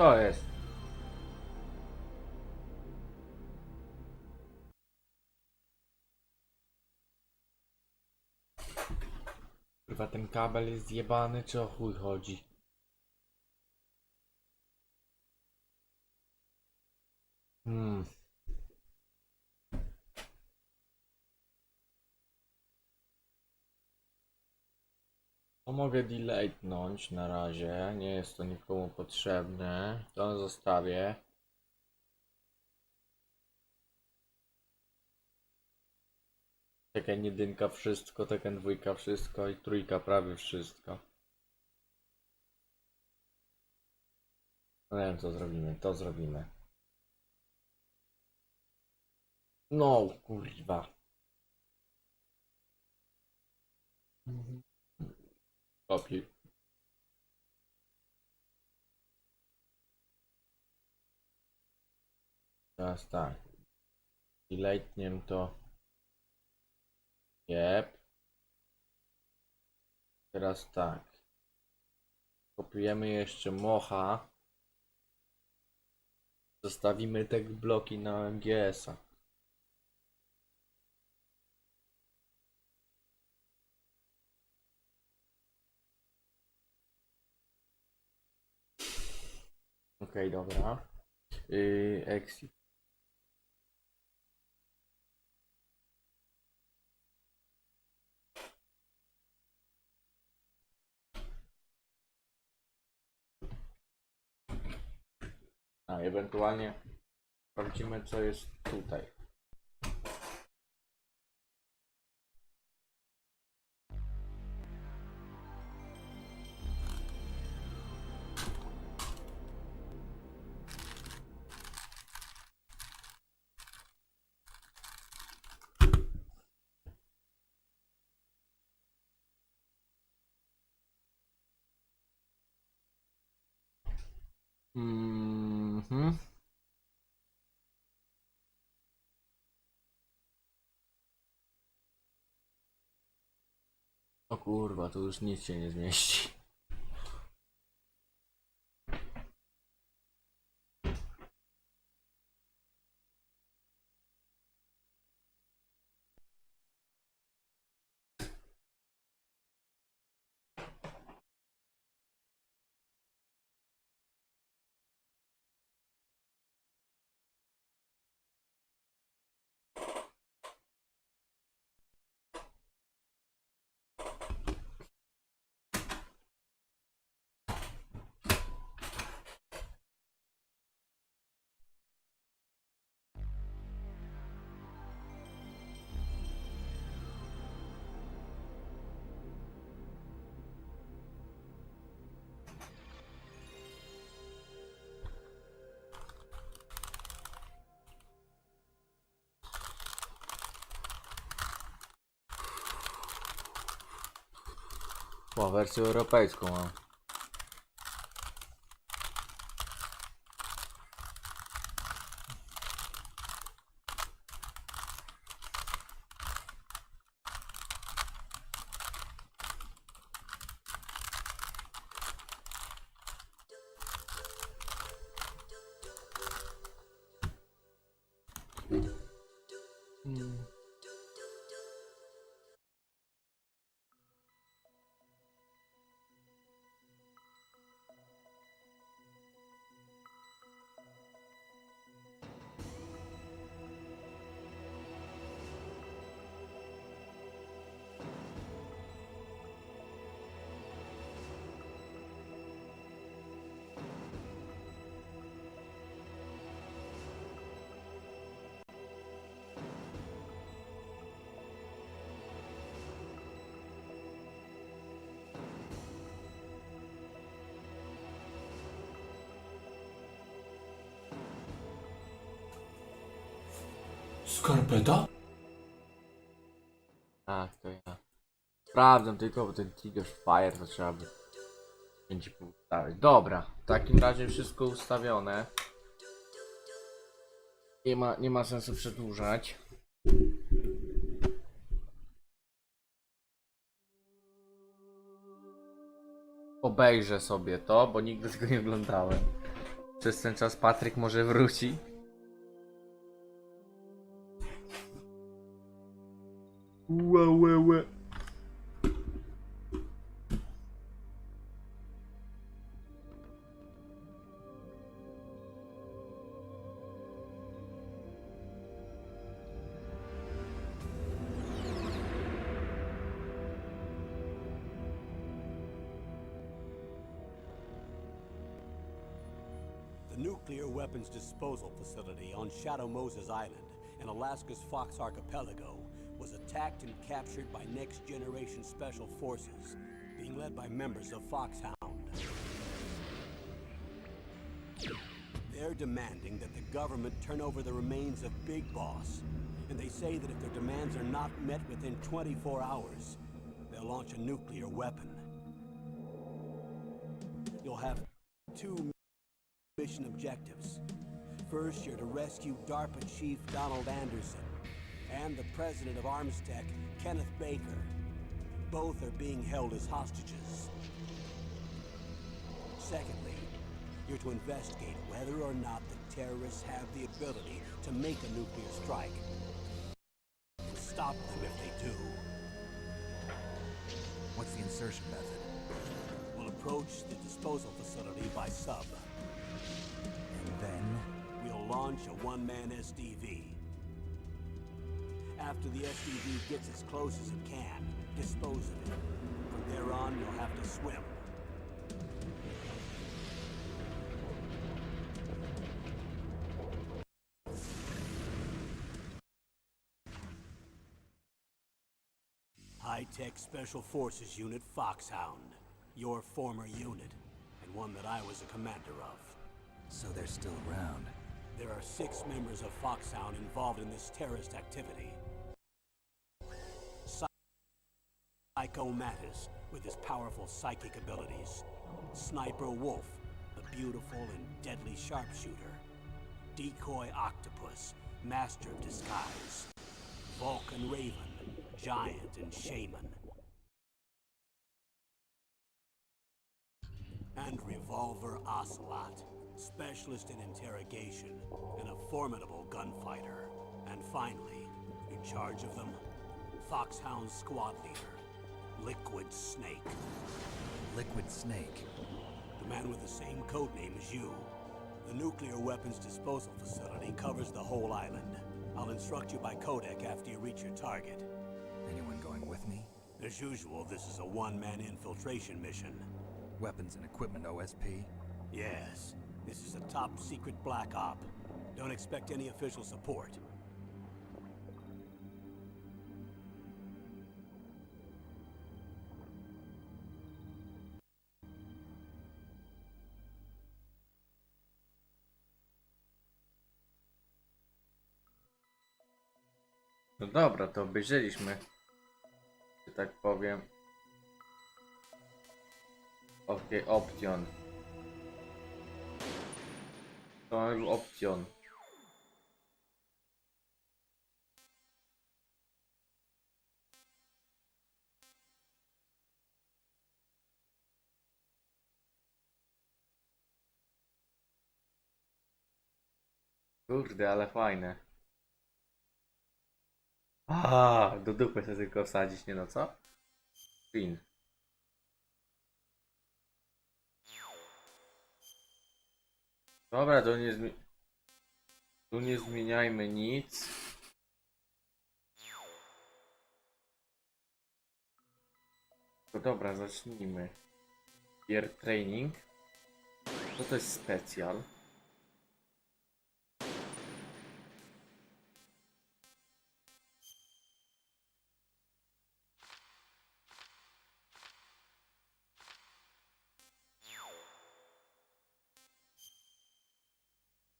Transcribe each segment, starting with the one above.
To jest. Kurwa, ten kabel jest zjebany, czy o chuj chodzi? To mogę delete'nąć na razie, nie jest to nikomu potrzebne. To zostawię. Tekken 1 wszystko, Tekken 2 wszystko i trójka prawie wszystko. No nie wiem co zrobimy, to zrobimy. No kurwa. Kopiuj. Teraz tak. Delete'niem to. Jep. Teraz tak. Kopiujemy jeszcze mocha. Zostawimy te bloki na MGS-a. Okej, dobra. Exit. A ewentualnie sprawdzimy co jest tutaj. Mhm. O kurwa, tu już nic się nie zmieści. O, wersję europejską mam. Skarpeta? Tak, to ja. Sprawdzam tylko, bo ten Trigger Fire to trzeba by 5,5 ustawić. Dobra, w takim razie wszystko ustawione. Nie ma sensu przedłużać. Obejrzę sobie to, bo nigdy tego nie oglądałem. Przez ten czas Patryk może wróci. Łe. The nuclear weapons disposal facility on Shadow Moses Island in Alaska's Fox Archipelago was attacked and captured by next-generation special forces, being led by members of Foxhound. They're demanding that the government turn over the remains of Big Boss, and they say that if their demands are not met within 24 hours, they'll launch a nuclear weapon. You'll have two mission objectives. First, you're to rescue DARPA Chief Donald Anderson and the president of Armstech, Kenneth Baker. Both are being held as hostages. Secondly, you're to investigate whether or not the terrorists have the ability to make a nuclear strike. And stop them if they do. What's the insertion method? We'll approach the disposal facility by sub. And then? We'll launch a one-man SDV. After the SDV gets as close as it can, dispose of it. From there on, you'll have to swim. High-Tech Special Forces Unit Foxhound. Your former unit, and one that I was a commander of. So they're still around. There are 6 members of Foxhound involved in this terrorist activity. Psycho Mattis, with his powerful psychic abilities. Sniper Wolf, the beautiful and deadly sharpshooter. Decoy Octopus, master of disguise. Vulcan Raven, giant and shaman. And Revolver Ocelot, specialist in interrogation and a formidable gunfighter. And finally, in charge of them, Foxhound squad leader, Liquid Snake. Liquid Snake. The man with the same codename as you. The nuclear weapons disposal facility covers the whole island. I'll instruct you by codec after you reach your target. Anyone going with me? As usual, this is a one-man infiltration mission. Weapons and equipment OSP? Yes, this is a top-secret black op. Don't expect any official support. No dobra, to obejrzeliśmy, że tak powiem. Okej, option. To mamy option. Kurde, ale fajne. Do dupy sobie tylko wsadzić, nie no co? Pin. Dobra, tu nie zmieniajmy nic. To dobra, zacznijmy. Gear training. Co to jest specjal?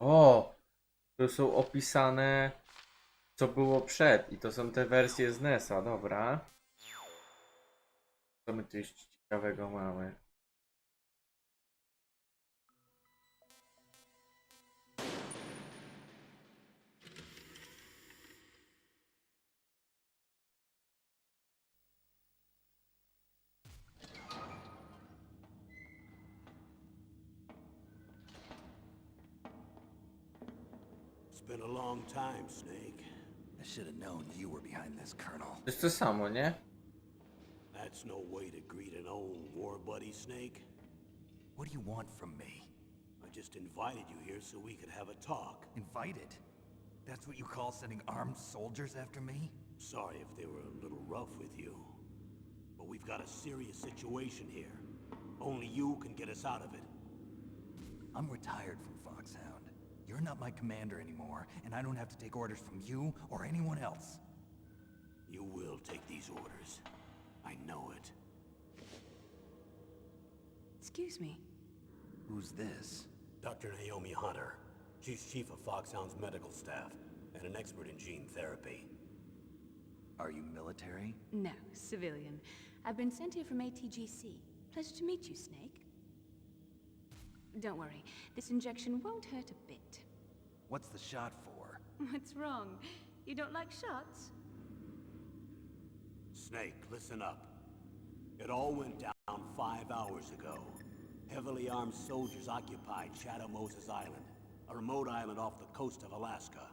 O! Tu są opisane, co było przed. I to są te wersje z NES-a, dobra. Co my tu jeszcze ciekawego mamy? been a long time, Snake. I should have known you were behind this, Colonel. To jest to samo, nie? That's no way to greet an old war buddy, Snake. What do you want from me? I just invited you here so we could have a talk. Invited? That's what you call sending armed soldiers after me? Sorry if they were a little rough with you. But we've got a serious situation here. Only you can get us out of it. I'm retired from Foxhound. You're not my commander anymore, and I don't have to take orders from you or anyone else. You will take these orders. I know it. Excuse me. Who's this? Dr. Naomi Hunter. She's chief of Foxhound's medical staff and an expert in gene therapy. Are you military? No, civilian. I've been sent here from ATGC. Pleasure to meet you, Snake. Don't worry, this injection won't hurt a bit. What's the shot for? What's wrong? You don't like shots? Snake, listen up. It all went down 5 hours ago. Heavily armed soldiers occupied Shadow Moses Island, a remote island off the coast of Alaska.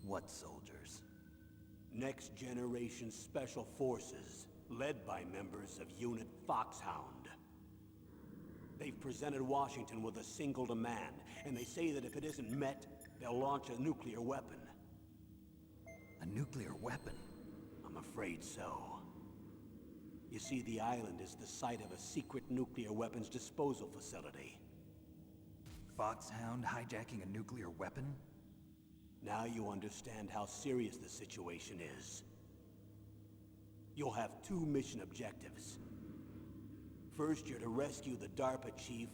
What soldiers? Next Generation Special Forces, led by members of Unit Foxhound. They've presented Washington with a single demand, and they say that if it isn't met, they'll launch a nuclear weapon. A nuclear weapon? I'm afraid so. You see, the island is the site of a secret nuclear weapons disposal facility. Foxhound hijacking a nuclear weapon? Now you understand how serious the situation is. You'll have 2 mission objectives. First, you're to rescue the DARPA chief,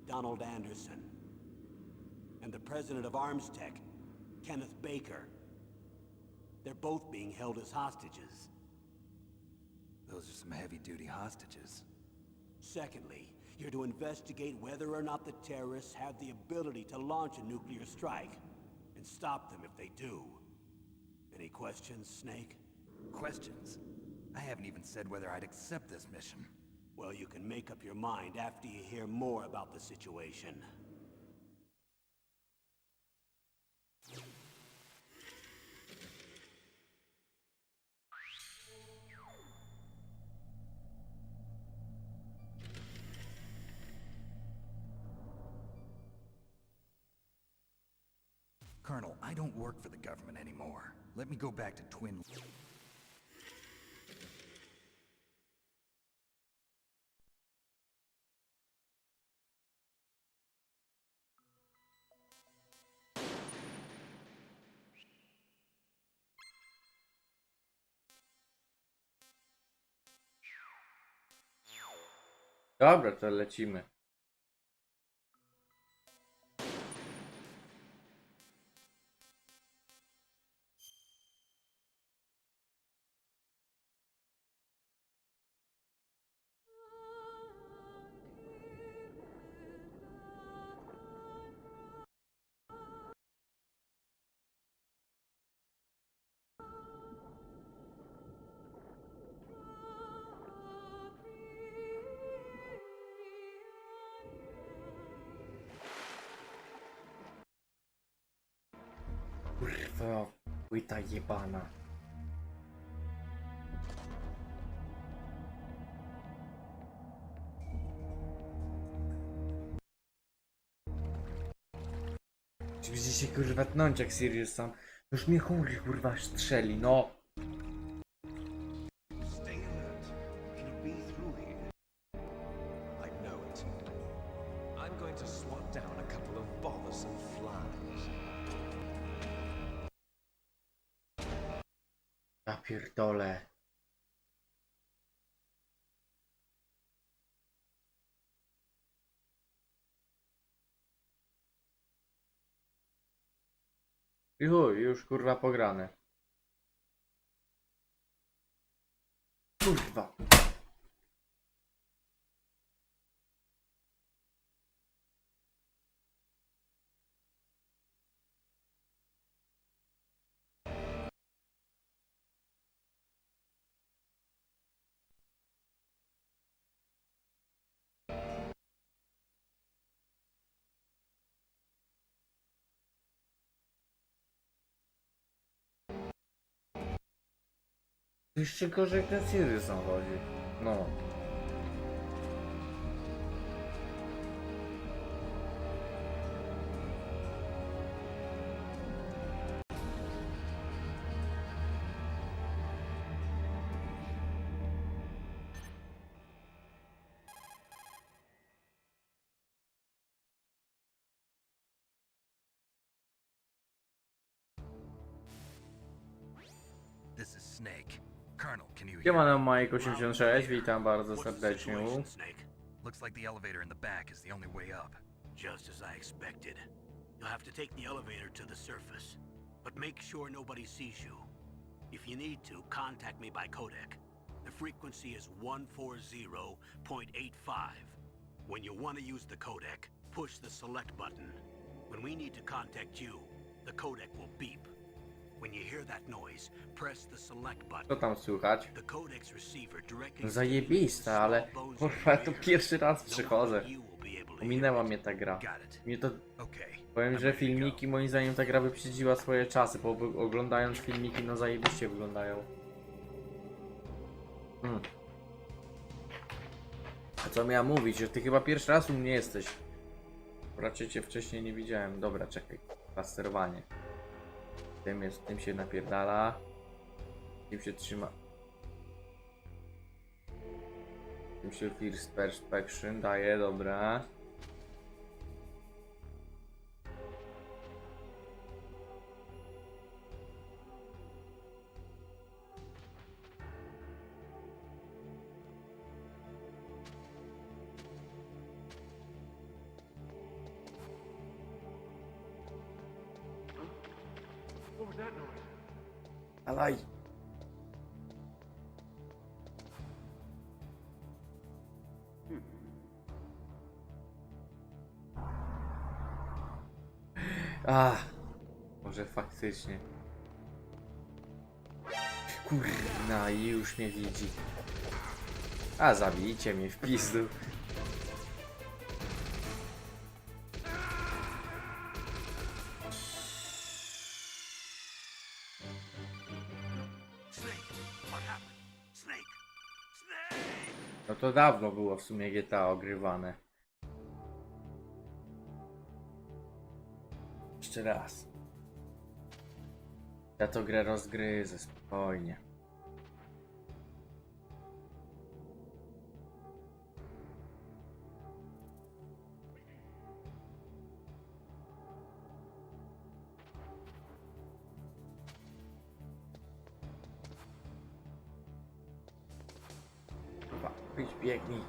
Donald Anderson, and the president of Arms Tech, Kenneth Baker. They're both being held as hostages. Those are some heavy-duty hostages. Secondly, you're to investigate whether or not the terrorists have the ability to launch a nuclear strike, and stop them if they do. Any questions, Snake? Questions? I haven't even said whether I'd accept this mission. Well, you can make up your mind after you hear more about the situation. Colonel, I don't work for the government anymore. Let me go back to Twin... Dobra, to lecimy. Kurwa, płyta jebana. Czy będzie się kurwa tnąć jak Sirius sam? Już mnie chuj kurwa strzeli, no. Stay alert. He'll be through here. I know it. I'm going to swat down a couple of bothersome flies. Ja pierdolę. I chuj, już kurwa pograne. Kurwa. Jeszcze gorzej jak ten Siriuson chodzi. No. This is Snake. Colonel, can you hear? Siemano Mike86, witam bardzo serdecznie. Snake? Looks like the elevator in the back is the only way up. Just as I expected. You'll have to take the elevator to the surface, but make sure nobody sees you. If you need to, contact me by codec. The frequency is 140.85. When you want to use the codec, push the select button. When we need to contact you, the codec will beep. When you hear that noise, press the select Co button. tam słychać? The codec's receiver directly Zajebiste, ale kurwa, to pierwszy raz przychodzę. Ominęła mnie ta gra. Got it. Mnie to... Okay. Powiem, I'm że ready to go. filmiki moim zdaniem ta gra wyprzedziła swoje czasy, bo oglądając filmiki no zajebiście wyglądają. A co miałem mówić, że ty chyba pierwszy raz u mnie jesteś. Raczej cię wcześniej nie widziałem. Dobra, czekaj. Sterowanie. Tym się napierdala. Tym się trzyma. Tym się first perspection daje, dobra. Alaj. Może faktycznie. Kurna, już mnie widzi. A zabijcie mnie w pizdu. Snake, what happened? Snake! Snake! No to dawno było w sumie GTA ogrywane. Jeszcze raz. Ja to grę rozgryzę spokojnie. Kurwa, idź biegnij.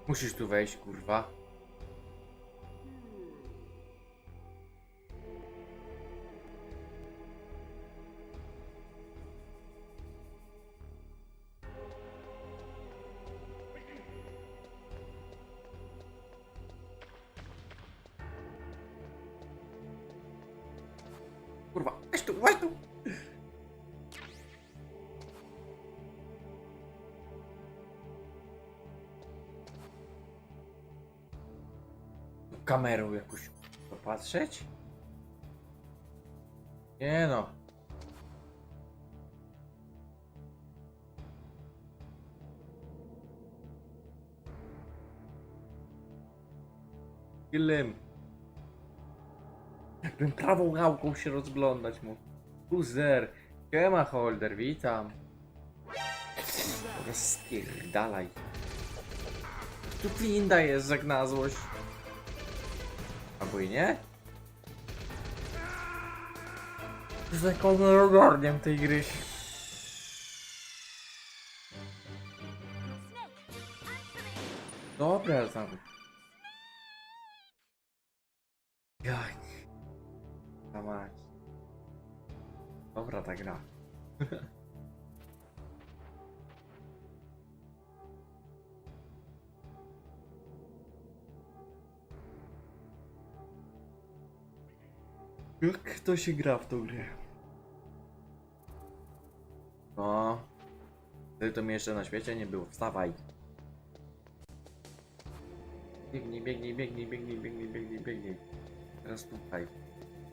Musisz tu wejść, kurwa. Kurwa, weź tu, weź tu! Kamerą jakoś popatrzeć? Nie no. Kilym. Jakbym prawą gałką się rozglądać mógł. Uzer. Siema Holder, witam. Rozpierdalaj. Tu Linda jest, jak na złość. Albo i nie? Z taką ogarniam tej gry. Dobra, tam. Jak? Ta mać. Dobra ta gra. Jak to się gra w tą grę? No. Wtedy to mnie jeszcze na świecie nie było. Wstawaj. Biegnij, biegnij, biegnij, biegnij, biegnij, biegnij, biegnij. Teraz tutaj.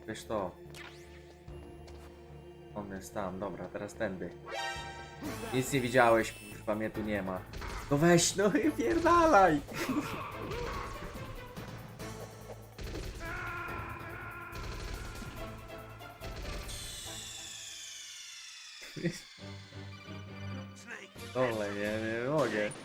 Weź to. On jest tam, dobra, teraz tędy. Nic nie widziałeś, kurwa, mnie tu nie ma. No weź, no i pierdalaj! Snake! Dole, nie mogę. Snake!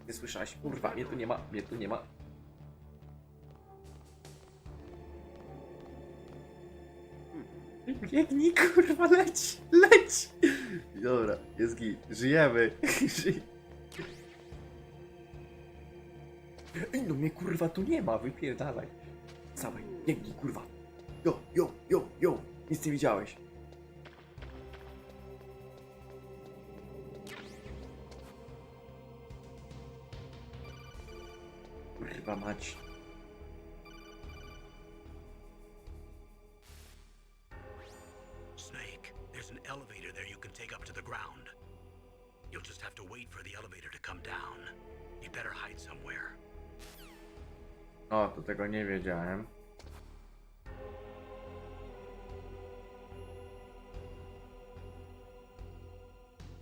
Nie słyszałeś? Kurwa, mnie tu nie ma, mnie tu nie ma. Biegnij, kurwa, leć, leć! Dobra, jest git, żyjemy. Ej, no mnie kurwa tu nie ma, wypierdalaj. Całej, biegnij, kurwa. Jo, jo, jo, jo, nic nie widziałeś. Kurwa mać. Snake, there's an elevator there you can take up to the ground. You'll just have to wait for the elevator to come down. You better hide somewhere. O, to tego nie wiedziałem.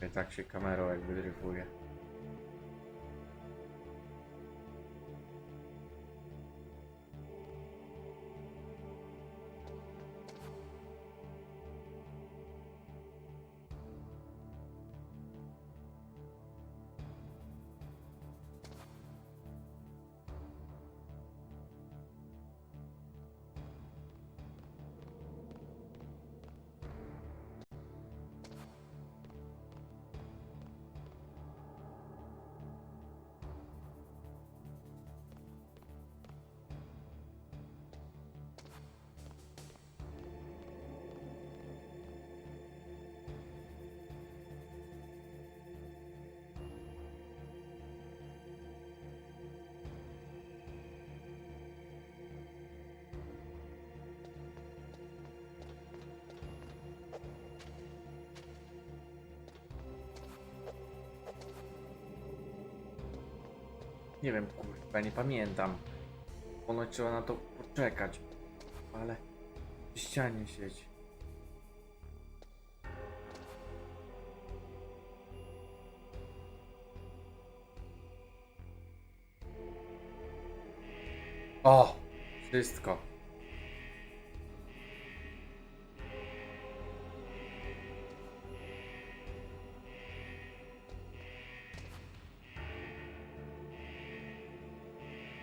I tak się kamerą jakby dryfuje. Nie wiem, kurwa, nie pamiętam. Ponoć trzeba na to poczekać. Ale w ścianie siedzi. O! Wszystko.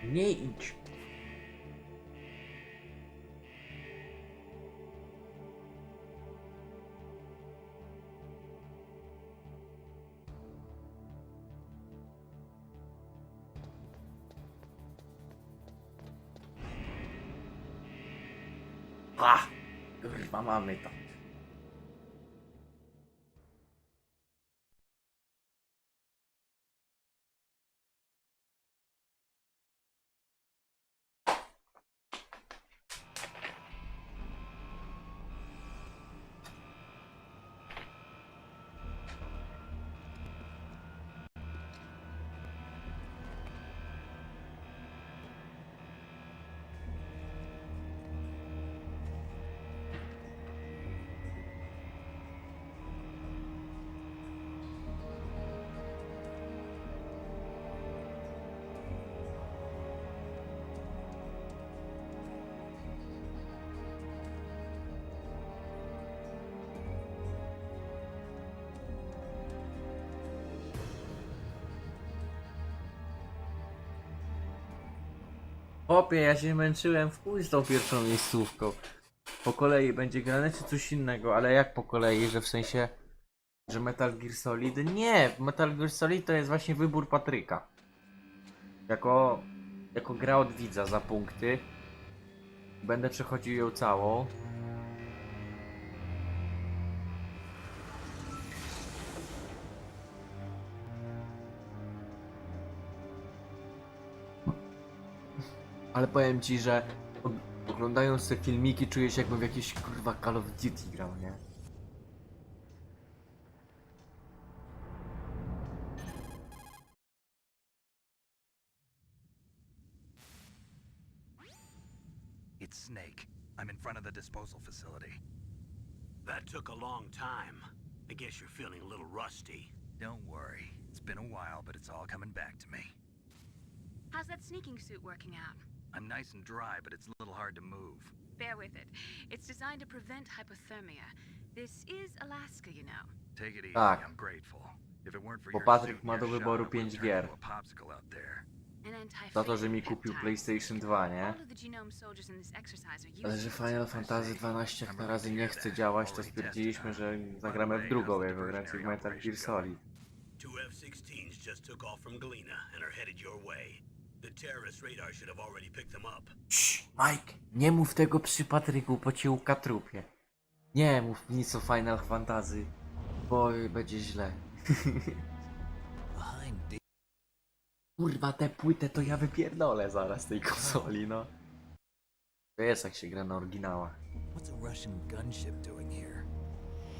Nie idź. A! Kurwa, mamy to. Chłopie, ja się męczyłem w chuj z tą pierwszą miejscówką. Po kolei będzie grane czy coś innego, ale jak po kolei, że w sensie, że Metal Gear Solid? Nie, Metal Gear Solid to jest właśnie wybór Patryka. Jako gra od widza za punkty. Będę przechodził ją całą. Ale powiem ci, że oglądając te filmiki czuję się jakbym w jakieś kurwa Call of Duty grał, nie? It's Snake. I'm in front of the disposal facility. That took a long time. I guess you're feeling a little rusty. Don't worry. It's been a while, but it's all coming back to me. How's that sneaking suit working out? I'm nice and dry, but it's a little hard to move. Bear with it. It's designed to prevent hypothermia. This is Alaska, you know. Take it easy. Tak. I'm grateful. If it weren't for Bo your Patryk suit ma and do your wyboru shot, I would've 5 turned gier. into a popsicle out there. Za to, że mi kupił PlayStation 2, nie? Ale że Final Fantasy 12 jak na razie nie chce działać, to stwierdziliśmy, że zagramy w drugą jego grę, czyli Metal Gear Solid. Two F-16s just took off from Galena and are headed your way. The terrorist radar should have already picked them up. Mike, nie mów tego przy Patryku, bo cię ukatrupie. Nie mów nic o Final Fantasy, bo będzie źle. Behind D. Kurwa, tę płytę to ja wypierdolę zaraz z tej konsoli, no. To jest jak się gra na oryginałach. What's a Russian gunship doing here?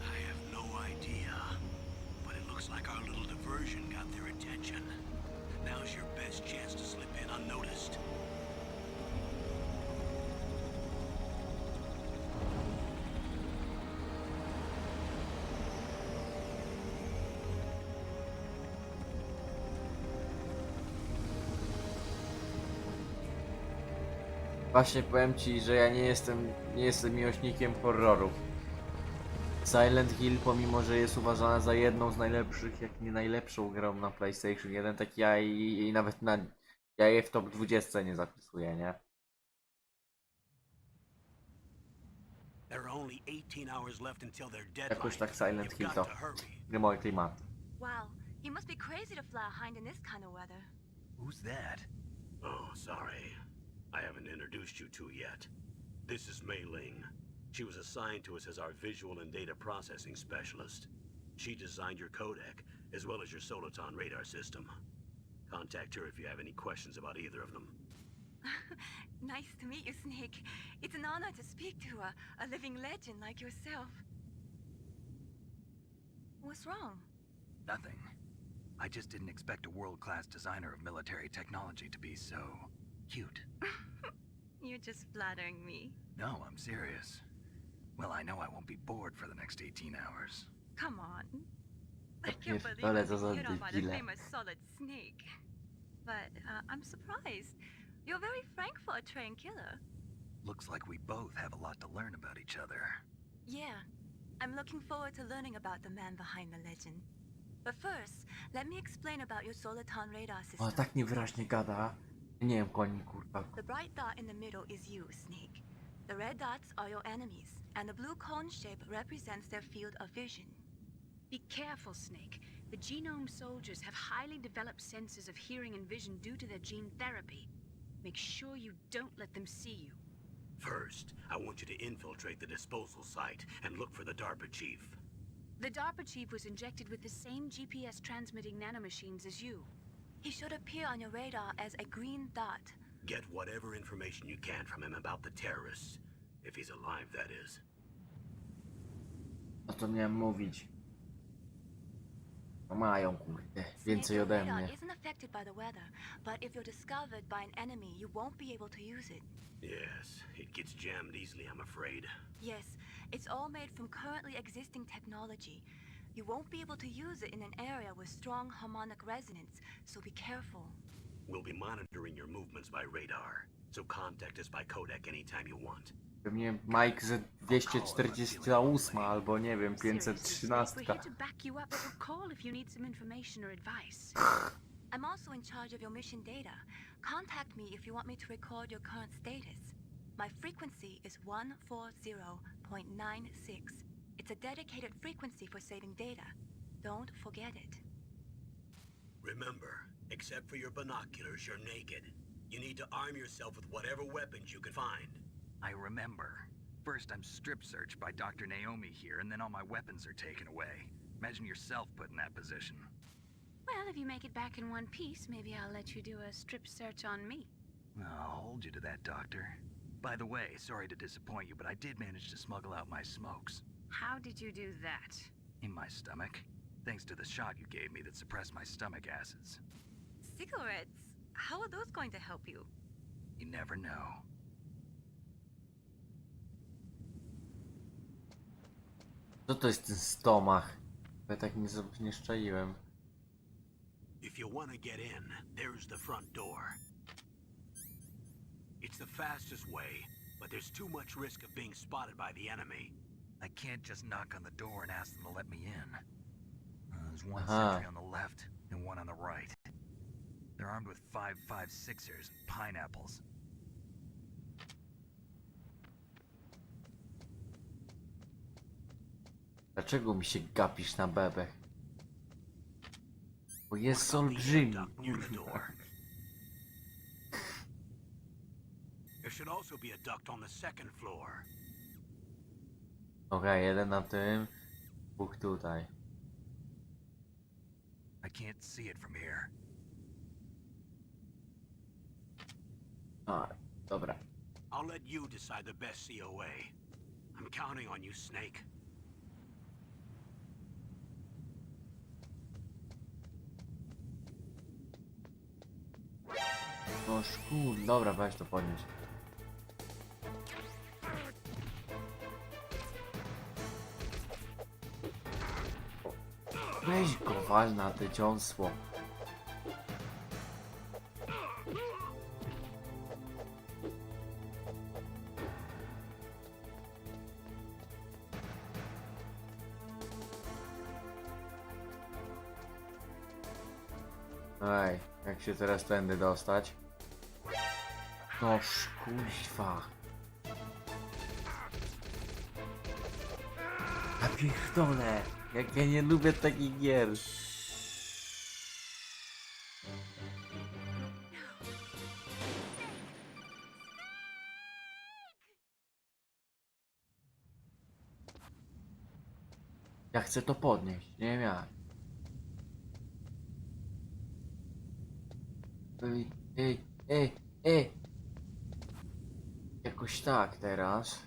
I have no idea, but it looks like our little diversion got their attention. Now's your best chance to slip in unnoticed. Właśnie powiem ci, że ja nie jestem miłośnikiem horrorów. Silent Hill, pomimo że jest uważana za jedną z najlepszych, jak nie najlepszą grą na PlayStation 1, tak ja i nawet ja je w top 20 nie zapisuję, nie? There are only 18 hours left until their deadline. Jakoś tak Silent You've Hill got to to hurry. nie moje klimaty. Wow, you must be crazy to fly a hind in this kind of weather. Who's that? Oh, sorry. I haven't introduced you to yet. This is Mei Ling. She was assigned to us as our visual and data processing specialist. She designed your codec, as well as your Soliton radar system. Contact her if you have any questions about either of them. Nice to meet you, Snake. It's an honor to speak to a living legend like yourself. What's wrong? Nothing. I just didn't expect a world-class designer of military technology to be so cute. You're just flattering me. No, I'm serious. Well, I know I won't be bored for the next 18 hours. Come on. I can't pierdolę, believe co za I'm hit on by the debile. famous Solid Snake. But I'm surprised. You're very frank for a trained killer. Looks like we both have a lot to learn about each other. Yeah, I'm looking forward to learning about the man behind the legend. But first, let me explain about your Soliton radar system. O, tak niewyraźnie gada. Nie wiem, koni, kurwa. The bright dot in the middle is you, Snake. The red dots are your enemies, and the blue cone shape represents their field of vision. Be careful, Snake. The genome soldiers have highly developed senses of hearing and vision due to their gene therapy. Make sure you don't let them see you. First, I want you to infiltrate the disposal site and look for the DARPA chief. The DARPA chief was injected with the same GPS transmitting nanomachines as you. He should appear on your radar as a green dot. Get whatever information you can from him about the terrorists. If he's alive, that is. O to miałem mówić. No mają, kurde. Więcej Snake, ode your radar mnie. isn't affected by the weather, but if you're discovered by an enemy, you won't be able to use it. Yes, it gets jammed easily, I'm afraid. Yes, it's all made from currently existing technology. You won't be able to use it in an area with strong harmonic resonance, so be careful. We'll be monitoring your movements by radar, so contact us by codec anytime you want. Pewnie Mike ze 248 albo nie wiem, Seriously, Snake, 513. we're here to back you up, but we'll call if you need some information or advice. I'm also in charge of your mission data. Contact me if you want me to record your current status. My frequency is 140.96. It's a dedicated frequency for saving data. Don't forget it. Remember, except for your binoculars, you're naked. You need to arm yourself with whatever weapons you can find. I remember. First, I'm strip searched by Dr. Naomi here, and then all my weapons are taken away. Imagine yourself put in that position. Well, if you make it back in one piece, maybe I'll let you do a strip search on me. I'll hold you to that, Doctor. By the way, sorry to disappoint you, but I did manage to smuggle out my smokes. How did you do that? In my stomach. Thanks to the shot you gave me that suppressed my stomach acids. Cigarettes? How are those going to help you? You never know. Co to jest ten stomach? Ja tak nie szczaiłem. If you want to get in, there's the front door. It's the fastest way, but there's too much risk of being spotted by the enemy. I can't just knock on the door and ask them to let me in. There's one Aha. sentry on the left and one on the right. They're armed with 5.56ers and pineapples. Dlaczego mi się gapisz na bebech? Bo jest What about the olbrzymi. duct near the door? There should also be a duct on the second floor. Okej, jeden na tym, dwóch tutaj. I can't see it from here. A, dobra. I'll let you decide the best COA. I'm counting on you, Snake. No szkur, dobra, weź to podnieś. Weź go wal na te dziąsło. Ej, jak się teraz tędy dostać? No szkuźwa. Ja pierdolę, jak ja nie lubię takich gier. Ja chcę to podnieść, nie wiem jak. Ej. Jakoś tak teraz.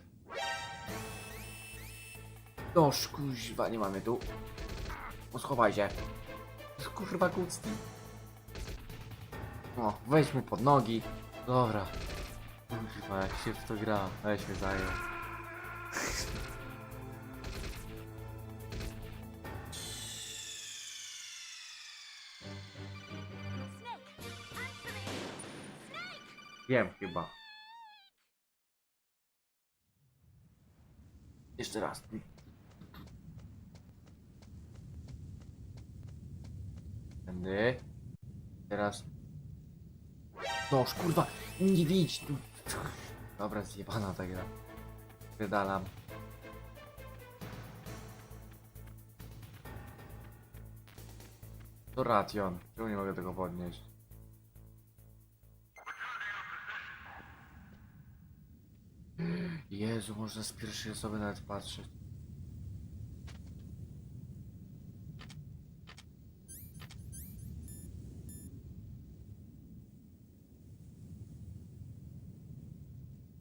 Doż, kuźwa, nie mamy tu. No schowaj się. Kurwa kucki. O, weź mu pod nogi. Dobra. Kurwa, jak się w to gra. Weź mnie zajął. Wiem chyba. Jeszcze raz. Tędy. Teraz. No kurwa, nie widź. Dobra, zjebana ta gra. Wydalam. To ration. Czemu nie mogę tego podnieść? Jezu, można z pierwszej osoby nawet patrzeć.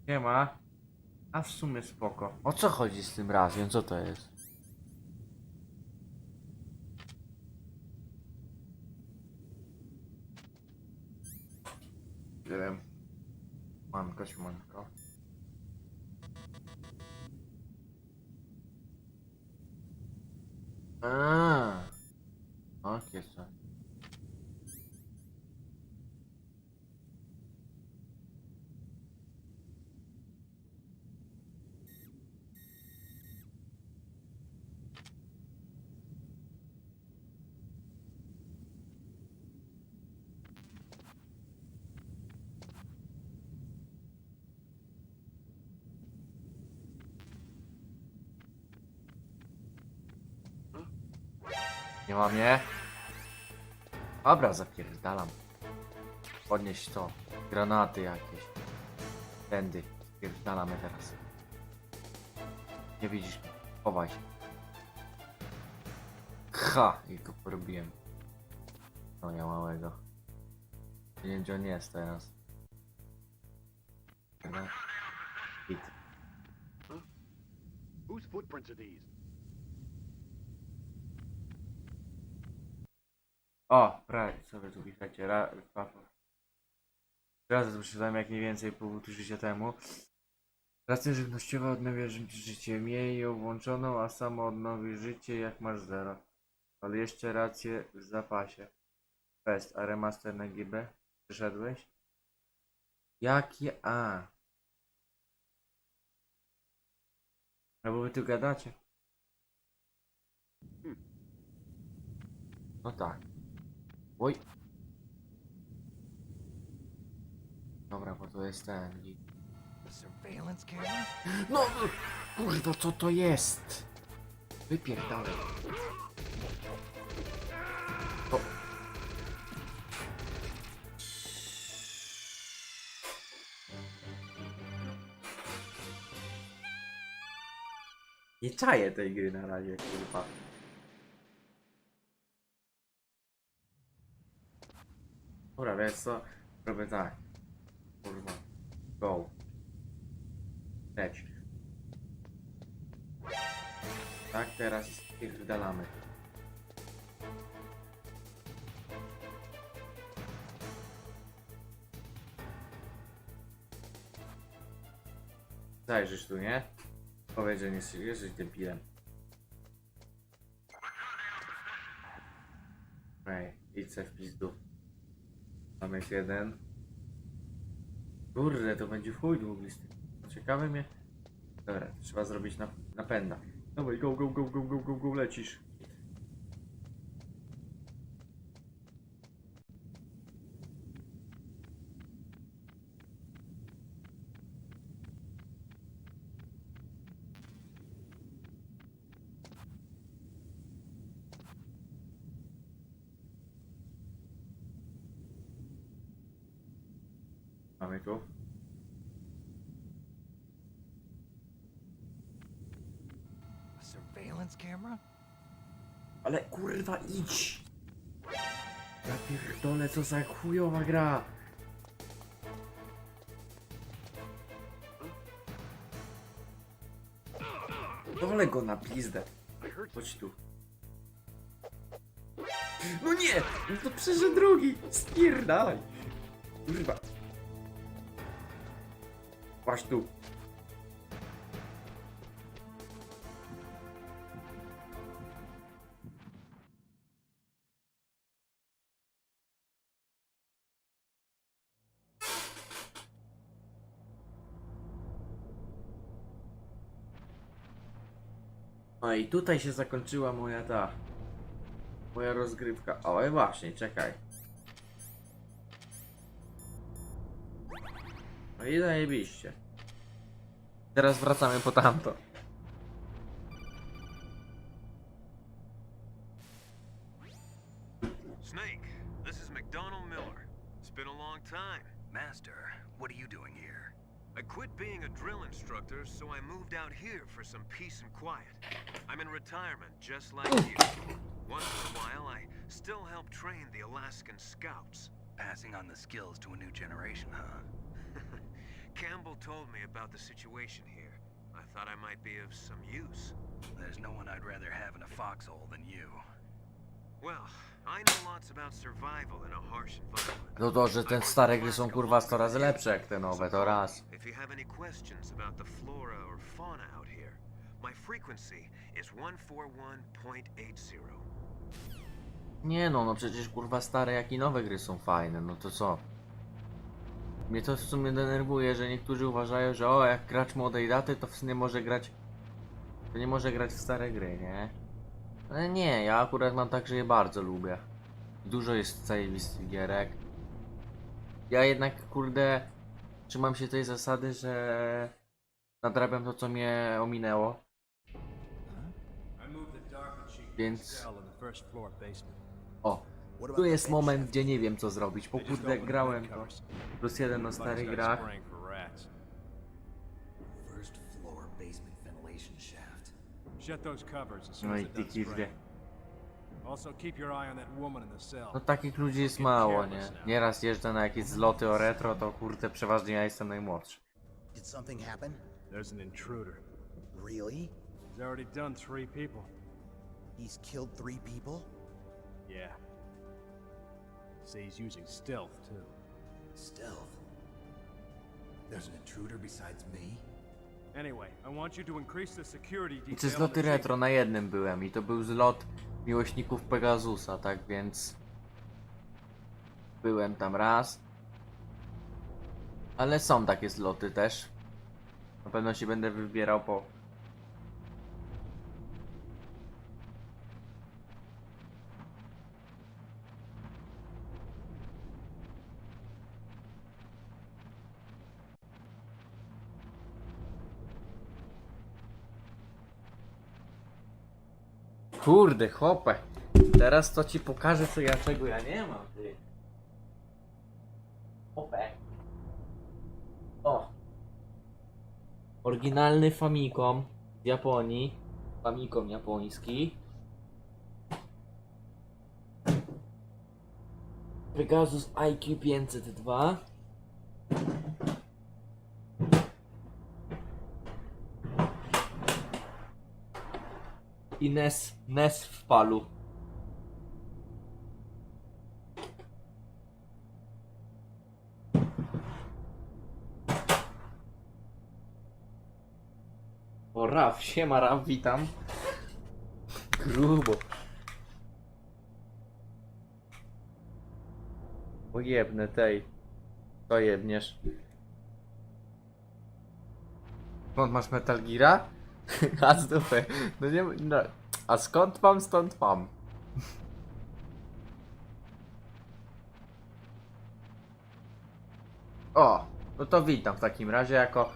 Nie ma. A w sumie spoko. O co chodzi z tym razem? Co to jest? Nie wiem. Manko, siumanko. Okej, co? Nie ma mnie. Dobra, zapierdalam. Podnieś to. Granaty jakieś. Tędy. Spierdalamy teraz. Nie widzisz mnie. Chowaj się. Ha! I go porobiłem. No ja małego. Nie wiem gdzie on jest teraz. Dobra. Hit. Whose footprints are these? O! Prawie, co wy tu piszecie? Raz przeczytałem jak mniej więcej pół życia temu. Racja żywnościowa odnawia życie. Miej ją włączoną, a samo odnowi życie jak masz zero. Ale jeszcze rację w zapasie. Fest, a remaster na GB? Przyszedłeś? Jakie? A. No bo wy tu gadacie. No tak. Oj. Dobra, bo to jest ten. The surveillance camera? No! Kurwa, co to jest? Wypierdalaj. O. Nie czaję tej gry na razie, kurwa. Dobra, wiesz co? Robię tak. Kurwa. Go. Leć. Tak, teraz ich wydalamy. Zajrzysz tu, nie? Powiedz, że nie jesteś debilem. Ej, idź se w pizdu. Mamy jeden. Kurde, to będzie w chuj długlisty. Ciekawe mnie. Dobra, trzeba zrobić napęda. Dawaj, go, go, go, go, go, go, go, lecisz. Mamy tu. A surveillance camera? Ale kurwa idź! Ja pierdolę, co za chujowa gra! Dole go na pizdę. Chodź tu. No nie! No to przeszedł drugi! Spierdalaj! Kurwa. Chodź tu. No i tutaj się zakończyła moja rozgrywka. O, i właśnie, czekaj. No i zajebiście. Teraz wracamy po tamto. Snake, this is McDonald Miller. It's been a long time. Master, what are you doing here? I quit being a drill instructor, so I moved out here for some peace and quiet. I'm in retirement, just like you. Once in a while, I still help train the Alaskan Scouts. Passing on the skills to a new generation, huh? Campbell told me about the situation here. I thought I might be of some use. There's no one I'd rather have in a foxhole than you. Well, I know lots about survival in a harsh environment. No to, że te stare gry są kurwa 100 razy lepsze jak te nowe, to raz. If you have any questions about the flora or fauna out here, my frequency is 141.80. Nie no, no przecież kurwa stare jak i nowe gry są fajne, no to co? Mnie to w sumie denerwuje, że niektórzy uważają, że o, jak gracz młodej daty, to nie może grać... To nie może grać w stare gry, nie? Ale nie, ja akurat mam tak, że je bardzo lubię. Dużo jest zajebistych gierek. Ja jednak, kurde, trzymam się tej zasady, że nadrabiam to, co mnie ominęło. Więc first floor basement. O, tu jest moment, gdzie nie wiem co zrobić. Po kurde, jak grałem to. +1 na starych grach. Spraying for rats. First floor basement ventilation shaft. Shut those covers as soon No as i it does tiki spray. wie. Also keep your eye on that woman in the cell. No takich ludzi jest mało, nie? Nieraz jeżdżę na jakieś zloty o retro, to kurde, przeważnie ja jestem najmłodszy. Did something happen? There's an intruder. Really? He's already done 3 people. He's killed 3 people? Yeah. Say he's using stealth too. Stealth? There's an intruder besides me? Anyway, I want you to increase the security I detail czy on the zloty jeep. retro na jednym byłem i to był zlot miłośników Pegasusa, tak więc byłem tam raz. Ale są takie zloty też. Na pewno się będę wybierał po... Kurde, chłopie. Teraz to ci pokażę, co ja, czego ja nie mam, ty. Chłopie. O. Oryginalny Famicom z Japonii. Famicom japoński. Pegasus IQ 502. I NES w palu. O, Raf, siema Raf, witam. Grubo. Ojebne tej. To jebniesz. Skąd masz Metal Geara? A z dupy. No nie, no. A skąd mam, stąd mam. O, no to witam w takim razie jako...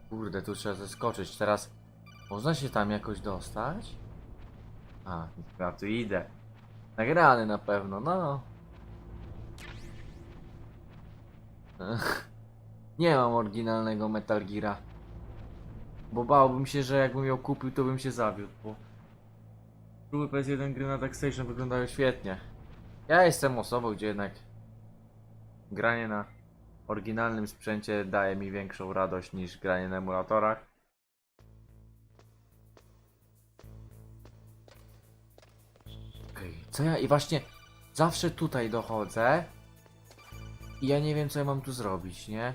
Kurde, tu trzeba zeskoczyć. Teraz można się tam jakoś dostać? A, ja tu idę. Nagrany na pewno, no. Nie mam oryginalnego Metal Geara. Bo bałbym się, że jakbym ją kupił, to bym się zawiódł, bo próby PS1 gry na Taxation wyglądają świetnie. Ja jestem osobą, gdzie jednak granie na oryginalnym sprzęcie daje mi większą radość niż granie na emulatorach. Okej, co ja... I właśnie zawsze tutaj dochodzę i ja nie wiem, co ja mam tu zrobić, nie?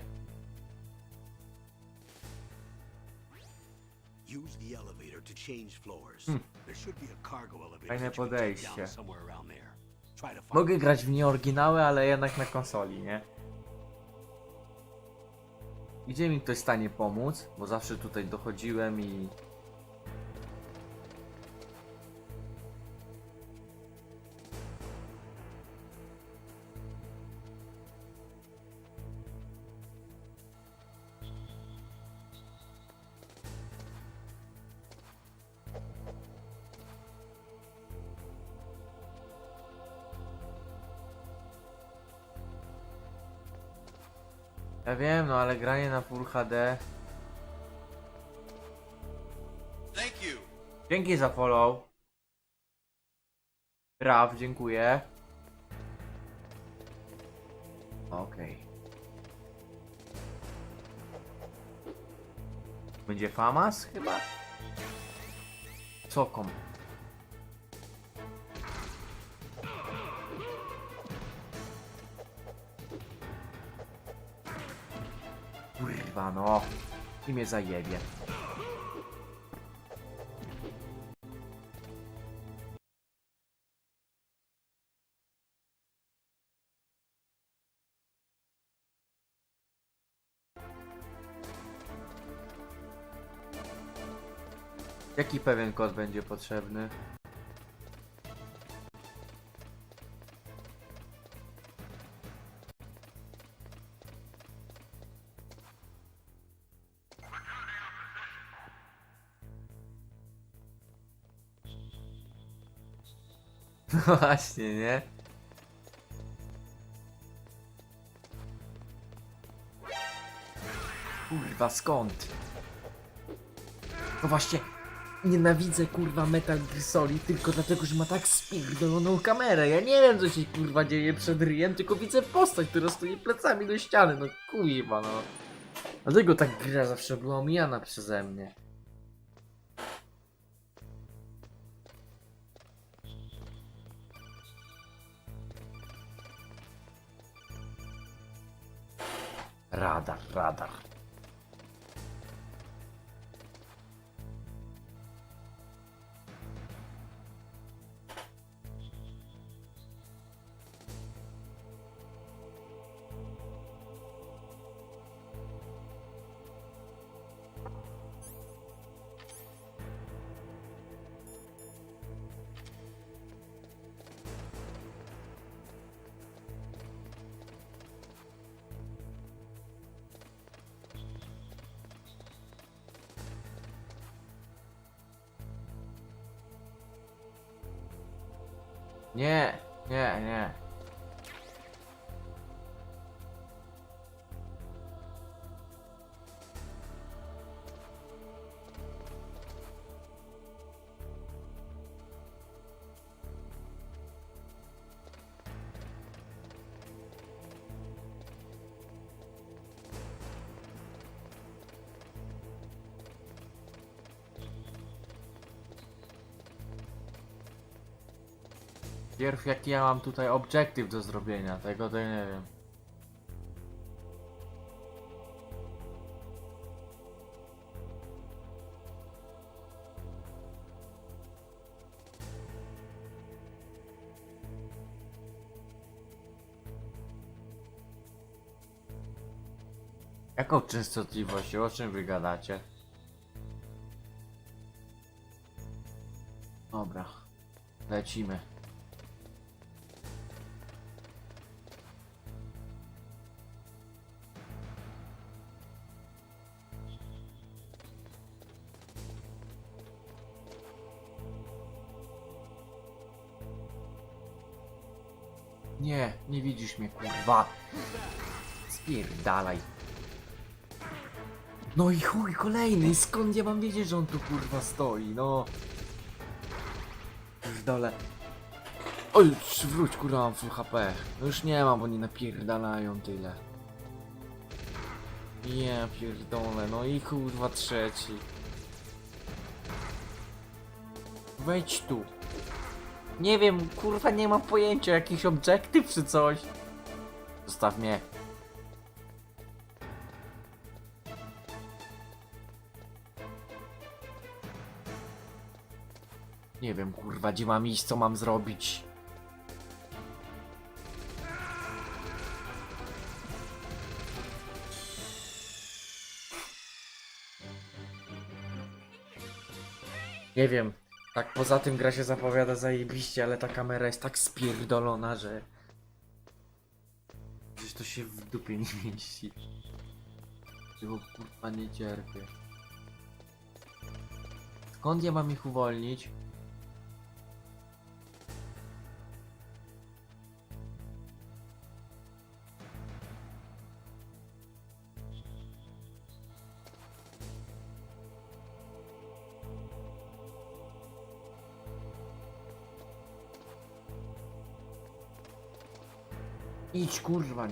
Use the elevator to change floors. There should be a cargo elevator Fajne that you can take podejście. down somewhere around there. Try to find Mogę grać w nieoryginały, ale jednak na konsoli, nie? Gdzie mi ktoś stanie pomóc? Bo zawsze tutaj dochodziłem i... Ja wiem, no ale granie na Full HD... Thank you. Dzięki za follow. Raf, dziękuję. Okej. Będzie FAMAS chyba? Co kom? Kurwa no. I mnie zajebie. Jaki pewien kod będzie potrzebny? No właśnie, nie? Kurwa, skąd? No właśnie, nienawidzę kurwa Metal Gear Solid tylko dlatego, że ma tak spierdoloną kamerę. Ja nie wiem, co się kurwa dzieje przed ryjem, tylko widzę postać, która stoi plecami do ściany. No kurwa, no. Dlatego ta gra zawsze była omijana przeze mnie. Radar, radar. Nie, nie, nie. Pierw jaki ja mam tutaj obiektyw do zrobienia, tego to nie wiem. Jaką częstotliwością? O czym wy gadacie? Dobra, lecimy. Nie, nie widzisz mnie, kurwa. Spierdalaj. No i chuj, kolejny. Skąd ja mam wiedzieć, że on tu kurwa stoi, no. Już dole. Oj, wróć, kurwa, mam full HP. No już nie mam, bo oni napierdalają tyle. Nie, pierdolę, no i kurwa trzeci. Wejdź tu. Nie wiem, kurwa, nie mam pojęcia, jakiś obiektyw czy coś. Zostaw mnie. Nie wiem, kurwa, gdzie mam iść, co mam zrobić. Nie wiem. Tak, poza tym gra się zapowiada zajebiście, ale ta kamera jest tak spierdolona, że... Przecież to się w dupie nie mieści. Czego kurwa nie cierpię. Skąd ja mam ich uwolnić? Idź kurwa.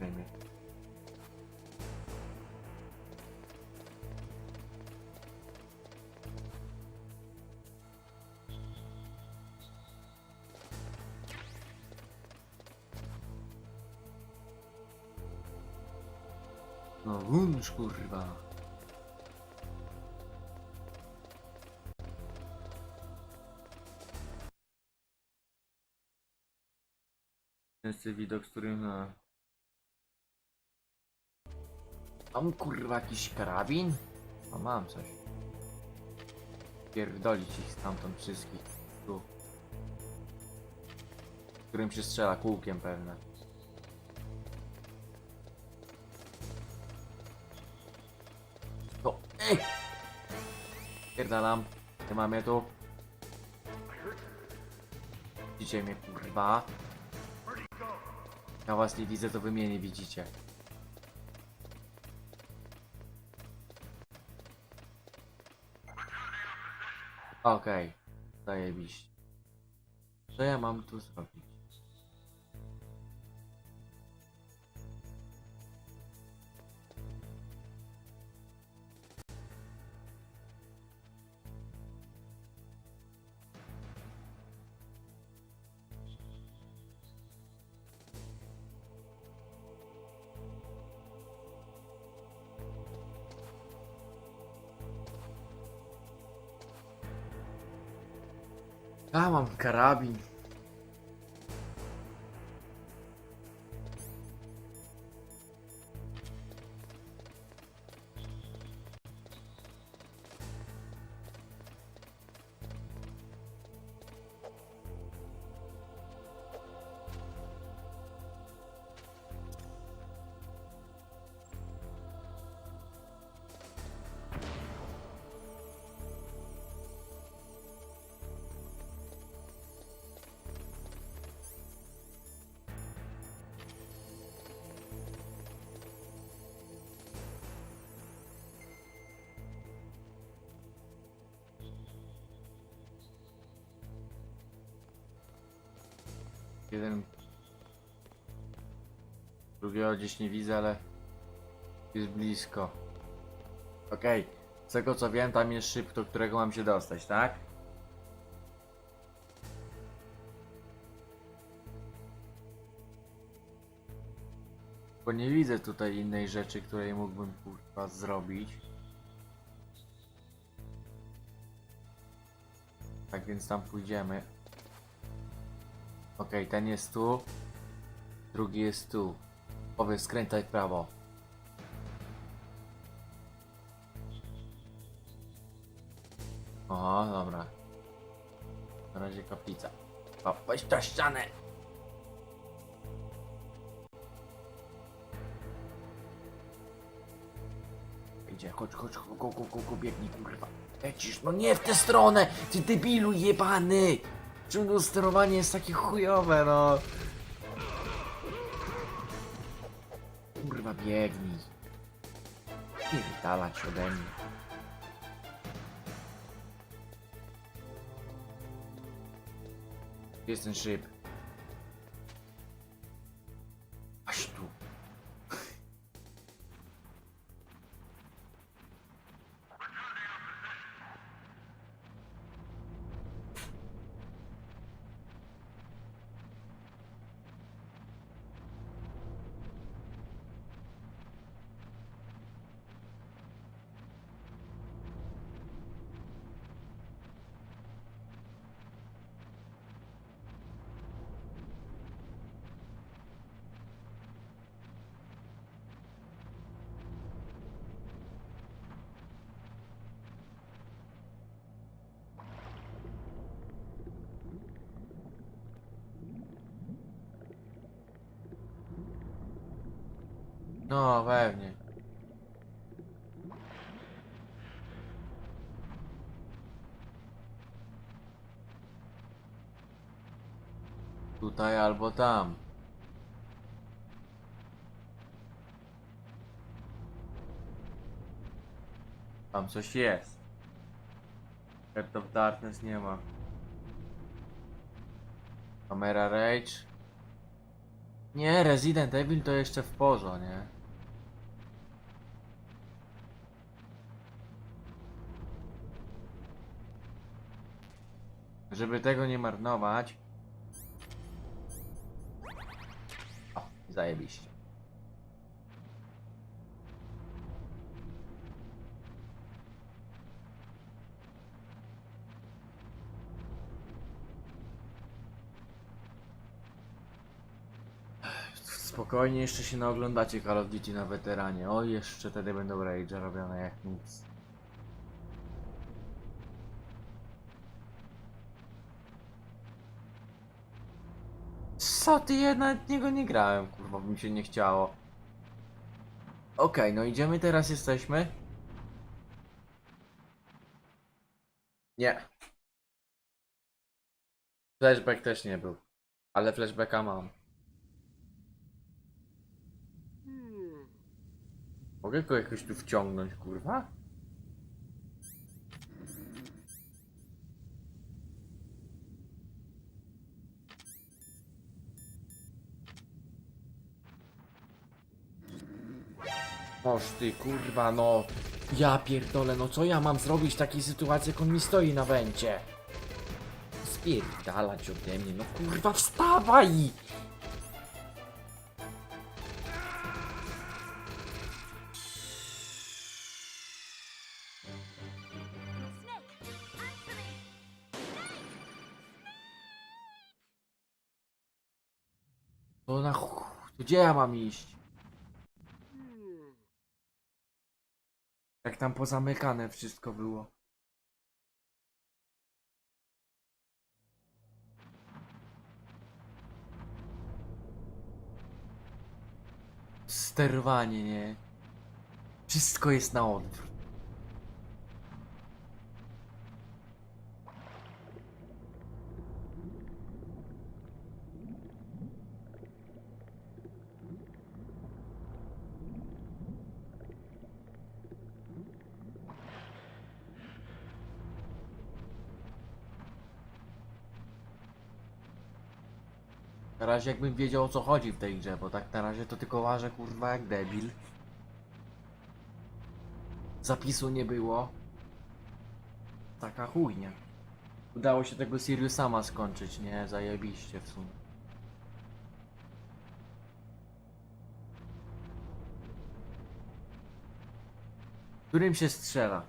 Wiemy. No włącz kurwa. Jest widok, z którym mam kurwa jakiś karabin? No mam coś. Pierdolić ich stamtąd wszystkich. Tu. Którym się strzela kółkiem pewnie. No, ej! Pierdalam. Nie mamy tu. Widzicie mnie, kurwa. Ja was nie widzę, to wy mnie nie widzicie. Okej, zajebiście. Co ja mam tu zrobić? A, mam karabin. Jeden. Drugiego gdzieś nie widzę, ale jest blisko. Okej. Z tego co wiem, tam jest szyb, do którego mam się dostać, tak? Bo nie widzę tutaj innej rzeczy, której mógłbym kurwa zrobić. Tak więc tam pójdziemy. Okej, ten jest tu. Drugi jest tu. Powiedz, skręcaj w prawo. Oho, dobra. Na razie kaplica. O, weź na ścianę! Idzie, chodź, biegnij, kurwa. Lecisz, no nie w tę stronę! Ty debilu jebany! Czemu to sterowanie jest takie chujowe, no? Kurwa, biegnij. Nie wydalać ode mnie. Gdzie jest ten szyb? Aż tu. No, pewnie. Tutaj albo tam. Tam coś jest. Heart of Darkness nie ma. Kamera Rage. Nie, Resident Evil to jeszcze w porządku, nie? Żeby tego nie marnować. O, zajebiście. Spokojnie, jeszcze się naoglądacie Call of Duty na weteranie. O, jeszcze wtedy będą rage'e robione jak nic. Co ty, ja nawet niego nie grałem, kurwa, by mi się nie chciało. Okej, no idziemy, teraz jesteśmy. Nie. Flashback też nie był. Ale flashbacka mam. Mogę go jakoś tu wciągnąć, kurwa? Oż ty, kurwa, no. Ja pierdolę, no co ja mam zrobić w takiej sytuacji, jak on mi stoi na węcie? Spierdalać ode mnie, no kurwa, wstawaj! To na to gdzie ja mam iść? Jak tam pozamykane wszystko było. Sterowanie, nie? Wszystko jest na odwrót. Na razie jakbym wiedział, o co chodzi w tej grze, bo tak na razie to tylko łażę, kurwa, jak debil. Zapisu nie było. Taka chujnia. Udało się tego Siriusama skończyć, nie? Zajebiście w sumie. Którym się strzela?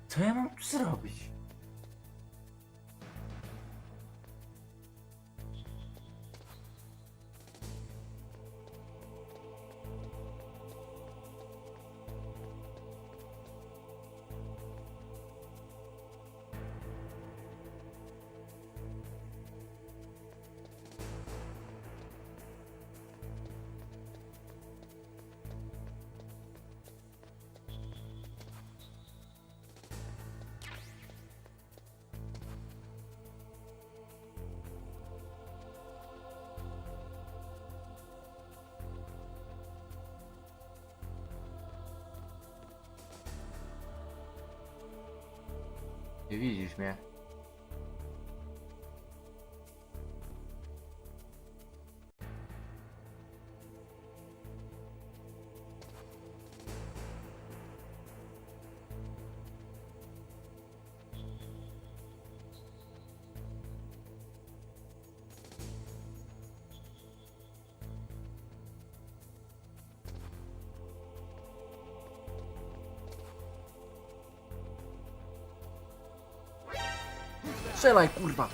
Co ja mam tu zrobić? Nie widzisz mnie? Strzelaj, kurwa!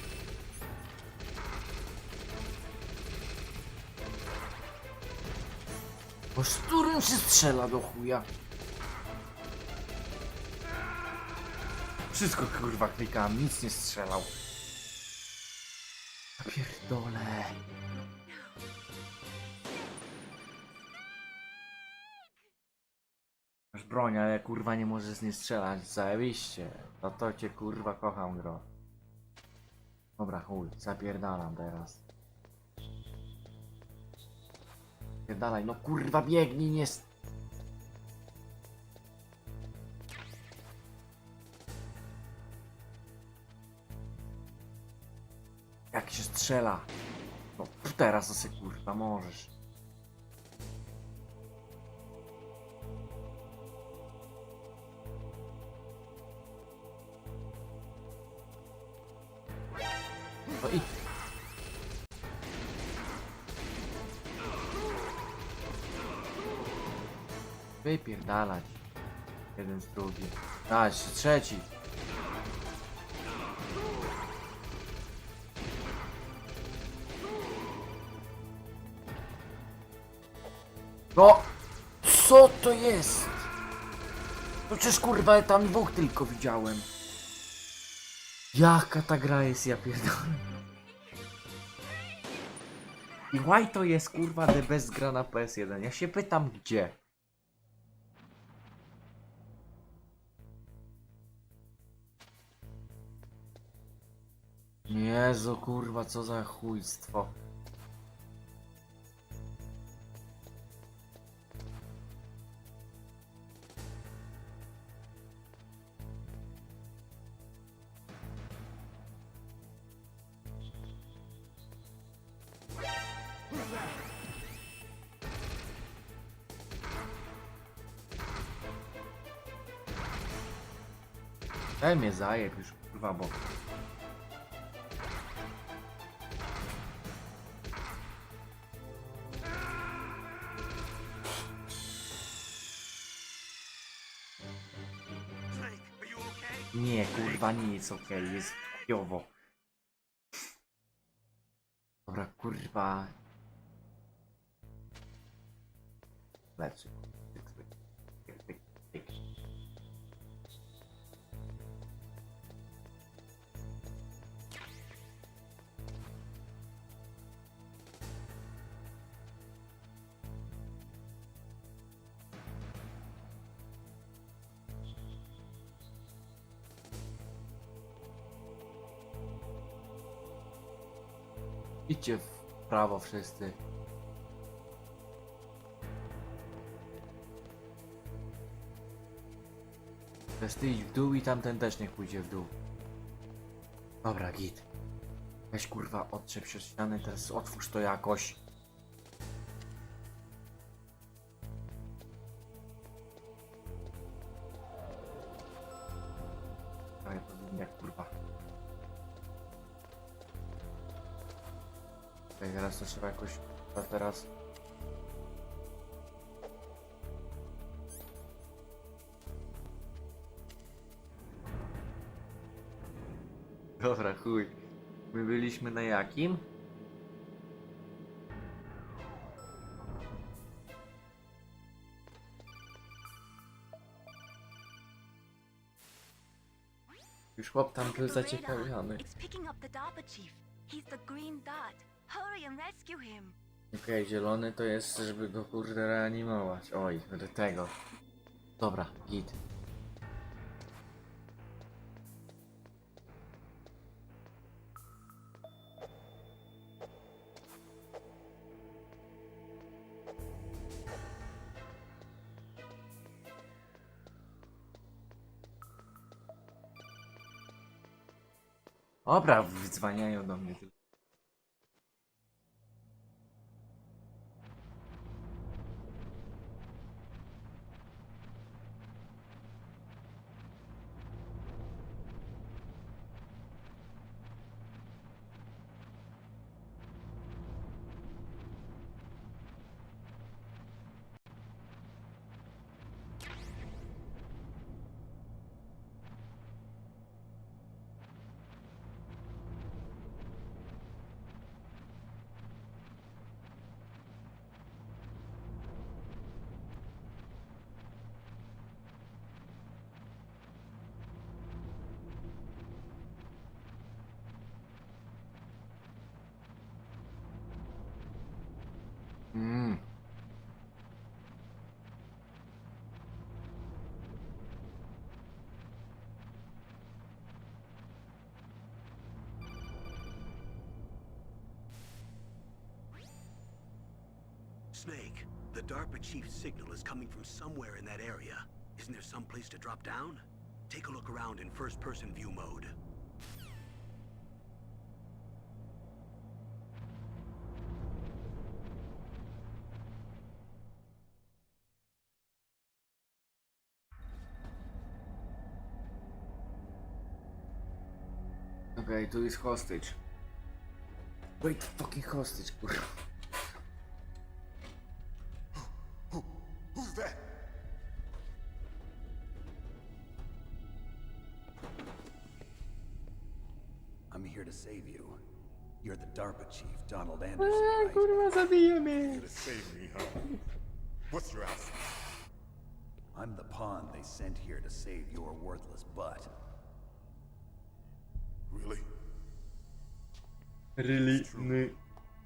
Bo z którym się strzela do chuja? Wszystko, kurwa, klikałem, nic nie strzelał. Ja pierdolę. Masz broń, ale kurwa nie możesz z niej strzelać, zajebiście. Za to cię, kurwa, kocham, gro. Dobra, chuj, zapierdalam teraz. Pierdalaj, no kurwa, biegnij, nie... Jak się strzela? No teraz to se, kurwa, możesz. No i... Wypierdalać. Jeden z drugim. A, trzeci. No! Co to jest? No przecież kurwa tam dwóch tylko widziałem. Jaka ta gra jest, ja pierdolę. I why to jest kurwa the best gra na PS1? Ja się pytam gdzie? Jezu kurwa, co za chujstwo. Daj mnie zajeb już kurwa, bo... Snake, are you okay? Nie, kurwa, nic, okej, jest chujowo. Dobra, kurwa. Lecz. Idźcie w prawo wszyscy. Teraz ty idź w dół i tamten też niech pójdzie w dół. Dobra, git. Weź kurwa, odczep się od ściany, teraz otwórz to jakoś. Prawie powinien jak kurwa. Okej, teraz to trzeba jakoś... A teraz... Dobra, chuj. My byliśmy na jakim? Już chłop tam był zaciekawiony. It's picking up the DARPA chief. He's the green dot. Hurry and rescue him. Okej, zielony to jest, żeby go kurde reanimować. Oj, do tego. Dobra, git. Dobra, wydzwaniają do mnie tylko. Snake, the DARPA chief's signal is coming from somewhere in that area. Isn't there some place to drop down? Take a look around in first-person view mode. Okej, tu jest hostage. Wait, fucking hostage, kurwa. Who's that? I'm here to save you. You're the DARPA chief, Donald Anderson, right? Kurwa, zabije mnie. Here to save me, huh? What's your answer? I'm the pawn they sent here to save your worthless butt. Really? Really?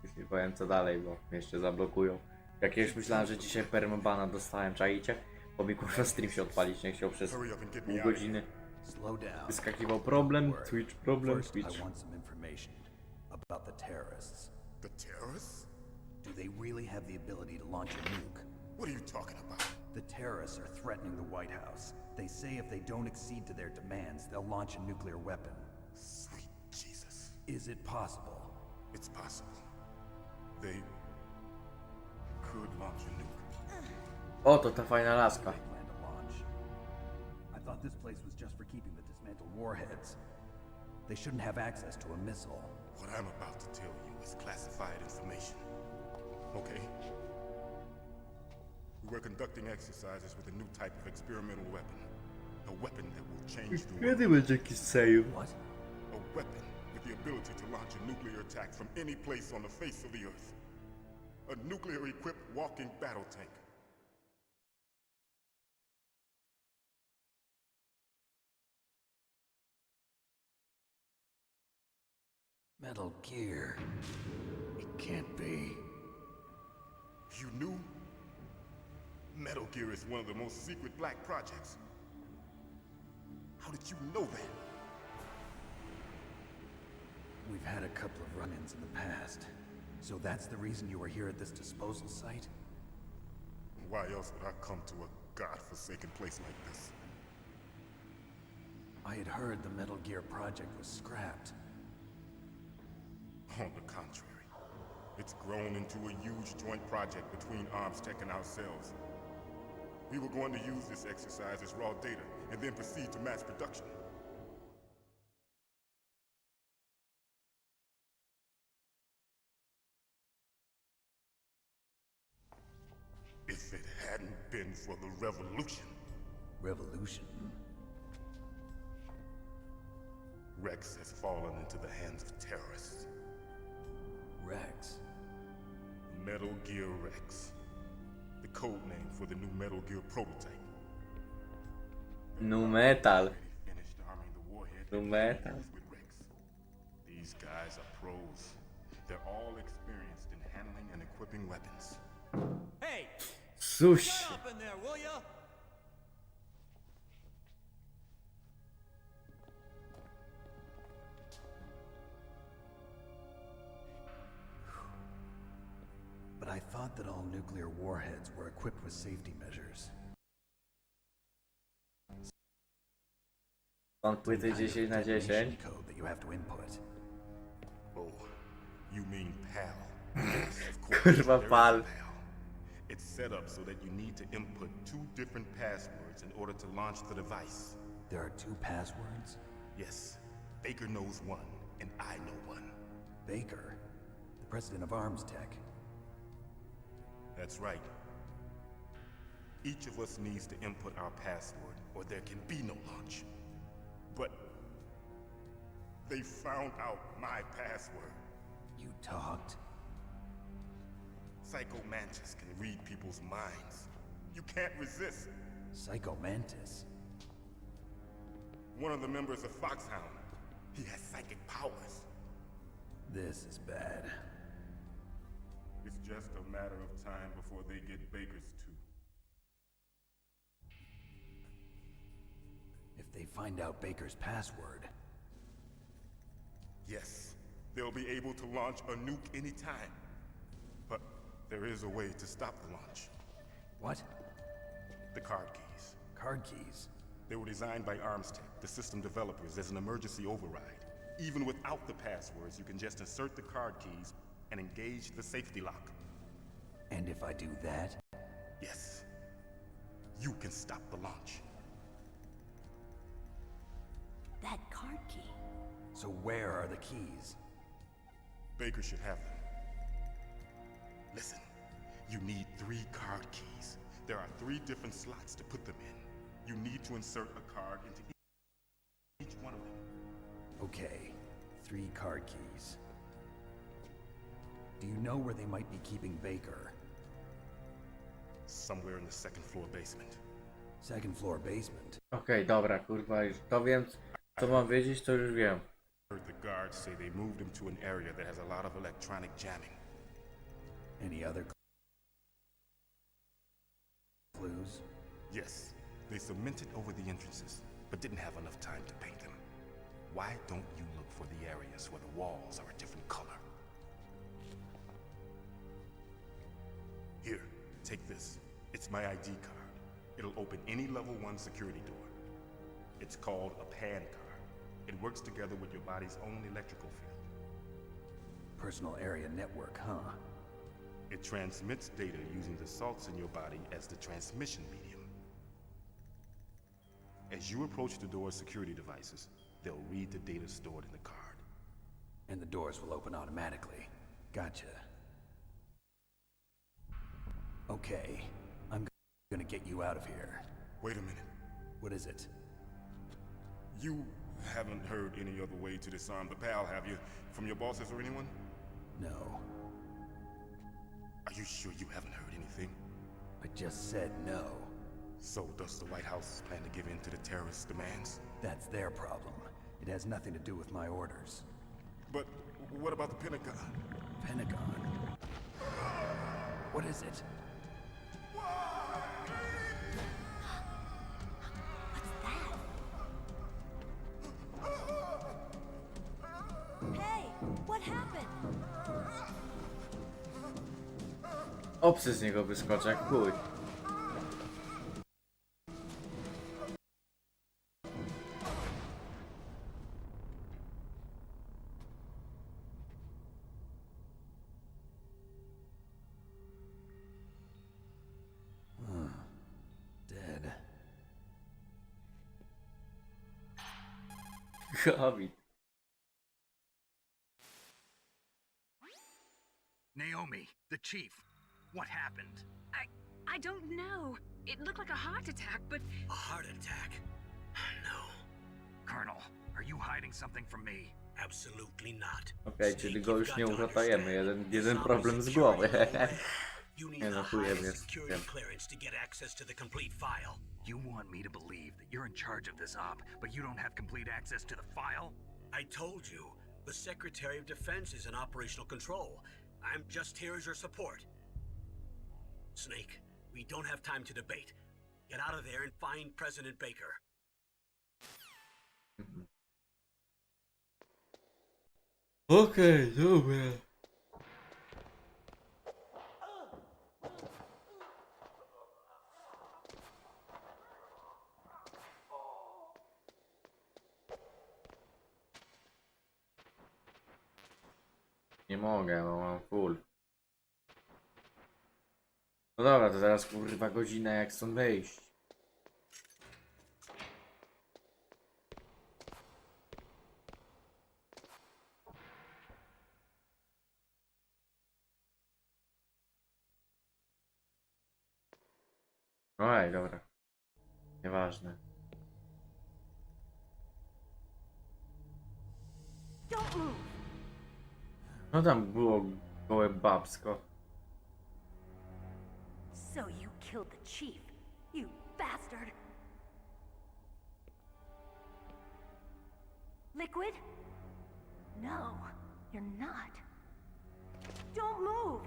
Już nie powiem co dalej, bo mnie jeszcze zablokują. Jakieś myślałem, że dzisiaj permabana dostałem, czaicie? Bo mi kurwa stream się odpalić nie chciał przez pół godziny. Slow down. Wyskakiwał problem, Twitch problem, First, Twitch. I want some information about the terrorists. The terrorists? Do they really have the ability to launch a nuke? What are you talking about? The terrorists are threatening the White House. They say if they don't accede to their demands, they'll launch a nuclear weapon. Sweet Jesus. Is it possible? It's possible. They could launch a nuke. O, to ta fajna laska. They plan to launch. I thought this place was just for keeping the dismantled warheads. They shouldn't have access to a missile. What I'm about to tell you is classified information. Okay? We were conducting exercises with a new type of experimental weapon. A weapon that will change the world. Kiedy będzie jakiś save? What? A weapon with the ability to launch a nuclear attack from any place on the face of the Earth. A nuclear-equipped walking battle tank. Metal Gear. It can't be. You knew? Metal Gear is one of the most secret black projects. How did you know that? We've had a couple of run-ins in the past. So that's the reason you were here at this disposal site? Why else would I come to a godforsaken place like this? I had heard the Metal Gear project was scrapped. On the contrary, it's grown into a huge joint project between ArmsTech and ourselves. We were going to use this exercise as raw data and then proceed to mass production. If it hadn't been for the revolution, Revolution? Rex has fallen into the hands of terrorists. Rex? Metal Gear Rex. The code name for the new Metal Gear prototype. Nu metal. Already finished arming the warhead Nu that metal. we use with Rex. These guys are pros. They're all experienced in handling and equipping weapons. Hey! Suś. Shut up in there, will ya? But I thought that all nuclear warheads were equipped with safety measures. Mam płyty Kind of 10 na detonation 10. code that you have to input. Oh, you mean PAL? Yes, of course. Kurwa, there is PAL. a PAL. It's set up so that you need to input 2 different passwords in order to launch the device. There are 2 passwords? Yes, Baker knows one, and I know one. Baker, the president of ArmsTech. That's right. Each of us needs to input our password, or there can be no launch. But they found out my password. You talked? Psycho Mantis can read people's minds. You can't resist. Psycho Mantis? One of the members of Foxhound. He has psychic powers. This is bad. It's just a matter of time before they get Baker's too. If they find out Baker's password, Yes, they'll be able to launch a nuke anytime. But there is a way to stop the launch. what? The card keys. Card keys? They were designed by ArmsTech, the system developers, as an emergency override. Even without the passwords, you can just insert the card keys and engage the safety lock. And if I do that? Yes, you can stop the launch. That card key. So where are the keys? Baker should have them. Listen, you need 3 card keys. There are 3 different slots to put them in. You need to insert a card into each one of them. Okay, 3 card keys. Do you know where they might be keeping Baker? Somewhere in the 2nd floor basement. Second floor basement. Okej, dobra, kurwa, już to wiem, co mam wiedzieć, to już wiem. Heard the guards say they moved him to an area that has a lot of electronic jamming. Any other clues? Yes, they cemented over the entrances, but didn't have enough time to paint them. Why don't you look for the areas where the walls are a different color? Here, take this. It's my ID card. It'll open any level 1 security door. It's called a PAN card. It works together with your body's own electrical field. Personal area network, huh? It transmits data using the salts in your body as the transmission medium. As you approach the door's security devices, they'll read the data stored in the card. And the doors will open automatically. Gotcha. Okay, I'm gonna get you out of here. Wait a minute. What is it? You haven't heard any other way to disarm the PAL, have you? From your bosses or anyone? No. Are you sure you haven't heard anything? I just said no. So does the White House plan to give in to the terrorists' demands? That's their problem. It has nothing to do with my orders. But what about the Pentagon? Pentagon? What is it? Hey, what happened? Obcy z niego wyskoczą, jak chuj. Dead. Hobbit. Naomi, the chief. What happened? I don't know. It looked like a heart attack, but A heart attack? No, Colonel, are you hiding something from me? absolutely not. Okej, czyli Snake, go you've już got nie to uratujemy. understand. Jeden This problem army's z głowy. security is way. You need Nie the no, chujem highest jest. security Wiem. clearance to get access to the complete file. You want me to believe that you're in charge of this op, but you don't have complete access to the file? I told you, the Secretary of Defense is in operational control. I'm just here as your support. Snake, we don't have time to debate. Get out of there and find President Baker. Okej, dobra. Nie mogę, bo mam full. No dobra, to teraz kurwa godzina jak stąd wyjść. Oj, dobra. Nieważne. Don't move. No tam było gołe babsko. So you killed the chief, you bastard. Liquid? No, you're not. Don't move.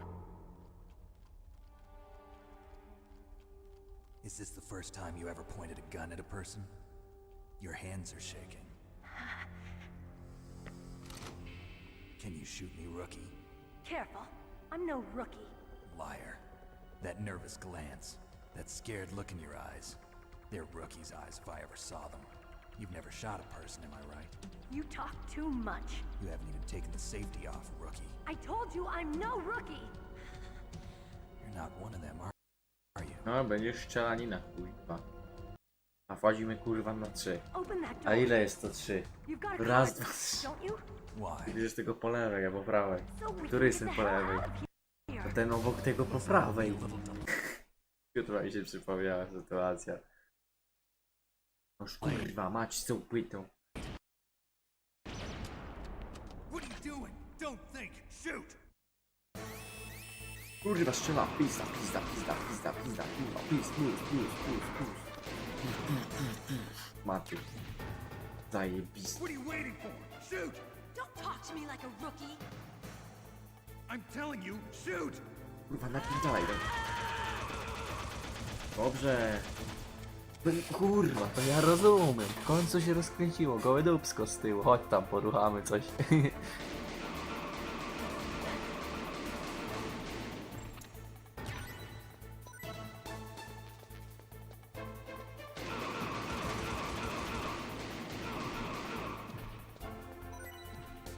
Is this the first time you ever pointed a gun at a person? Your hands are shaking. Can you shoot me, rookie? Careful, I'm no rookie. Liar. That nervous glance, that scared look in your eyes. They're rookie's eyes if I ever saw them. You've never shot a person, am I right? You talk too much. You haven't even taken the safety off, rookie. I told you I'm no rookie. You're not one of them, are you? No, będzie strzelanina, kurwa. A wchodzimy kurwa na 3. Open that door. A ile jest to 3? You've got a Raz, card, dwa, trzy. don't you? Why? Widzisz tego po lewej albo prawej. So we Który can jest get ten the po hell lewej? out of here. To ten obok tego po prawej. Jutro mi się przypomniała sytuacja. Noż kurwa, mać z tą płytą. What are you doing? Don't think! Shoot! Kurwa, strzela, pizda, pizda, pizda, pizda, pizda, pizda, pizda, pizda, pizda, pizda. Maty. Zajebisty. What are you waiting for? Shoot! Don't talk to me like a rookie. I'm telling you, shoot! Kurwa, napierdalaj. Dobrze. Kurwa, to ja rozumiem. W końcu się rozkręciło. Gołe dupsko z tyłu. Chodź tam, poruchamy coś.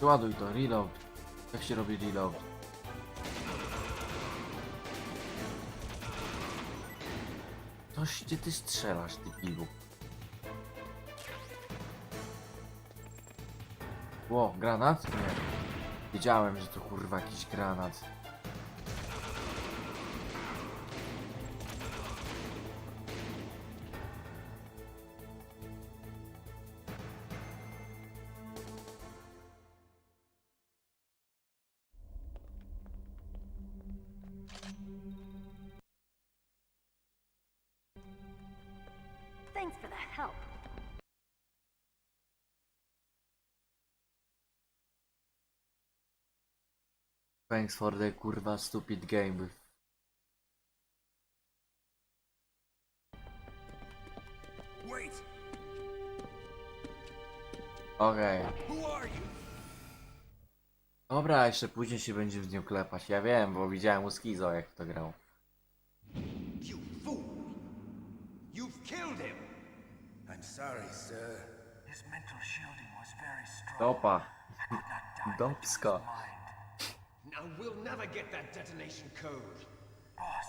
Ładuj to, reload. Jak się robi reload? Coś gdzie ty strzelasz, ty pilu. Ło, granat? Nie. Wiedziałem, że to kurwa jakiś granat. Thanks for the help. Thanks for the kurwa stupid game. Wait! Okej. Who are you? Dobra, jeszcze później się będzie z nią klepać. Ja wiem, bo widziałem u Skizo jak to grał. You fool! You've killed him! I'm sorry, sir. His mental shielding was very strong. Dopa. Dopsko. Now we'll never get that detonation code. Boss,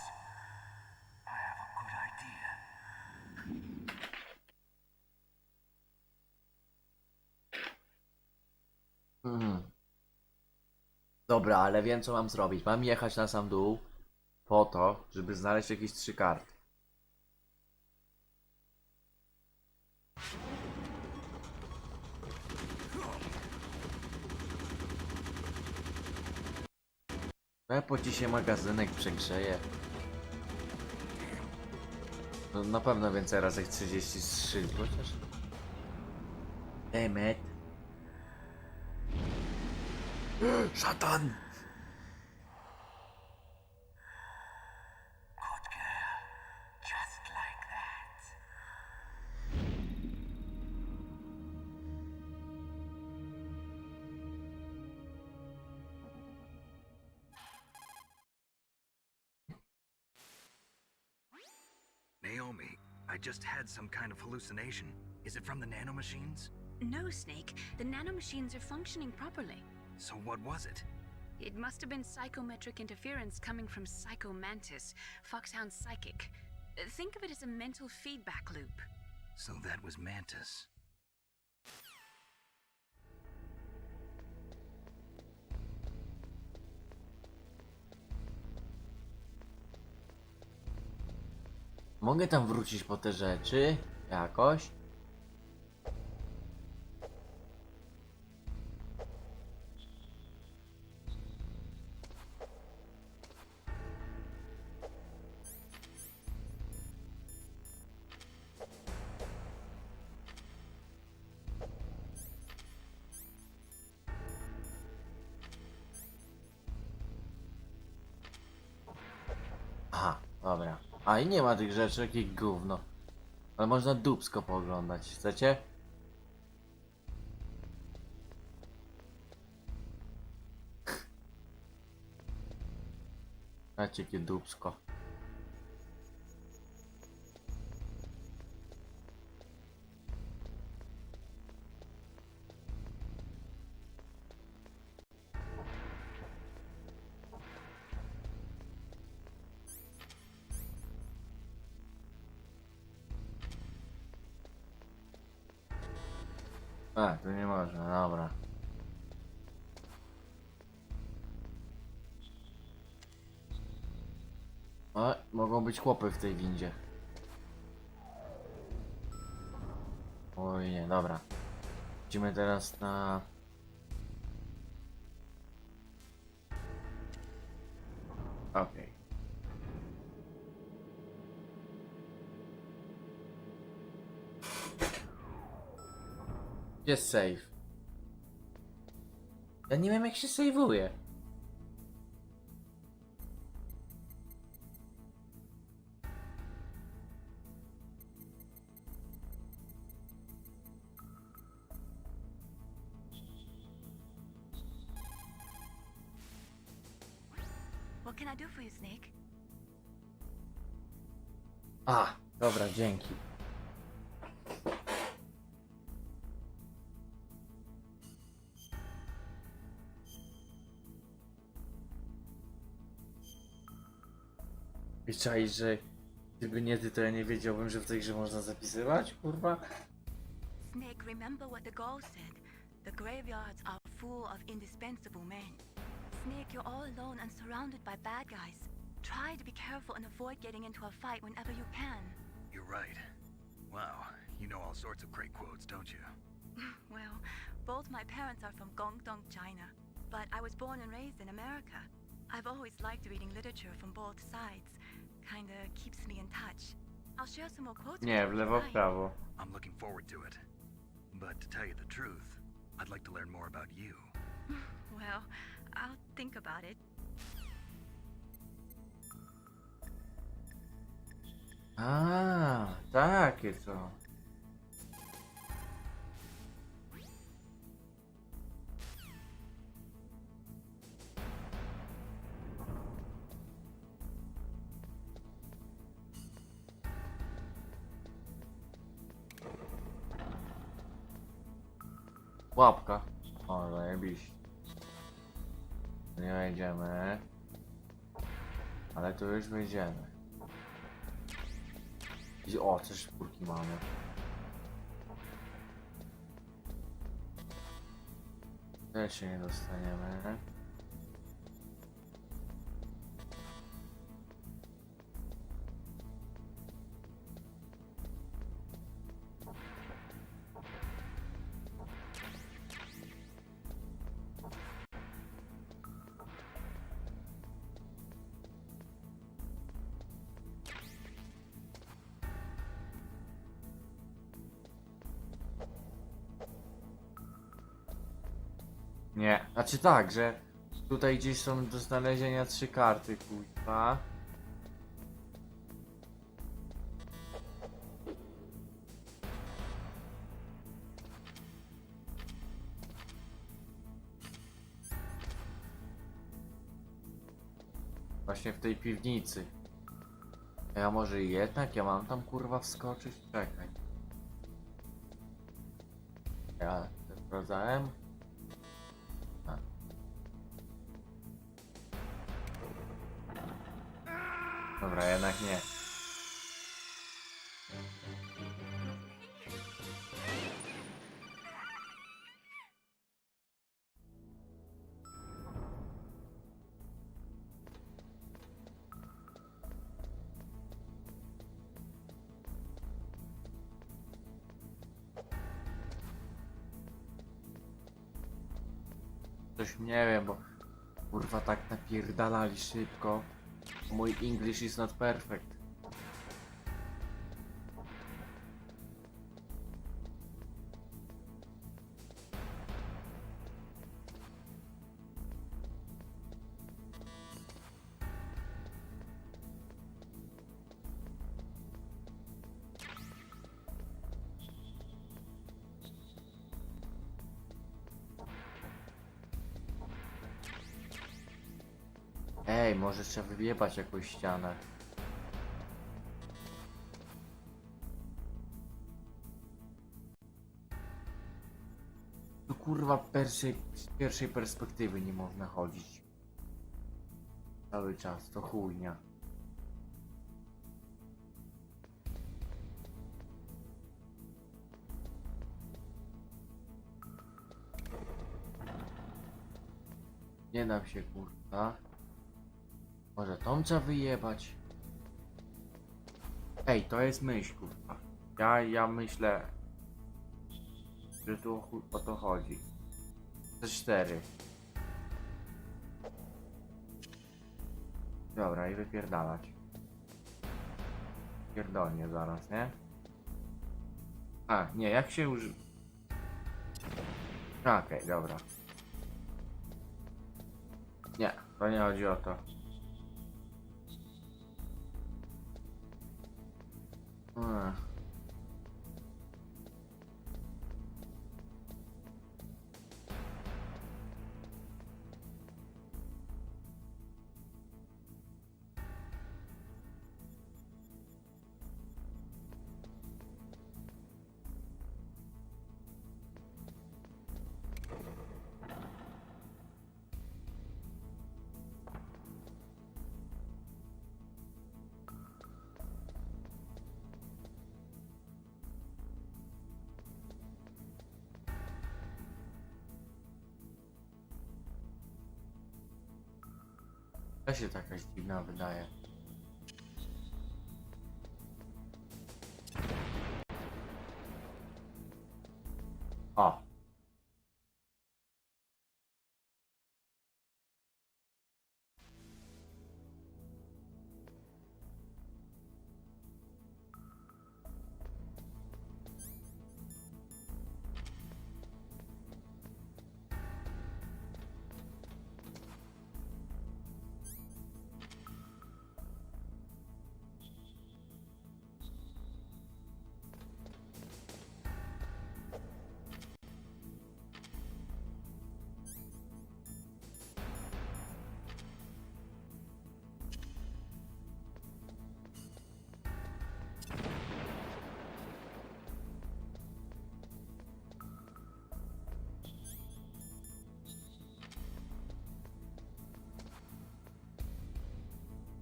I have a good idea. Dobra, ale wiem co mam zrobić. Mam jechać na sam dół po to, żeby znaleźć jakieś 3 karty. Po ci się magazynek przegrzeje. No, na pewno więcej razy jak 33, chociaż. Demet. Szatan! Good girl. Just like that. Naomi, I just had some kind of hallucination. Is it from the nanomachines? No, Snake. The nanomachines are functioning properly. So what was it? It must have been psychometric interference coming from Psycho Mantis, Foxhound's psychic. Think of it as a mental feedback loop. So that was Mantis. Mogę tam wrócić po te rzeczy? Jakoś? Aha, dobra. A i nie ma tych rzeczy, jakie gówno. Ale można dupsko pooglądać. Chcecie? Znacie, jakie dupsko. A, tu nie można, dobra. O, mogą być chłopy w tej windzie. Oj nie, dobra. Idziemy teraz na... Okej. Jest save. Ja nie wiem jak się save'uje. What can I do for you, Snake? A, dobra, dzięki. I czaisz, że gdyby nie ty, to ja nie wiedziałbym, że w tej grze można zapisywać, kurwa? Snake, remember what the Gaul said. The graveyards are full of indispensable men. Snake, you're all alone and surrounded by bad guys. Try to be careful and avoid getting into a fight whenever you can. You're right. Wow, you know all sorts of great quotes, don't you? Well, both my parents are from Guangdong, China, but I was born and raised in America. I've always liked reading literature from both sides. Kinda keeps me in touch. I'll share some more quotes with Nie, you w if lewo, you w like. prawo. I'm looking forward to it. But to tell you the truth, I'd like to learn more about you. Well, I'll think about it. A, takie to. Łapka. O, zajebiście. Nie wejdziemy. Ale tu już wejdziemy. O, też szpórki mamy. Też się nie dostaniemy. Nie, znaczy tak, że tutaj gdzieś są do znalezienia 3 karty, kurwa. Właśnie w tej piwnicy. A ja może jednak, ja mam tam kurwa wskoczyć? Czekaj. Ja to sprawdzałem. Dobra, jednak nie. Coś nie wiem, bo kurwa tak napierdalali szybko. Mój English is not perfect. Ej, może trzeba wyjebać jakąś ścianę. Tu kurwa z pierwszej perspektywy nie można chodzić. Cały czas, to chujnia. Nie dam się kurwa. Może tą trzeba wyjebać? Ej, to jest myśl, kurwa. Ja myślę, że tu o to chodzi. Te 4. Dobra, i wypierdalać. Pierdolnie zaraz, nie? A, nie, jak się już... Okej, dobra. Nie, to nie chodzi o to. Ech. To się jakaś dziwna wydaje. O!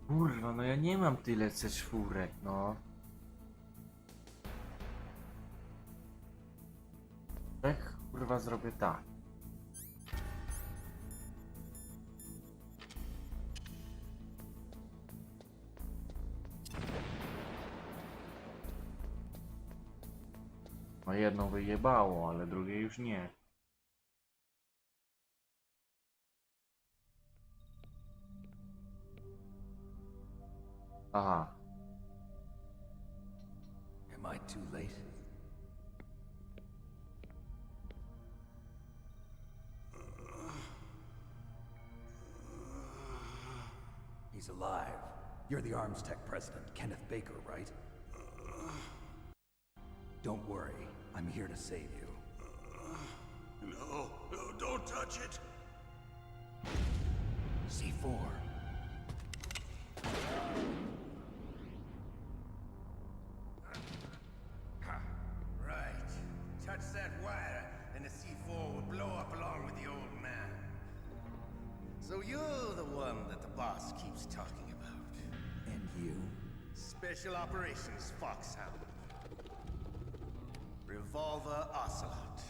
Kurwa, no ja nie mam tyle C4, no. Jak kurwa zrobię tak? No jedno wyjebało, ale drugie już nie. Aha. Am I too late? He's alive. You're the Arms Tech president, Kenneth Baker, right? Don't worry, I'm here to save you. No, don't touch it. C4. Right. Touch that wire, and the C4 will blow up along with the old man. So you're the one that the boss keeps talking about. And you? Special Operations Foxhound. Revolver Ocelot.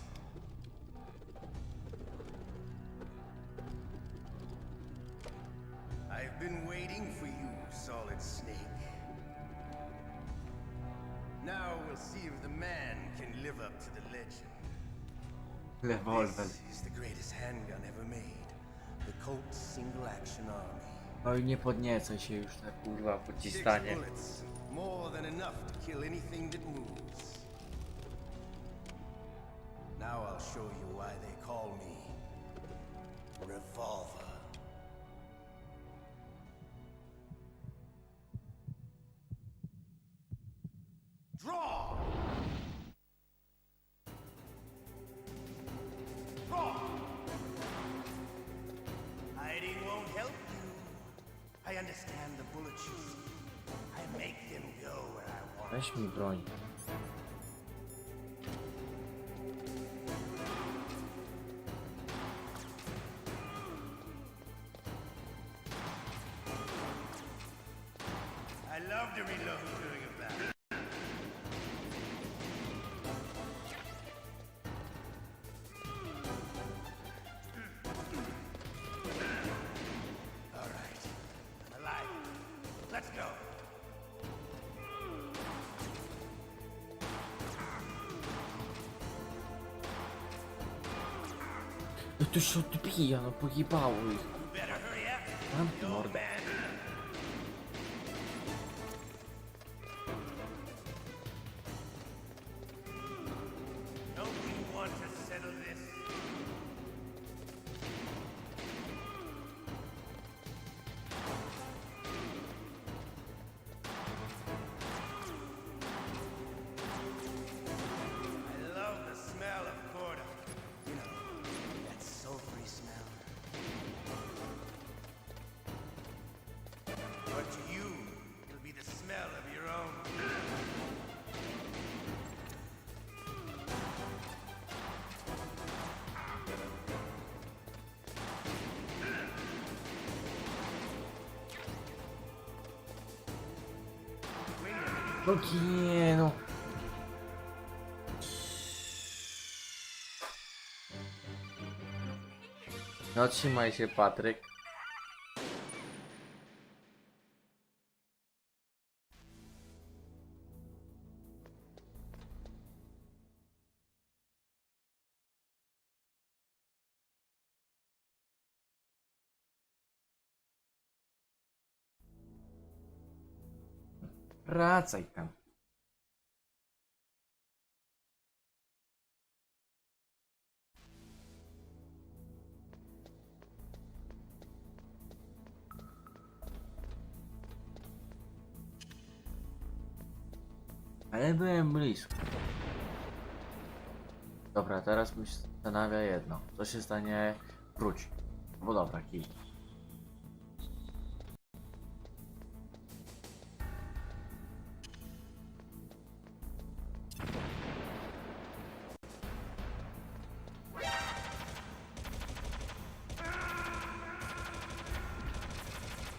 I've been waiting for you, Solid Snake. Now we'll see if the man can live up to the legend. Revolver. This is the greatest handgun ever made. The Colt Single Action Army. No i nie podniecaj się już na kurwa 6 pocistanie. bullets, more than enough to kill anything that moves. Now I'll show you why they call me Revolver. Draw! Draw! Hiding won't help you. I understand the bullets you see. I make them go where I want. Weź mi broń. I love to reload during a battle. All right, I'm alive. Let's go. No to się odbija, no pojebało ich. You better hurry up. Mam tu mordę. Don't you want to settle this? No nie no. No trzymaj się, Patryk. Wracaj tam. Ale byłem blisko. Dobra, teraz mnie zastanawia jedno. Co się stanie? Wróć. Bo dobra, kij.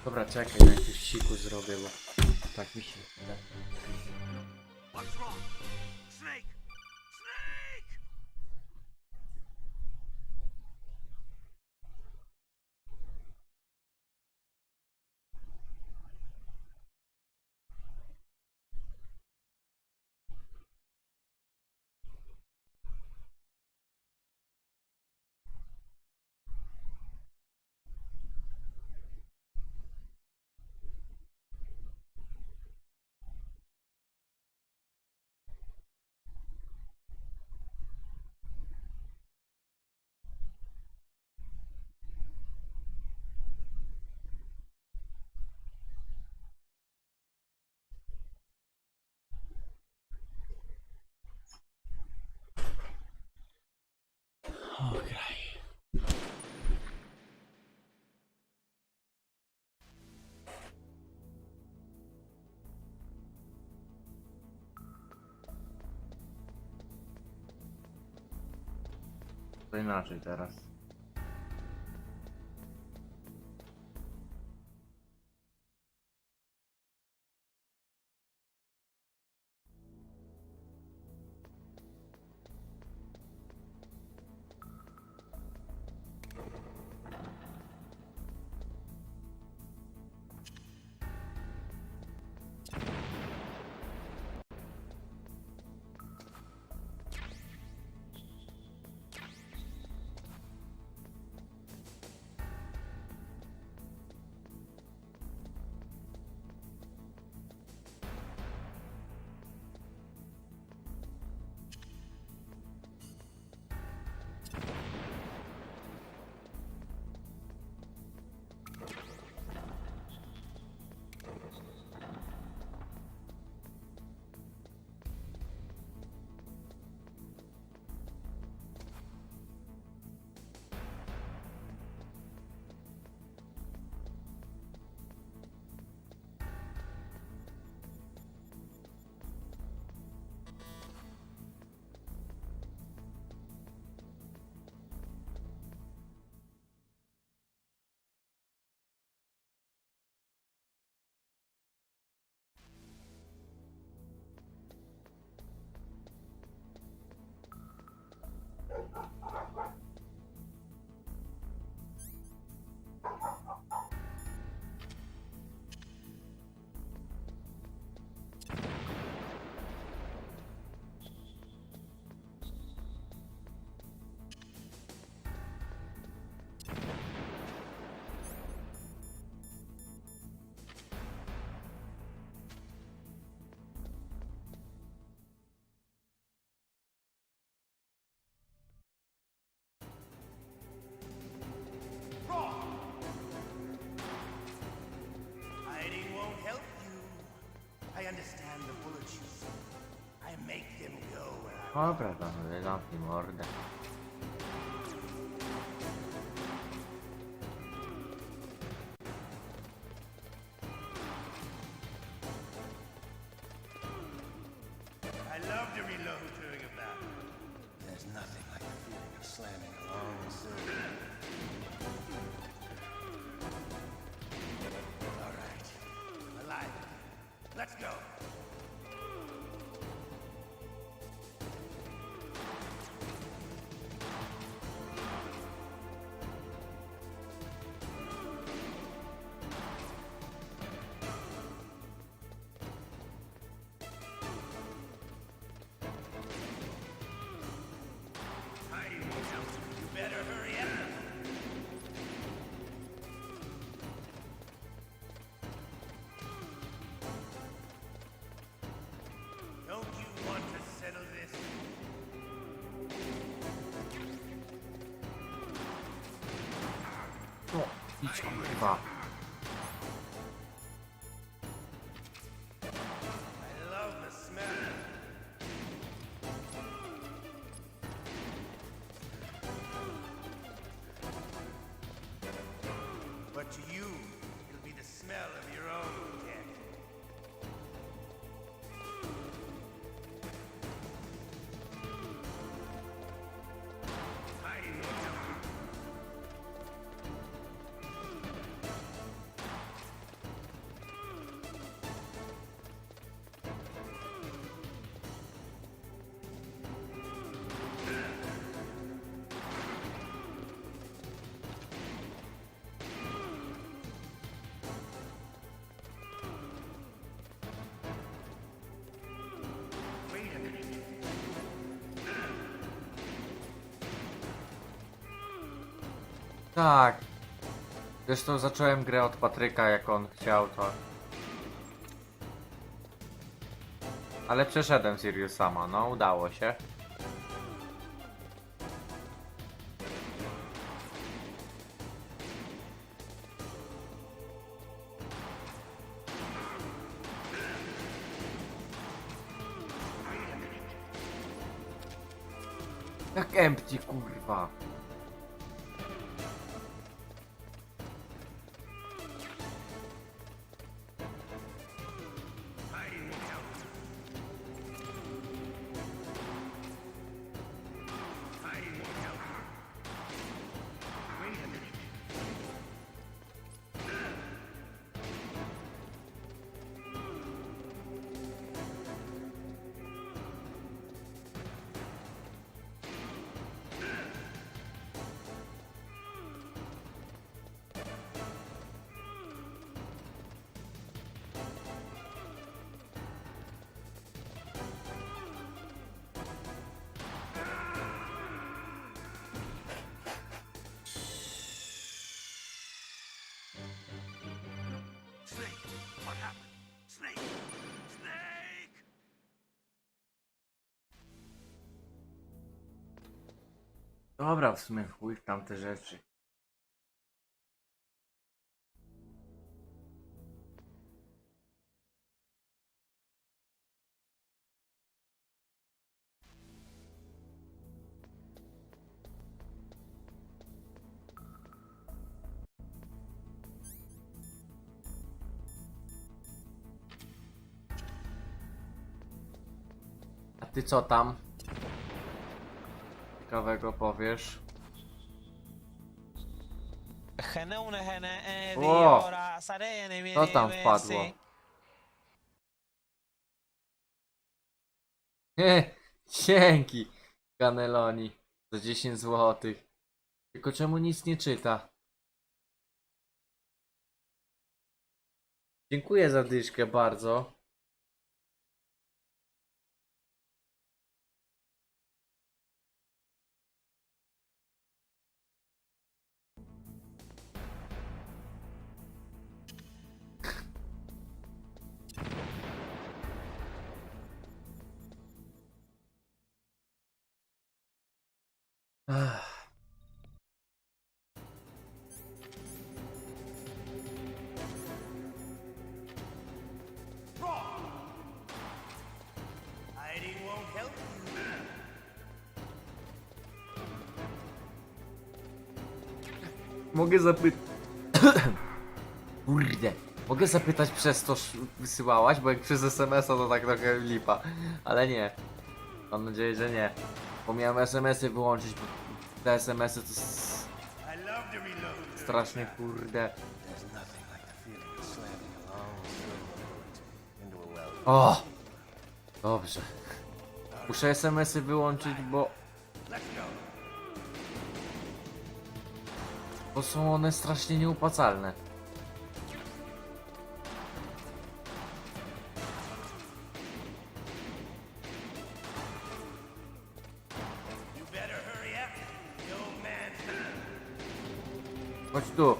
Dobra, czekaj, na jakieś siku zrobię, bo tak mi się... What's wrong? Snake! Snake! Okej. To inaczej teraz. Hiding won't help you. I understand the bullets you see. I make them go where I Dobra, tam zamknij mordę. I love to reload during a battle. There's nothing like the feeling of slamming a long sword. All right, alive. Let's go. No, idź kurwa. I love the smell. But to you, it'll be the smell of your own death. Hiding what's up. Wait a minute. Tak. Zresztą zacząłem grę od Patryka, jak on chciał, to... Ale przeszedłem Sirius sama, no udało się. Jak empty, kurwa. Hiding what's out. Hiding what's out. Wait a minute. Snake, what happened? Snake! Snake! Dobra, w sumie chuj w tamte rzeczy. A ty co tam? Ciekawego powiesz? O! Co tam wpadło? Dzięki, Caneloni, za 10 zł. Tylko czemu nic nie czyta? Dziękuję za dyszkę bardzo. Ach. Hiding won't help you. Mogę zapytać... Kurde. Mogę zapytać przez to wysyłałaś? Bo jak przez SMS-a to tak trochę lipa. Ale nie. Mam nadzieję, że nie. Bo miałem SMS-y wyłączyć, bo te SMS-y to I love to reload. strasznie kurde. There's nothing like the feeling of slamming a long silver bullet into a well. O! Dobrze. Muszę SMS-y wyłączyć, bo... Let's go. Bo są one strasznie nieopłacalne. You better hurry up. The old man's Chodź tu.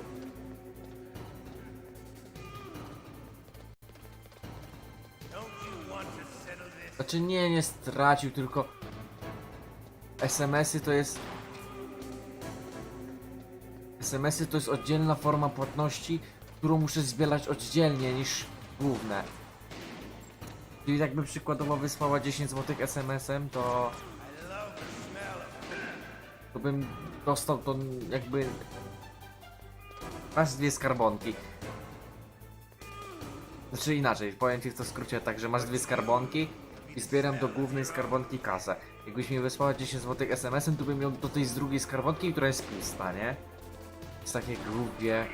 Don't you want to settle this? Znaczy nie stracił, tylko... SMS-y to jest... SMS-y to jest oddzielna forma płatności, którą muszę zbierać oddzielnie niż główne. Czyli jakby przykładowo wysłała 10 zł SMS-em, to bym dostał to jakby masz 2 skarbonki. Znaczy inaczej, powiem ci w to skrócie tak, że masz 2 skarbonki i zbieram do głównej skarbonki kasę. Jakbyś mi wysłała 10 zł SMS-em, to bym miał do tej z drugiej skarbonki, która jest pusta, nie? Jest takie głupie.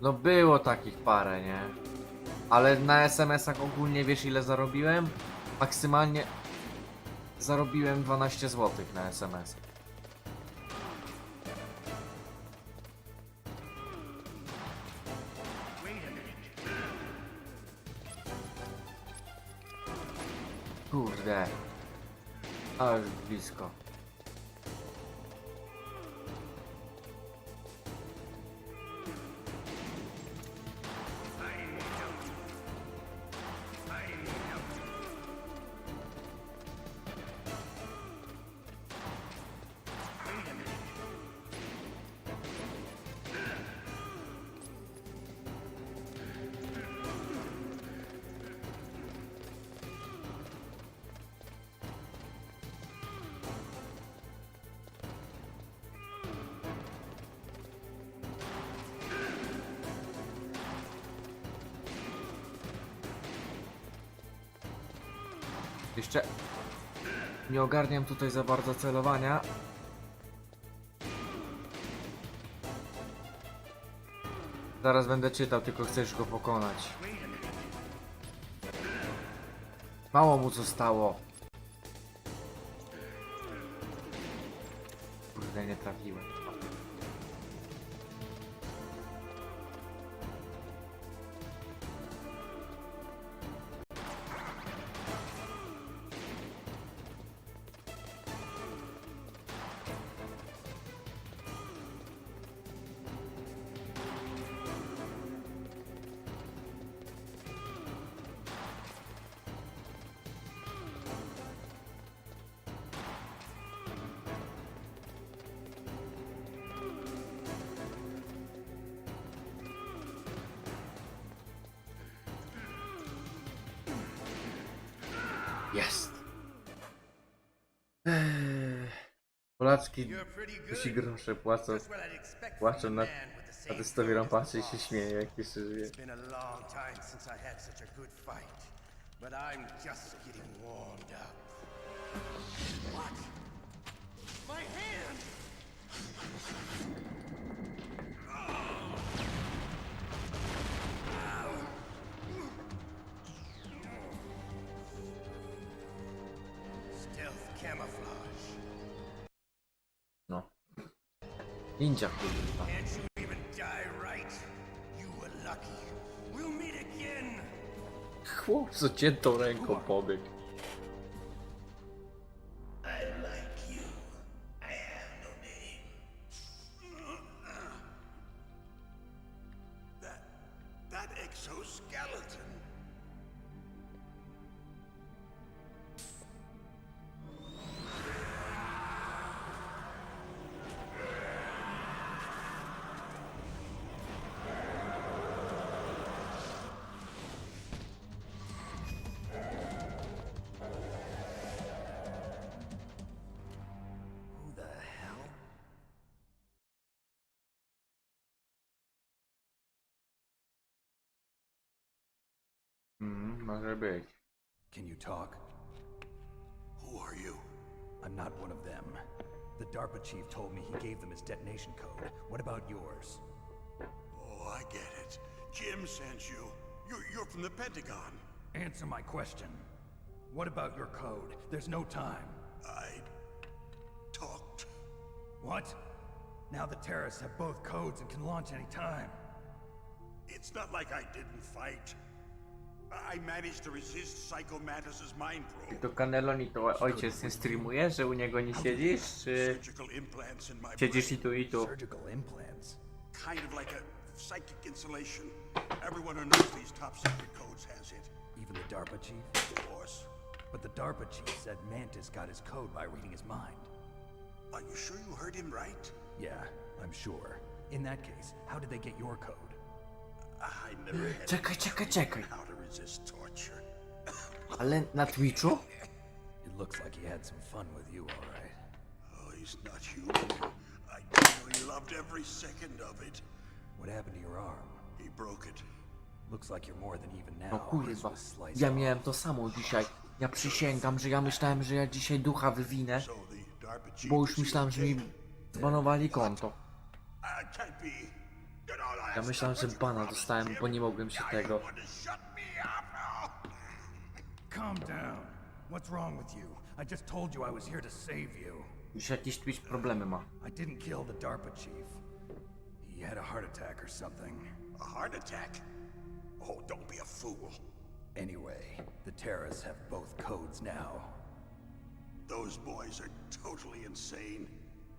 No było takich parę, nie? Ale na SMS-ach ogólnie wiesz ile zarobiłem? Maksymalnie zarobiłem 12 zł na SMS. Kurde. A już blisko. Jeszcze nie ogarniam tutaj za bardzo celowania. Zaraz będę czytał, tylko chcesz go pokonać. Mało mu zostało. Kurde, nie trafiłem. Jest. Polaczki musi grosze płaczą na testowi rąbaczy i się śmieje, jak jeszcze żyje. It's been a long time since I had such a good fight, but I'm just getting warmed up. What? My hand! Stealth camouflage. No. Ninja kurwa. Can't you even die right? You were lucky. We'll meet again. Chłop z ociętą ręką pobiegł. I like you. I have no name. That exoskeleton. Who the hell? Może być. Can you talk? Who are you? I'm not one of them. The DARPA chief told me he gave them his detonation code. What about yours? Oh, I get it. Jim sent you. You're from the Pentagon. Answer my question. What about your code? There's no time. I talked. What? Now the terrorists have both codes and can launch any time. It's not like I didn't fight. I managed to resist Psycho Mantis's mind probe. To Cannelloni to ojciec nie streamuje, że u niego nie siedzisz, czy Surgical implants in my siedzisz i tu i tu? Surgical implants. Kind of like a psychic insulation. Everyone who knows these top secret codes has it. Even the DARPA chief? Of course. But the DARPA chief said Mantis got his code by reading his mind. Are you sure you heard him right? Yeah, I'm sure. In that case, how did they get your code? I never had Czekaj. how to resist torture. Ale na Twitchu? It looks like he had some fun with you, all right. Oh, he's not human. I know he loved every second of it. What happened to your arm? He broke it. Looks like you're more than even No now. His kurwa, was sliced ja off. miałem to samo dzisiaj. Ja przysięgam, że ja myślałem, że ja dzisiaj ducha wywinę, So the DARPA chief bo już is myślałem, że mi okay. zbanowali konto. Can't be. You know, Ja myślałem, że bana dostałem, bo nie mogłem się tego. want to shut me up. Calm down. What's wrong with you? I just told you I was here to save you. Już jakieś Twitch problemy ma. I didn't kill the DARPA chief. He had a heart attack or something. A heart attack? Oh, don't be a fool. Anyway, the terrorists have both codes now. Those boys are totally insane.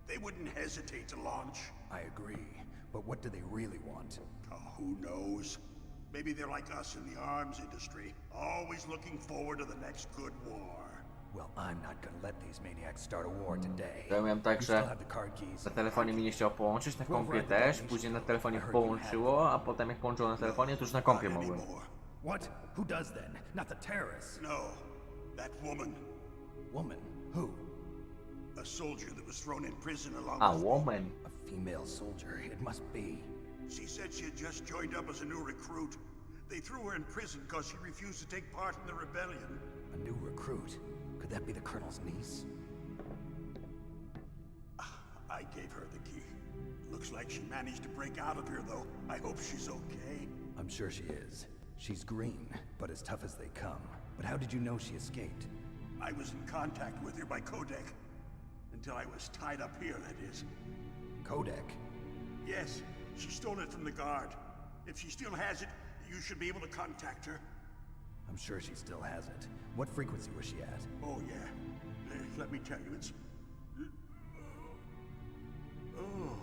They wouldn't hesitate to launch. I agree, but what do they really want? Oh, who knows? Maybe they're like us in the arms industry, always looking forward to the next good war. Well, I'm not gonna let these maniacs start a war today. Ja miałem tak, You still że have the card keys. na telefonie mi nie chciało połączyć, na kompie też, później na telefonie połączyło, a potem jak połączyło na telefonie, to już na kompie mogłem. Anymore. What? Who does then? Not the terrorists. No, that woman, Woman? Who? a soldier that was thrown in prison along A, with woman. A female soldier. It must be. She said she had just joined up as a new recruit. They threw her in prison because she refused to take part in the rebellion. A new recruit. Could that be the colonel's niece? I gave her the key. Looks like she managed to break out of here, though. I hope she's okay. I'm sure she is. She's green, but as tough as they come. But how did you know she escaped? I was in contact with her by codec. Until I was tied up here, that is. Codec? Yes, she stole it from the guard. If she still has it, you should be able to contact her. I'm sure she still has it. What frequency was she at? Oh, yeah. Let me tell you, it's... Oh,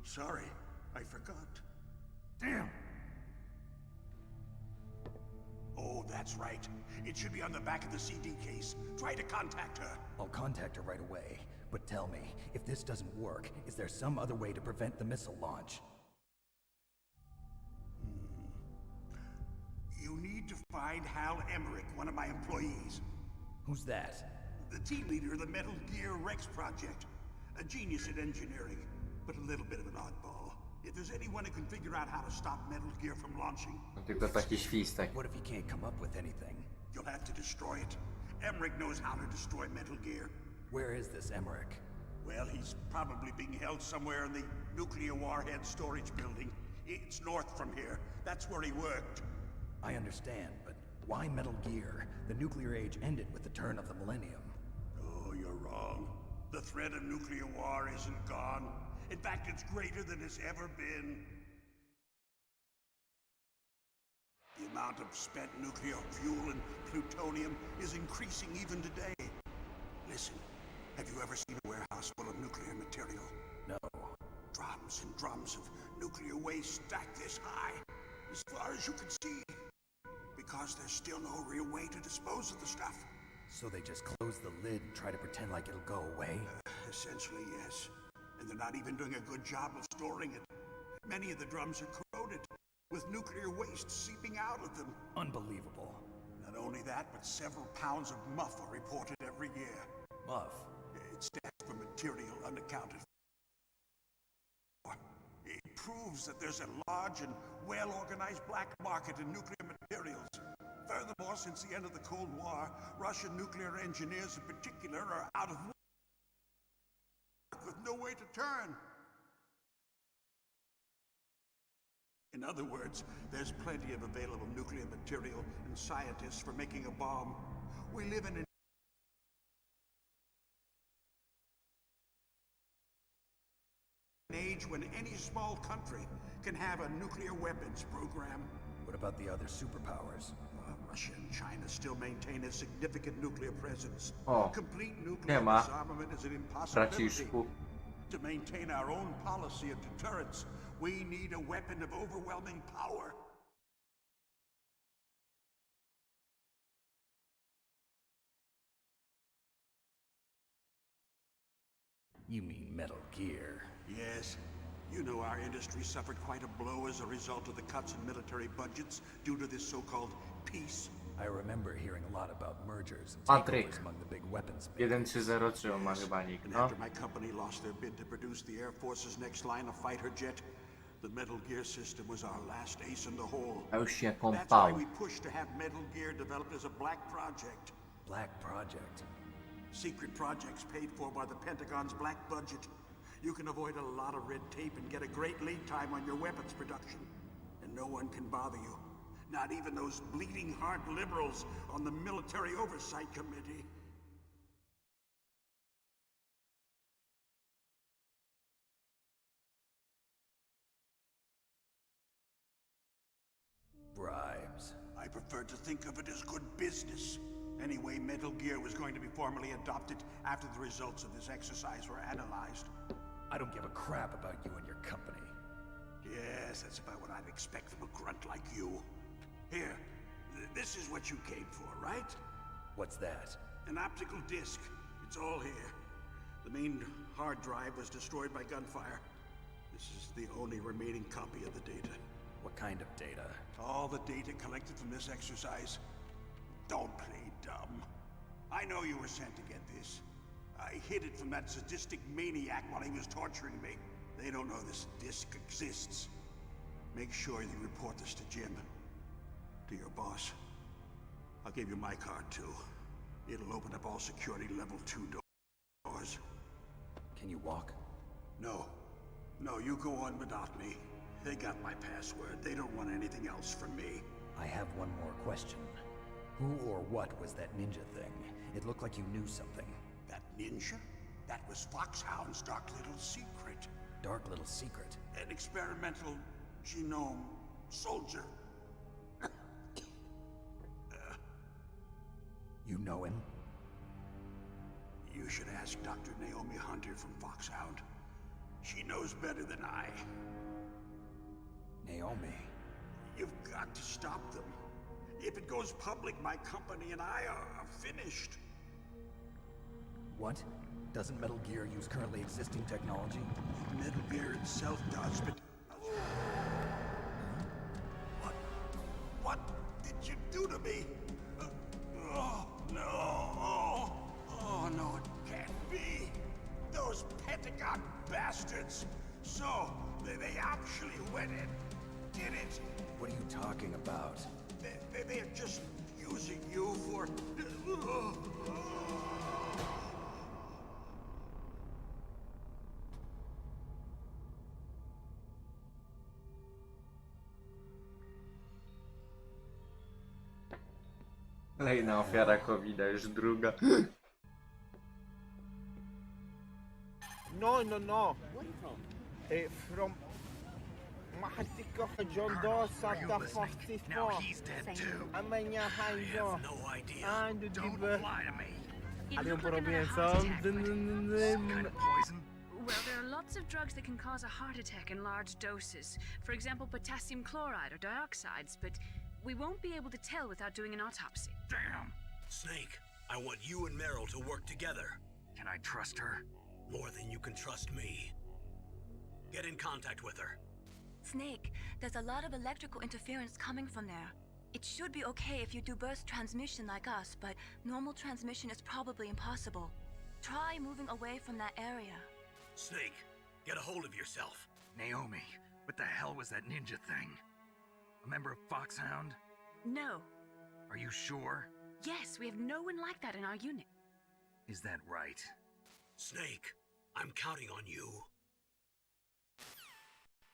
sorry. I forgot. Damn! Oh, that's right. It should be on the back of the CD case. Try to contact her. I'll contact her right away. But tell me, if this doesn't work, is there some other way to prevent the missile launch? You need to find Hal Emmerich, one of my employees. Who's that? The team leader of the Metal Gear Rex project. A genius at engineering, but a little bit of an oddball. If there's anyone who can figure out how to stop Metal Gear from launching, Tylko taki świstek. What if he can't come up with anything? you'll have to destroy it. Emmerich knows how to destroy Metal Gear. Where is this Emmerich? Well, he's probably being held somewhere in the nuclear warhead storage building. It's north from here. That's where he worked. I understand, but why Metal Gear? The nuclear age ended with the turn of the millennium. Oh, you're wrong. The threat of nuclear war isn't gone. In fact, it's greater than it's ever been. The amount of spent nuclear fuel and plutonium is increasing even today. Listen, have you ever seen a warehouse full of nuclear material? No. Drums and drums of nuclear waste stacked this high, as far as you can see. Because there's still no real way to dispose of the stuff. So they just close the lid and try to pretend like it'll go away? Essentially, yes. And they're not even doing a good job of storing it. Many of the drums are corroded, with nuclear waste seeping out of them. Unbelievable. Not only that, but several pounds of muff are reported every year. Muff? It stands for material unaccounted for. It proves that there's a large and well-organized black market in nuclear materials. Furthermore, since the end of the Cold War, Russian nuclear engineers in particular are out of work with no way to turn. In other words, there's plenty of available nuclear material and scientists for making a bomb. We live in an age when any small country can have a nuclear weapons program. What about the other superpowers? Russia and China still maintain a significant nuclear presence. O, Complete nie nuclear ma, disarmament is an impossibility. braciszku. To maintain our own policy of deterrence, we need a weapon of overwhelming power. You mean Metal Gear. Yes. You know our industry suffered quite a blow as a result of the cuts in military budgets due to this so-called peace. I remember hearing a lot about mergers and Patryk. takeovers among the big weapons makers. 1303 on ma chyba nick, And no? after my company lost their bid to produce the Air Force's next line of fighter jet, the Metal Gear system was our last ace in the hole. A już się That's why kąpał. we pushed to have Metal Gear developed as a black project. Black Project. Secret projects paid for by the Pentagon's black budget. You can avoid a lot of red tape and get a great lead time on your weapons production. And no one can bother you. Not even those bleeding heart liberals on the Military Oversight Committee. Bribes. I prefer to think of it as good business. Anyway, Metal Gear was going to be formally adopted after the results of this exercise were analyzed. I don't give a crap about you and your company. Yes, that's about what I'd expect from a grunt like you. Here, this is what you came for, right? What's that? An optical disc. It's all here. The main hard drive was destroyed by gunfire. This is the only remaining copy of the data. What kind of data? All the data collected from this exercise. Don't play dumb. I know you were sent to get this. I hid it from that sadistic maniac while he was torturing me. They don't know this disc exists. Make sure you report this to Jim. To your boss. I'll give you my card too. It'll open up all security level 2 doors. Can you walk? No. No, you go on without me. They got my password. They don't want anything else from me. I have one more question. Who or what was that ninja thing? It looked like you knew something. That ninja? That was Foxhound's dark little secret. Dark little secret? An experimental genome soldier. You know him? You should ask Dr. Naomi Hunter from Foxhound. She knows better than I. Naomi? You've got to stop them. If it goes public, my company and I are finished. What? Doesn't Metal Gear use currently existing technology? Metal Gear itself does, but... What did you do to me? Oh, no. Oh, no, it can't be. Those Pentagon bastards. So, they actually went and did it. What are you talking about? They're just using you for... Kolejna ofiara COVID-a, już druga. No. From Mahatika Jondo Santa Now he's dead too. Amanya Hanjo. No idea. And Don't lie to me. It Ano looked like porobiłem another co? heart attack, but- Some kind of poison? Well, there are lots of drugs that can cause a heart attack in large doses. For example, potassium chloride or dioxides, but we won't be able to tell without doing an autopsy. Damn. Snake, I want you and Meryl to work together. Can I trust her? More than you can trust me. Get in contact with her. Snake, there's a lot of electrical interference coming from there. It should be okay if you do burst transmission like us, but normal transmission is probably impossible. Try moving away from that area. Snake, get a hold of yourself. Naomi, what the hell was that ninja thing? A member of Foxhound? No. Are you sure? Yes, we have no one like that in our unit. Is that right? Snake, I'm counting on you.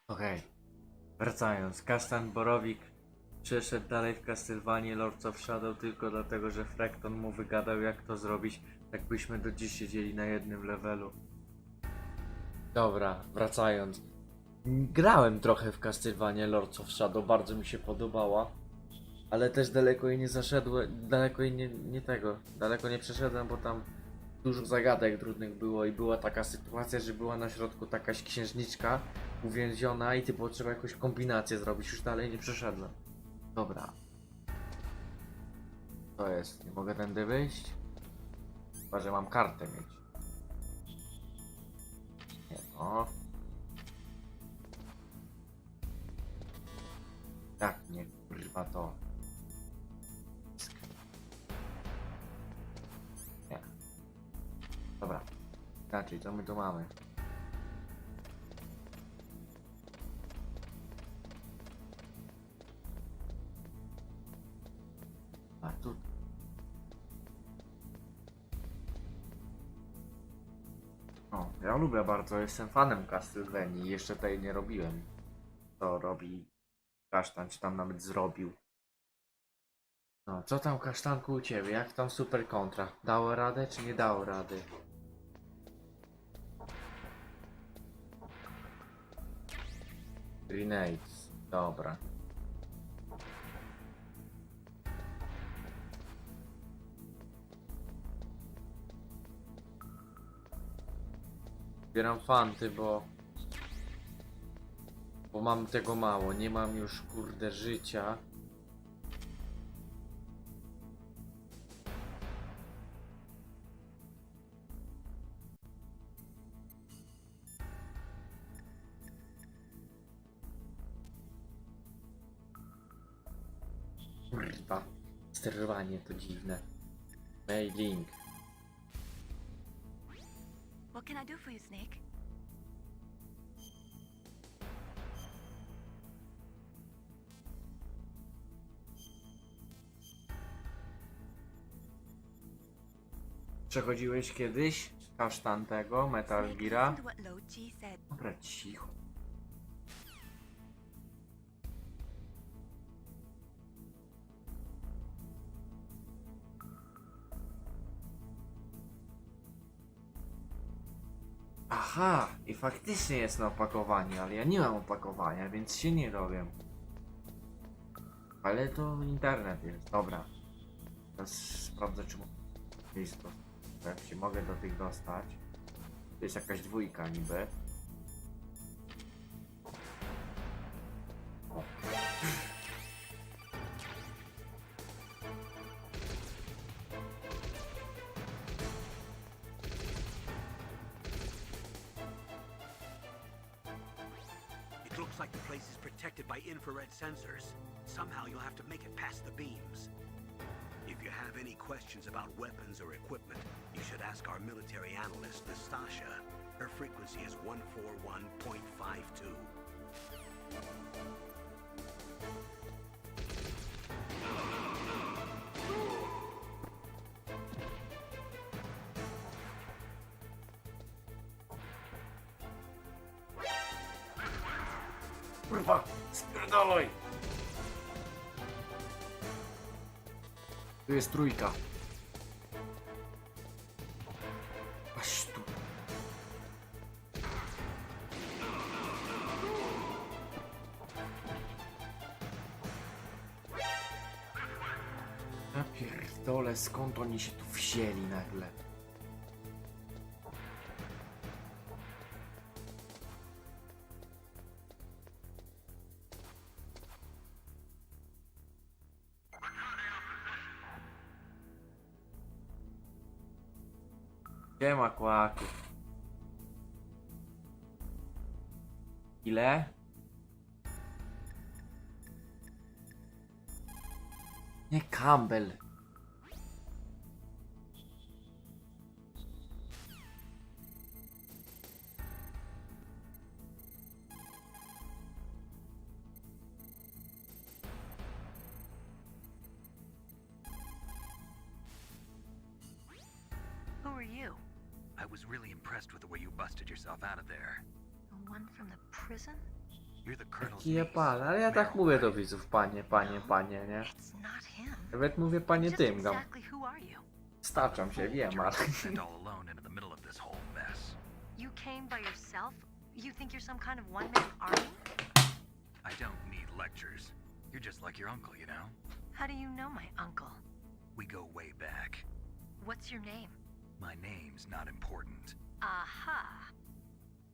Okej. Wracając. Kasztan Borowik przeszedł dalej w Castlevanii Lords of Shadow tylko dlatego, że Frekton mu wygadał, jak to zrobić, jakbyśmy do dziś siedzieli na jednym levelu. Dobra, wracając. Grałem trochę w Castlevanię Lords of Shadow, bardzo mi się podobała. Ale też daleko jej nie zaszedłem, daleko jej nie tego, daleko nie przeszedłem, bo tam dużo zagadek trudnych było i była taka sytuacja, że była na środku jakaś księżniczka uwięziona i ty było trzeba jakąś kombinację zrobić, już dalej nie przeszedłem. Dobra. To jest, nie mogę tędy wyjść? Chyba, że mam kartę mieć. Nie no. Tak, nie, kurwa to. Nie. Dobra. Inaczej, co my tu mamy? A tu. O, ja lubię bardzo, jestem fanem Castlevanii. Jeszcze tej nie robiłem. To robi Kasztan, czy tam nawet zrobił. No, co tam Kasztanku u ciebie? Jak tam super kontra? Dało radę, czy nie dało rady? Grenades, dobra. Zbieram fanty, bo mam tego mało, nie mam już kurde życia. Kurwa, sterowanie to dziwne. Mailing. What can I do for you, Snake? Przechodziłeś kiedyś kasztan tego, Metal Snake, Geara? listen to what Lo Chi said. Dobra, cicho. Aha, i faktycznie jest na opakowaniu, ale ja nie mam opakowania, więc się nie dowiem. Ale to internet jest, dobra. Teraz sprawdzę, czy jest to. Jak się mogę do tych dostać. To jest jakaś dwójka niby. O. It looks like the place is protected by infrared sensors. Somehow you'll have to make it past the beams. If you have any questions about weapons or equipment, you should ask our military analyst, Nastasha. Her frequency is 141.52. Kurwa, spierdolaj! Tu jest trójka. Aż tu. Ja pierdolę, skąd oni się tu wzięli nagle? Siema, kłaku. Ile? Nie Campbell. Who are you? I was really impressed with the way you busted yourself out of there. The one from the prison? You're the colonel's Kije niece, pan, ale ja tak Meryl, mówię do right? widzów, panie, nie? It's not him. Nawet mówię panie Just tym, gam. exactly who are you? Staczam się, wiem, ale... Sent all alone into the middle of this whole mess. You came by yourself? You think you're some kind of one-man army? I don't need lectures. You're just like your uncle, you know? How do you know my uncle? We go way back. What's your name? My name's not important. Aha.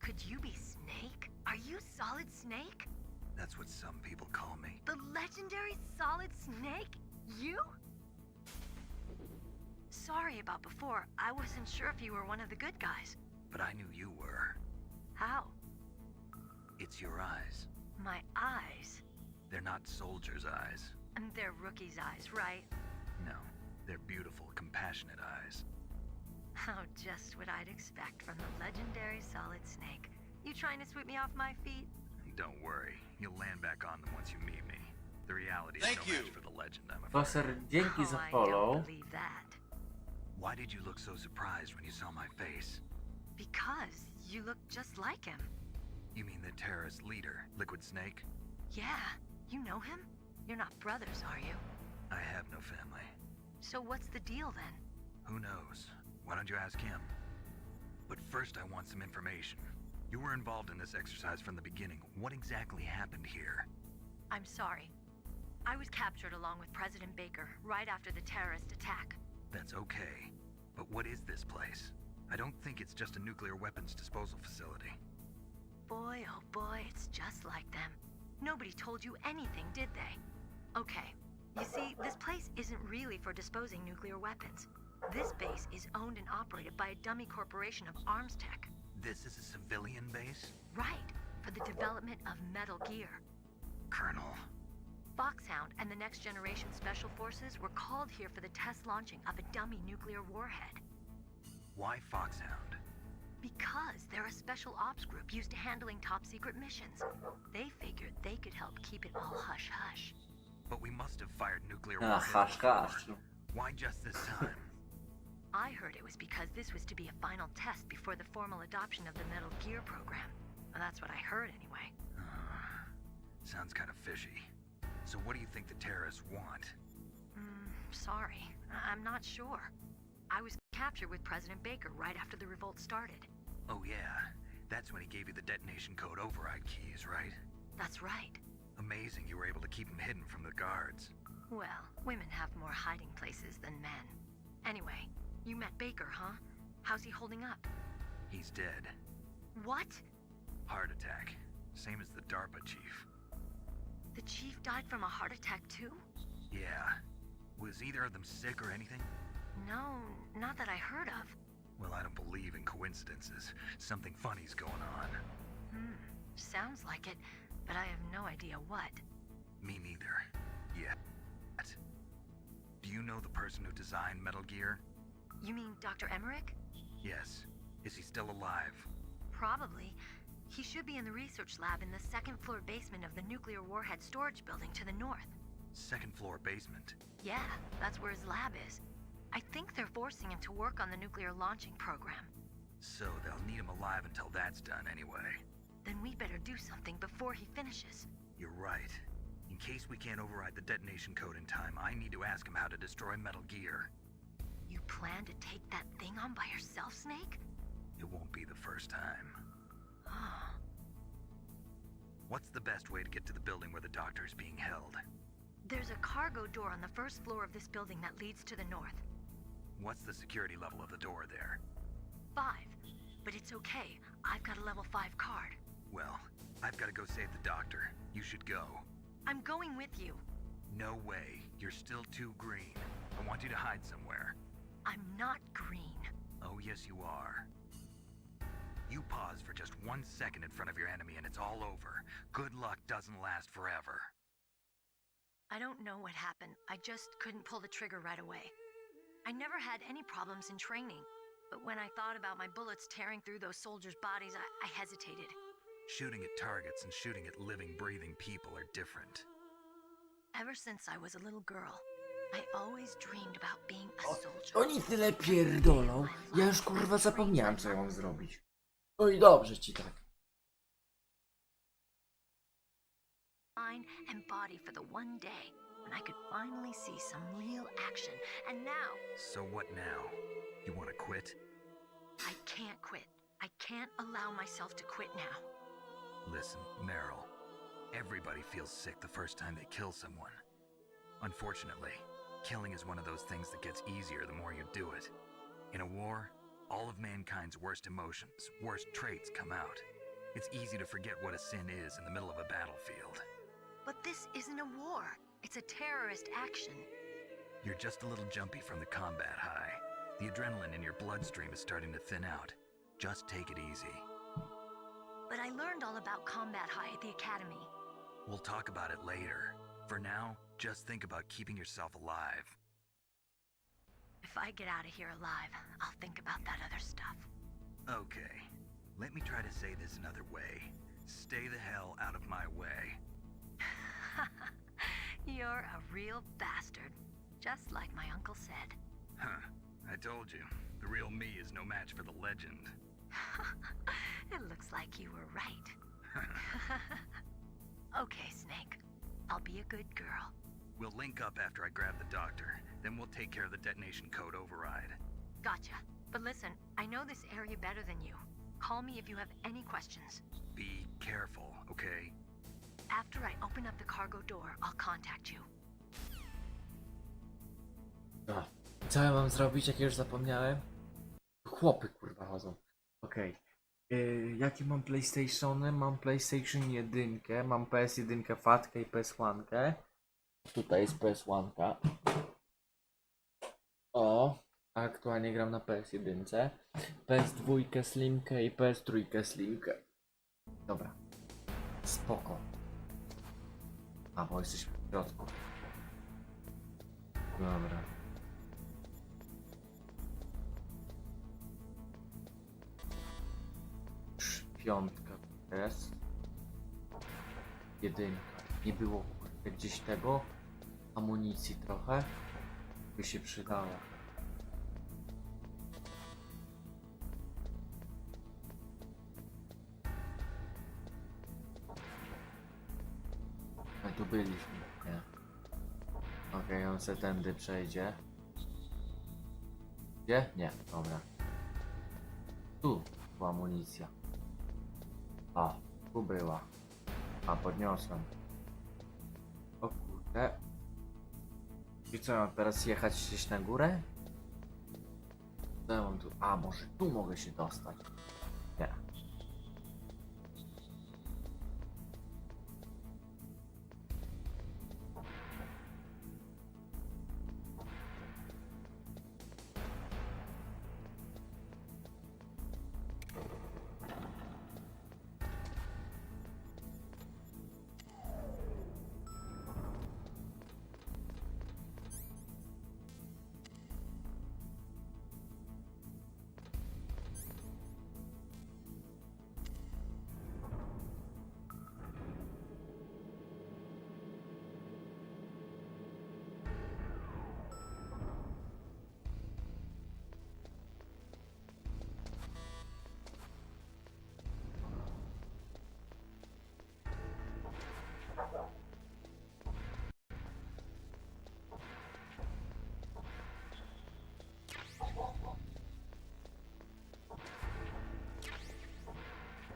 Could you be Snake? Are you Solid Snake? That's what some people call me. The legendary Solid Snake? You? Sorry about before. I wasn't sure if you were one of the good guys. But I knew you were. How? It's your eyes. My eyes? They're not soldiers' eyes. And they're rookies' eyes, right? No, they're beautiful, compassionate eyes. Oh, just what I'd expect from the legendary Solid Snake. You trying to sweep me off my feet? Don't worry, you'll land back on them once you meet me. The reality is Thank no you. match for the legend, I'm afraid. Wasser, dzięki za I follow. don't believe that. Why did you look so surprised when you saw my face? Because you look just like him. You mean the terrorist leader, Liquid Snake? Yeah, you know him? You're not brothers, are you? I have no family. So what's the deal then? Who knows? Why don't you ask him? But first I want some information. You were involved in this exercise from the beginning. What exactly happened here? I'm sorry. I was captured along with President Baker right after the terrorist attack. That's okay. But what is this place? I don't think it's just a nuclear weapons disposal facility. Boy, oh boy, it's just like them. Nobody told you anything, did they? Okay. You see, this place isn't really for disposing nuclear weapons. This base is owned and operated by a dummy corporation of arms tech. This is a civilian base? Right, for the development of Metal Gear. Colonel. Foxhound and the Next Generation Special Forces were called here for the test launching of a dummy nuclear warhead. Why Foxhound? Because they're a special ops group used to handling top secret missions. They figured they could help keep it all hush-hush. But we must have fired nuclear Ah, warheads hush, hush. before. Why just this time? I heard it was because this was to be a final test before the formal adoption of the Metal Gear program. Well, that's what I heard anyway. Sounds kind of fishy. So what do you think the terrorists want? Sorry. I'm not sure. I was captured with President Baker right after the revolt started. Oh yeah, that's when he gave you the detonation code override keys, right? That's right. Amazing you were able to keep him hidden from the guards. Well, women have more hiding places than men. Anyway, you met Baker, huh? How's he holding up? He's dead. What? Heart attack. Same as the DARPA chief. The chief died from a heart attack too? Yeah. Was either of them sick or anything? No, not that I heard of. Well, I don't believe in coincidences. Something funny's going on. Sounds like it, but I have no idea what. Me neither. Yet. Do you know the person who designed Metal Gear? You mean Dr. Emmerich? Yes. Is he still alive? Probably. He should be in the research lab in the second floor basement of the nuclear warhead storage building to the north. Second floor basement? Yeah, that's where his lab is. I think they're forcing him to work on the nuclear launching program. So they'll need him alive until that's done anyway. Then we better do something before he finishes. You're right. In case we can't override the detonation code in time, I need to ask him how to destroy Metal Gear. You plan to take that thing on by yourself, Snake? It won't be the first time. Oh. What's the best way to get to the building where the doctor is being held? There's a cargo door on the first floor of this building that leads to the north. What's the security level of the door there? 5. But it's okay. I've got a level 5 card. Well, I've got to go save the doctor. You should go. I'm going with you. No way. You're still too green. I want you to hide somewhere. I'm not green. Oh, yes you are. You pause for just 1 second in front of your enemy and it's all over. Good luck doesn't last forever. I don't know what happened. I just couldn't pull the trigger right away. I never had any problems in training, but when I thought about my bullets tearing through those soldiers' bodies, I hesitated. Shooting at targets and shooting at living, breathing people are different. Ever since I was a little girl, I always dreamed about being a soldier. Oni tyle pierdolą. Ja już kurwa zapomniałem, co ja mam zrobić. No i dobrze ci tak. Mind and body for the one day when I could finally see some real action. And now... So what now? You want to quit? I can't quit. I can't allow myself to quit now. Listen, Meryl. Everybody feels sick the first time they kill someone. Unfortunately, killing is one of those things that gets easier the more you do it. In a war, all of mankind's worst emotions, worst traits come out. It's easy to forget what a sin is in the middle of a battlefield. But this isn't a war. It's a terrorist action. You're just a little jumpy from the combat high. The adrenaline in your bloodstream is starting to thin out. Just take it easy. But I learned all about combat high at the academy. We'll talk about it later. For now, just think about keeping yourself alive. If I get out of here alive, I'll think about that other stuff. Okay, let me try to say this another way. Stay the hell out of my way. You're a real bastard. Just like my uncle said. Huh, I told you. The real me is no match for the legend. It looks like you were right. Okay, Snake. I'll be a good girl. We'll link up after I grab the doctor. Then we'll take care of the detonation code override. Gotcha. But listen, I know this area better than you. Call me if you have any questions. Be careful, okay? After I open up the cargo door, I'll contact you. No. Co ja mam zrobić, jak już zapomniałem? Chłopy kurwa chodzą. Okej. Jakie mam PlayStationy? Mam PlayStation 1, mam PS1 fatkę i PS1. Tutaj jest PS1. O, aktualnie gram na PS1, PS2 Slimkę i PS3 Slimkę. Dobra. Spoko. A, bo jesteśmy w środku. Dobra. Piątka to jest. Jedynka. Nie było kurde gdzieś tego. Amunicji trochę. By się przydało. A tu byliśmy, nie? Okej, on se tędy przejdzie. Gdzie? Nie, dobra. Tu była amunicja. A, tu była. A, podniosłem. O kurde. I co, mam teraz jechać gdzieś na górę? Co ja mam tu? A, może tu mogę się dostać? Nie.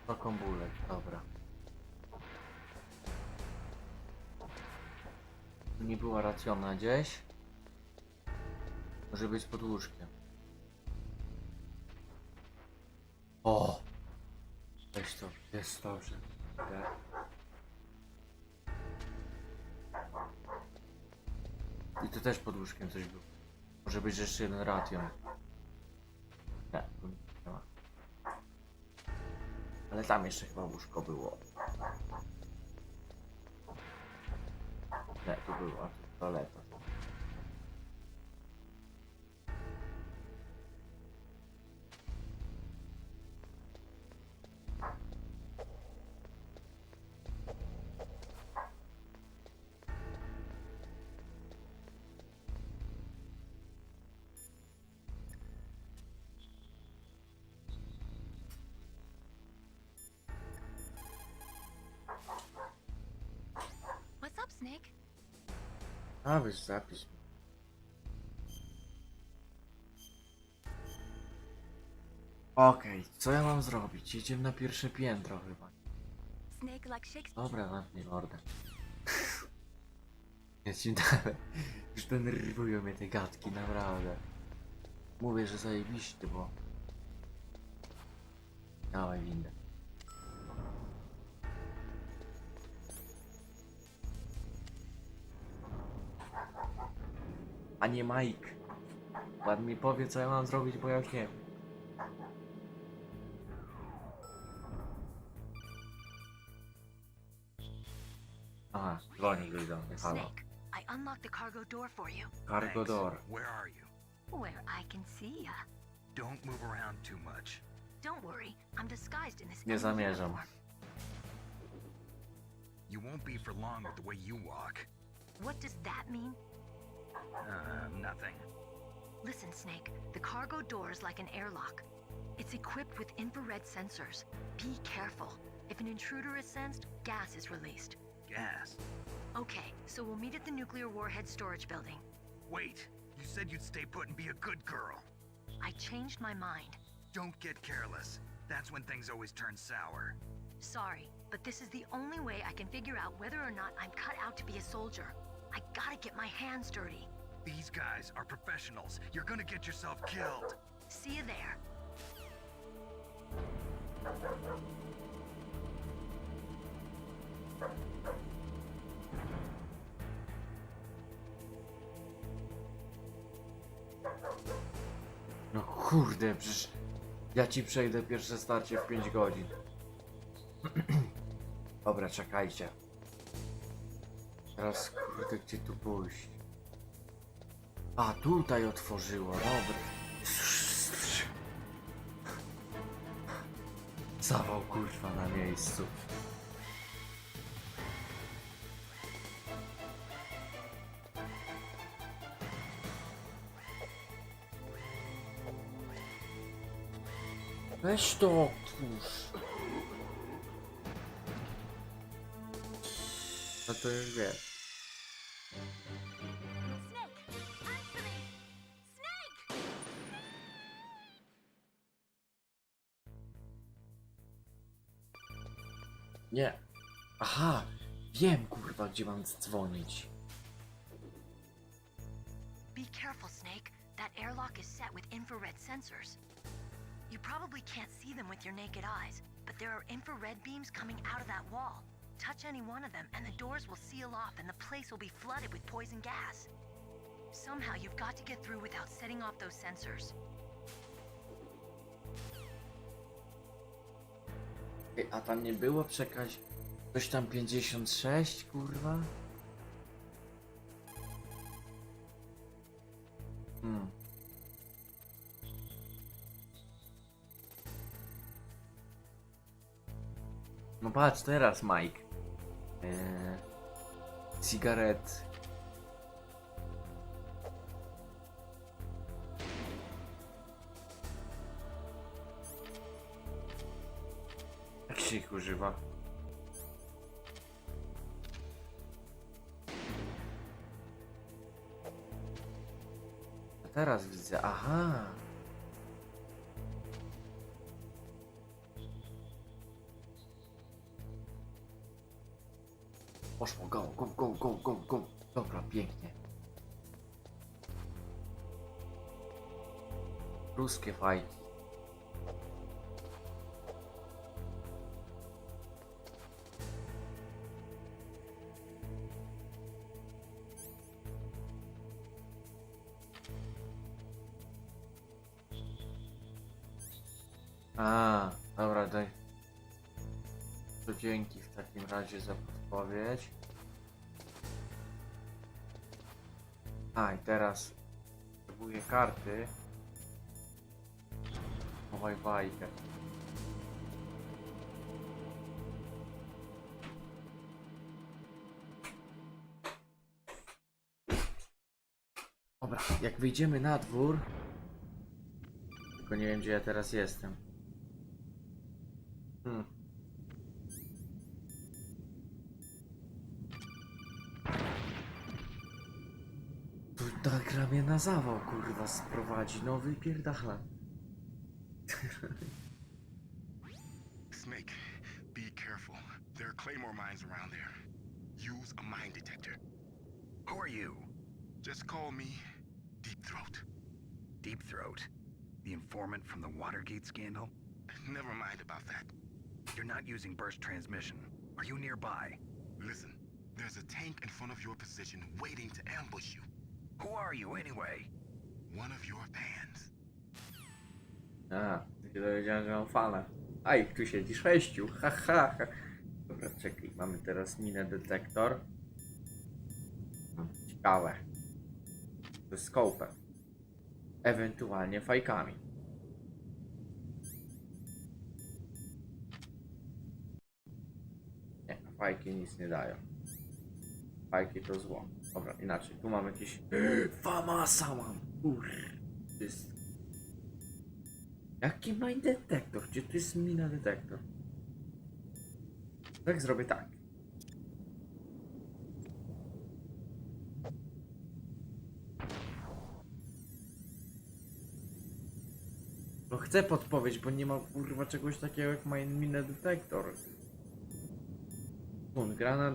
To kombulek, dobra. Tu nie była racjona gdzieś. Może być pod łóżkiem. O! Weź to, jest dobrze. Okay. I tu też pod łóżkiem coś było. Może być jeszcze jeden ration. Nie, tu nie ma. Ale tam jeszcze chyba łóżko było. Nie, tu była toaleta. What's up, Snake? A, wiesz, zapis. Okej, co ja mam zrobić? Jedziemy na pierwsze piętro chyba. Snake like Shakespeare. Dobra, zamknij mordę. Jedźmy dalej. Już denerwują mnie te gadki, naprawdę. Mówię, że zajebiście, bo... Dawaj windę. A nie Mike. Pan mi powie, co ja mam zrobić, bo ja już nie wiem. Aha, dzwoni ktoś do mnie, halo. Snake, I unlocked the cargo door for you. Cargo Thanks. door. Where are you? Where I can see ya. Don't move around too much. Don't worry, I'm disguised in this Nie enemy zamierzam. uniform. You won't be for long with the way you walk. What does that mean? Nothing. Listen, Snake, the cargo door is like an airlock. It's equipped with infrared sensors. Be careful. If an intruder is sensed, gas is released. Gas. Okay, so we'll meet at the nuclear warhead storage building. Wait, you said you'd stay put and be a good girl. I changed my mind. Don't get careless. That's when things always turn sour. Sorry, but this is the only way I can figure out whether or not I'm cut out to be a soldier. I gotta get my hands dirty. These guys are professionals. You're gonna get yourself killed. See you there. No kurde, przecież ja ci przejdę pierwsze starcie w 5 godzin. Dobra, czekajcie. Teraz kurde, gdzie tu pójść? A, tutaj otworzyło, dobra. Zawał kurwa na miejscu. Weź to otwórz. No to już wiesz. Nie. Aha, wiem kurwa, gdzie mam dzwonić. Be careful, Snake. That airlock is set with infrared sensors. You probably can't see them with your naked eyes, but there are infrared beams coming out of that wall. Touch any one of them and the doors will seal off and the place will be flooded with poison gas. Somehow you've got to get through without setting off those sensors. A tam nie było przekaź... Coś tam 56, kurwa? No patrz teraz, Mike. Cigaret. Jak się ich używa? A teraz widzę, aha. Poszło, go, go, go, go, go, go. Dobra, pięknie. Ruskie fajki. A, dobra, daj. To dzięki w takim razie za podpowiedź. A, i teraz potrzebuję karty. Chowaj bajkę. Dobra, jak wyjdziemy na dwór... Tylko nie wiem, gdzie ja teraz jestem. Tu ta gra mnie na zawał, kurwa, sprowadzi. No wypierdala. Snake, be careful. They're claymore mines around there. Use a mine detector. Who are you? Just call me Deep Throat. Deep Throat? The informant from the Watergate scandal? Never mind about that. You're not using burst transmission. Are you nearby? Listen, there's a tank in front of your position waiting to ambush you. Who are you anyway? One of your fans. A, się dowiedziałem, że mam fana. Aj, tu siedzi 6, haha. Dobra, czekaj, mamy teraz minę detektor. Ciekawe. Z skopem. Ewentualnie fajkami. Nie, fajki nic nie dają. Fajki to zło. Dobra, inaczej, tu mam jakiś... Famasa mam! To jest... Jaki mine detektor? Gdzie tu jest mina detektor? Tak zrobię tak. No chcę podpowiedź, bo nie ma kurwa czegoś takiego jak mina detektor.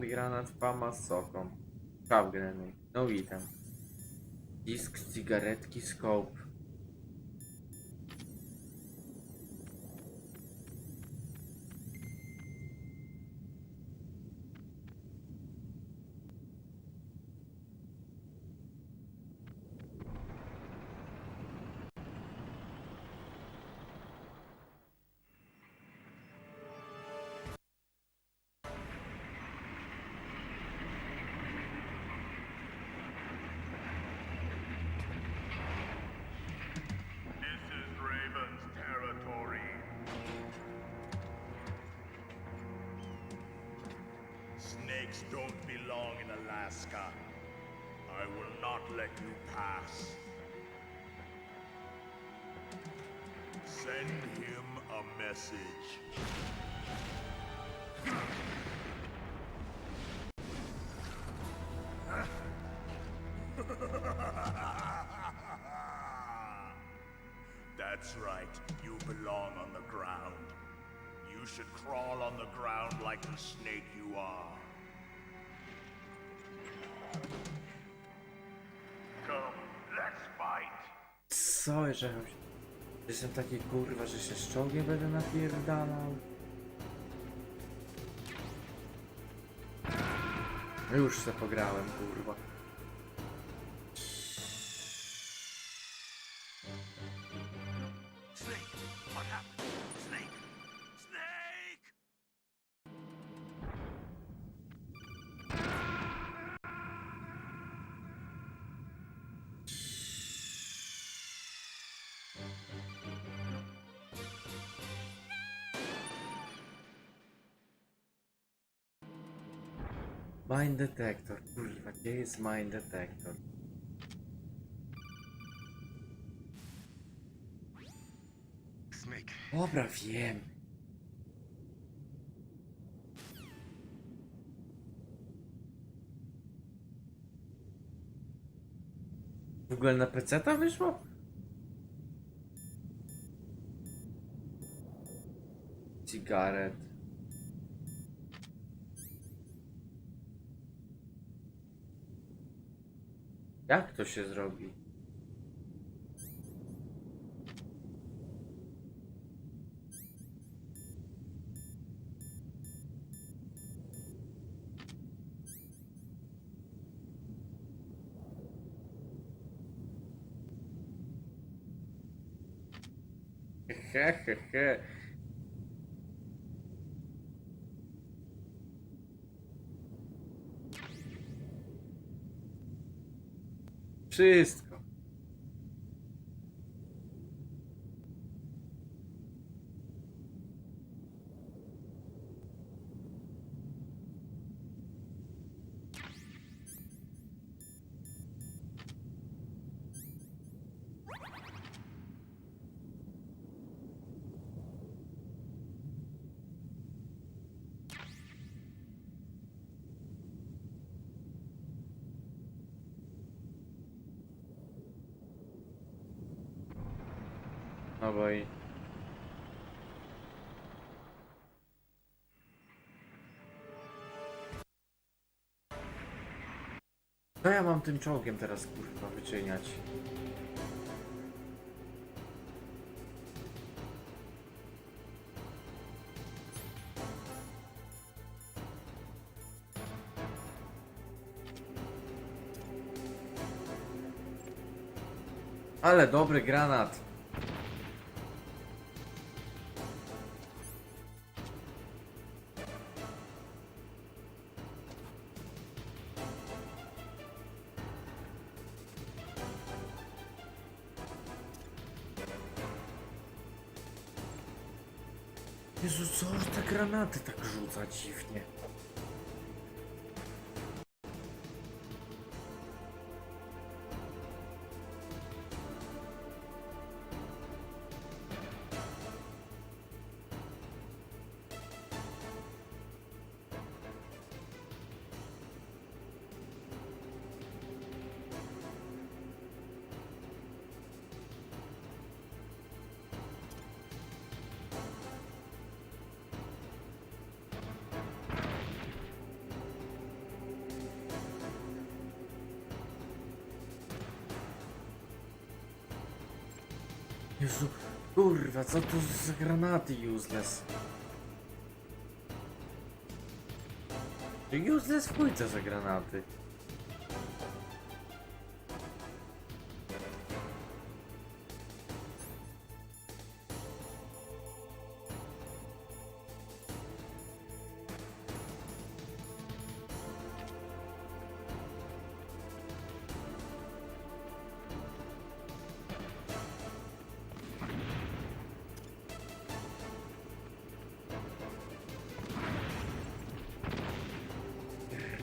Granat, fama z soką. Trap grenade, no item. Disk, cygaretki, scope. Snakes don't belong in Alaska. I will not let you pass. Send him a message. That's right. You belong on the ground. You should crawl on the ground like the snake you are. Come, let's fight. Co, że jestem taki kurwa, że się z czołgiem będę napierdalał. Już se pograłem, kurwa. Snake, what happened? Snake! Snake! Mine detector, kurwa, gdzie jest mine detector? Snake. Dobra, wiem. W ogóle na PC-ta wyszło? Cigaret. Jak to się zrobi? Hehehe. Wszystko. No bo i... Co ja mam tym czołgiem teraz kurwa wyczyniać? Ale dobry granat. Jezu, co już te granaty tak rzuca dziwnie? Jezu, kurwa, co to za granaty useless? Useless w chuj co za granaty.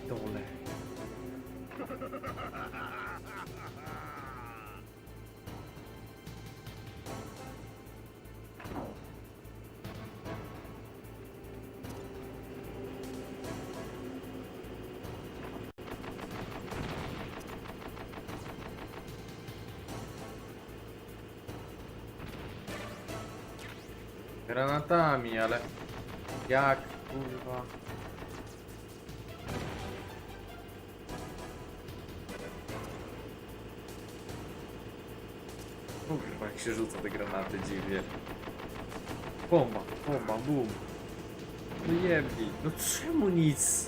Dole. Granatami, ale jak kurwa? Kurwa, jak się rzuca te granaty dziwnie. Bomba, bomba, bum. No jebni, no czemu nic?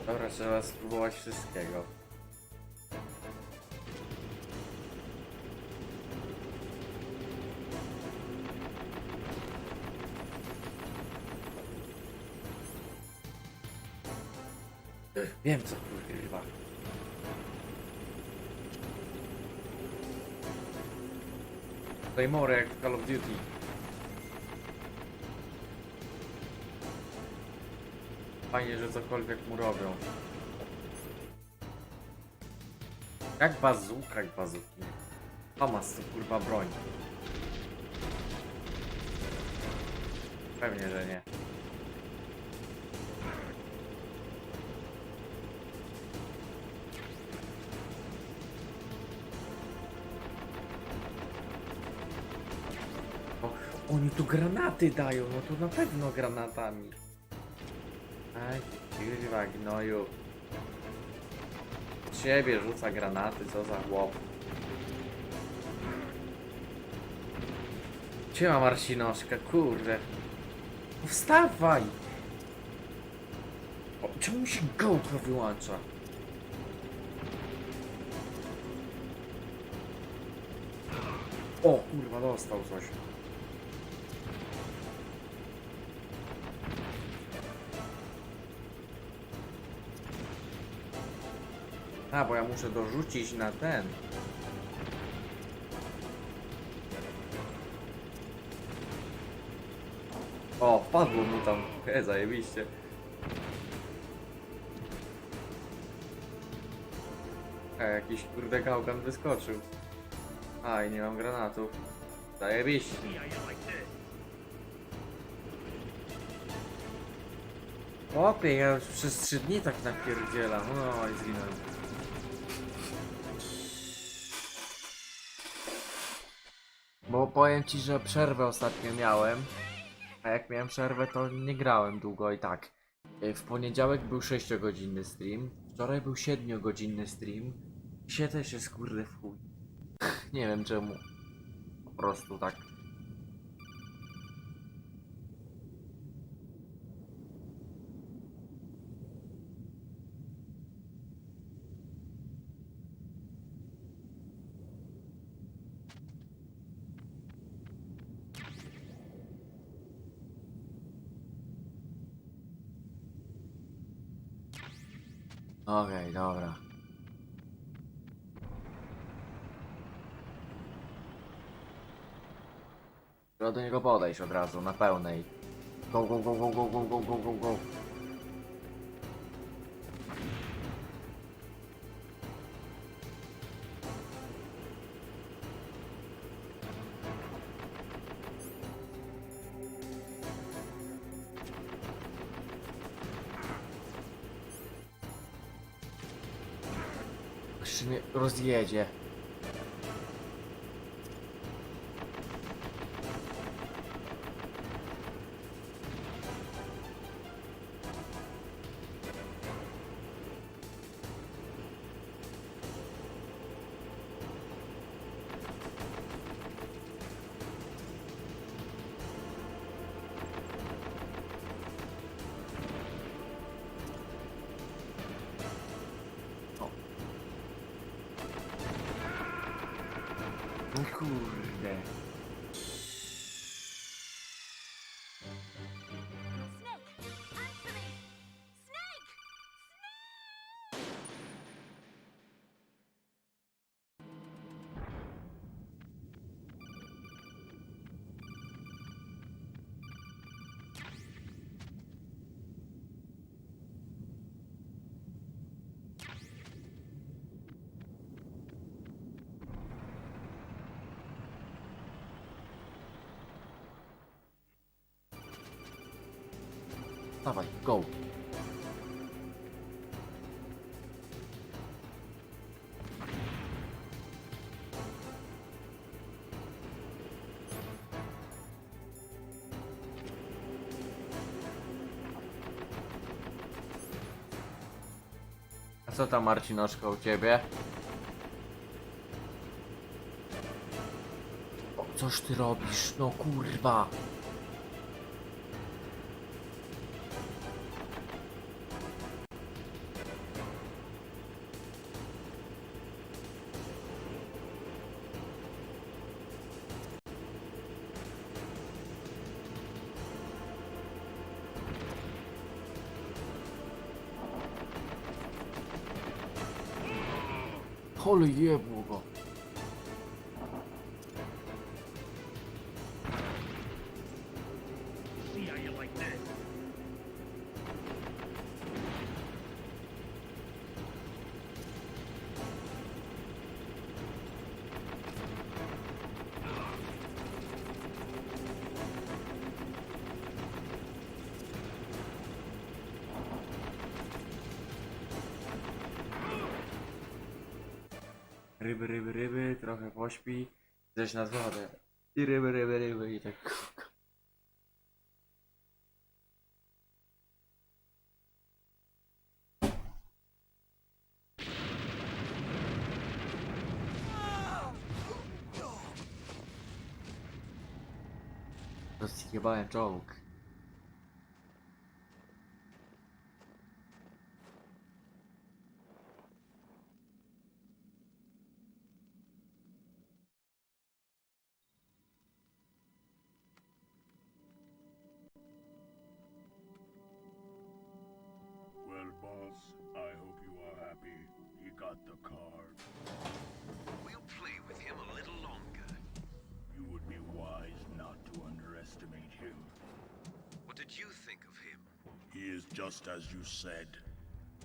Dobra, trzeba spróbować wszystkiego. Wiem co kurwa. Claymore jak w Call of Duty. Fajnie, że cokolwiek mu robią. Jak bazuka, jak bazuki. Famas to kurwa broń. Pewnie, że nie. Oni tu granaty dają, no to na pewno granatami. Aj, kurwa gnoju. Ciebie rzuca granaty, co za chłop. Ciema Marcinoszka, kurde. No wstawaj! O, czemu się GoPro wyłącza? O, kurwa, dostał coś. A, bo ja muszę dorzucić na ten. O, wpadło mu tam. Zajebiście. Jakiś kurde gałgan wyskoczył. A, i nie mam granatów. Zajebiście. Opie, ja już przez 3 dni tak napierdzielam. No i zginąłem. Bo powiem ci, że przerwę ostatnio miałem. A jak miałem przerwę, to nie grałem długo i tak. W poniedziałek był 6-godzinny stream, wczoraj był 7-godzinny stream. Dzisiaj też jest kurde w chuj. Nie wiem czemu. Po prostu tak. Okej, dobra. Trzeba do niego podejść od razu, na pełnej. Go, go, go, go, go, go, go, go, go, go. Jeszcze mnie rozjedzie. No kurde. Dawaj, go. A co tam, Marcinoszko, u ciebie? O, coś ty robisz? No kurwa. Ale jebło go. Ryby, ryby, ryby, trochę pośpi, zejść nad wodę. I ryby, ryby, ryby i tak. Rozjebałem czołg. Well, boss, I hope you are happy. He got the card. We'll play with him a little longer. You would be wise not to underestimate him. What did you think of him? He is just as you said.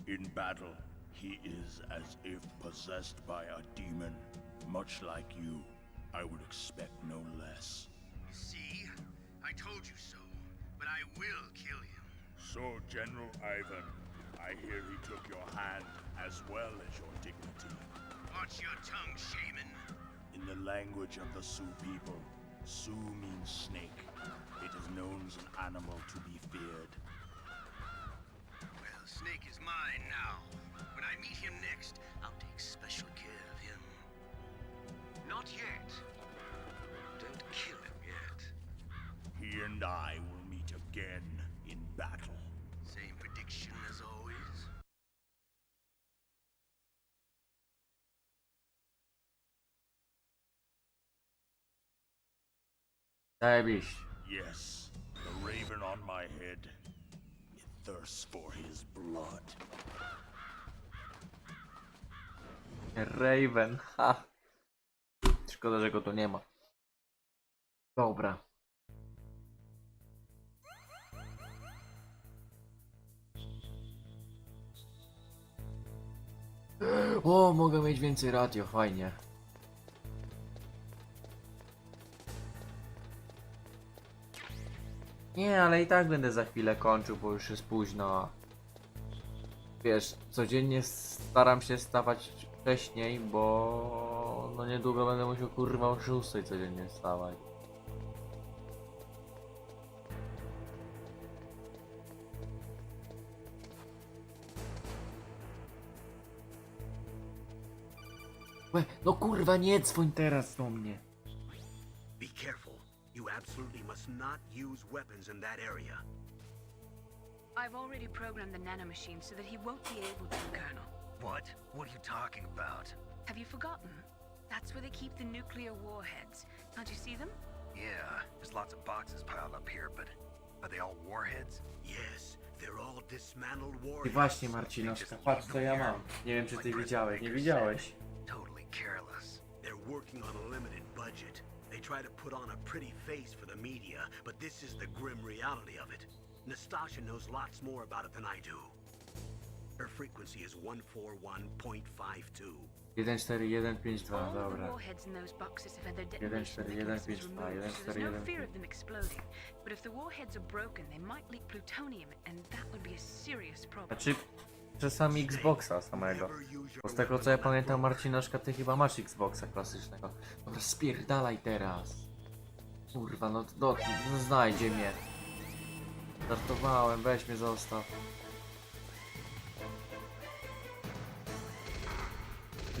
In battle, he is as if possessed by a demon. Much like you, I would expect no less. See? I told you so. But I will kill him. So, General Ivan, I hear he took your hand as well as your dignity. Watch your tongue, shaman. In the language of the Sioux people, Sioux means snake. It is known as an animal to be feared. Well, Snake is mine now. When I meet him next, I'll take special care of him. Not yet. Don't kill him yet. He and I will meet again in battle. Same prediction as always. Zajebiście. Yes, the raven on my head. It thirsts for his blood. Raven, ha. Szkoda, że go tu nie ma. Dobra. O, mogę mieć więcej radio, fajnie. Nie, ale i tak będę za chwilę kończył, bo już jest późno. Wiesz, codziennie staram się wstawać wcześniej, bo no niedługo będę musiał kurwa o 6 codziennie wstawać. Łe, no kurwa nie dzwoń teraz do mnie. Be careful. You absolutely must not use weapons in that area. I've already programmed the nanomachine so that he won't be able to, Colonel. What? What are you talking about? Have you forgotten? That's where they keep the nuclear warheads. Can't you see them? Yeah, there's lots of boxes piled up here, but are they all warheads? Yes, they're all dismantled I warheads. właśnie Marcinoszka, patrz co ja mam. Nie wiem czy ty widziałeś, nie widziałeś. Totally careless. They're working on a limited budget. They try to put on a pretty face for the media, but this is the grim reality of it. Nastasha knows lots more about it than I do. Her frequency is 141.52. 14152, All of the dobra. warheads in those boxes have had their detonation 14152, mechanisms removed, so there's no fear 14152. of them exploding. But if the warheads are broken, they might leak plutonium, and that would be a serious problem. Znaczy, czasami Xboxa samego. Bo z tego co ja pamiętam Marcinoszka, ty chyba masz Xboxa klasycznego. Dobra, spierdalaj teraz. Kurwa, no znajdzie mnie. Żartowałem, weź mnie zostaw.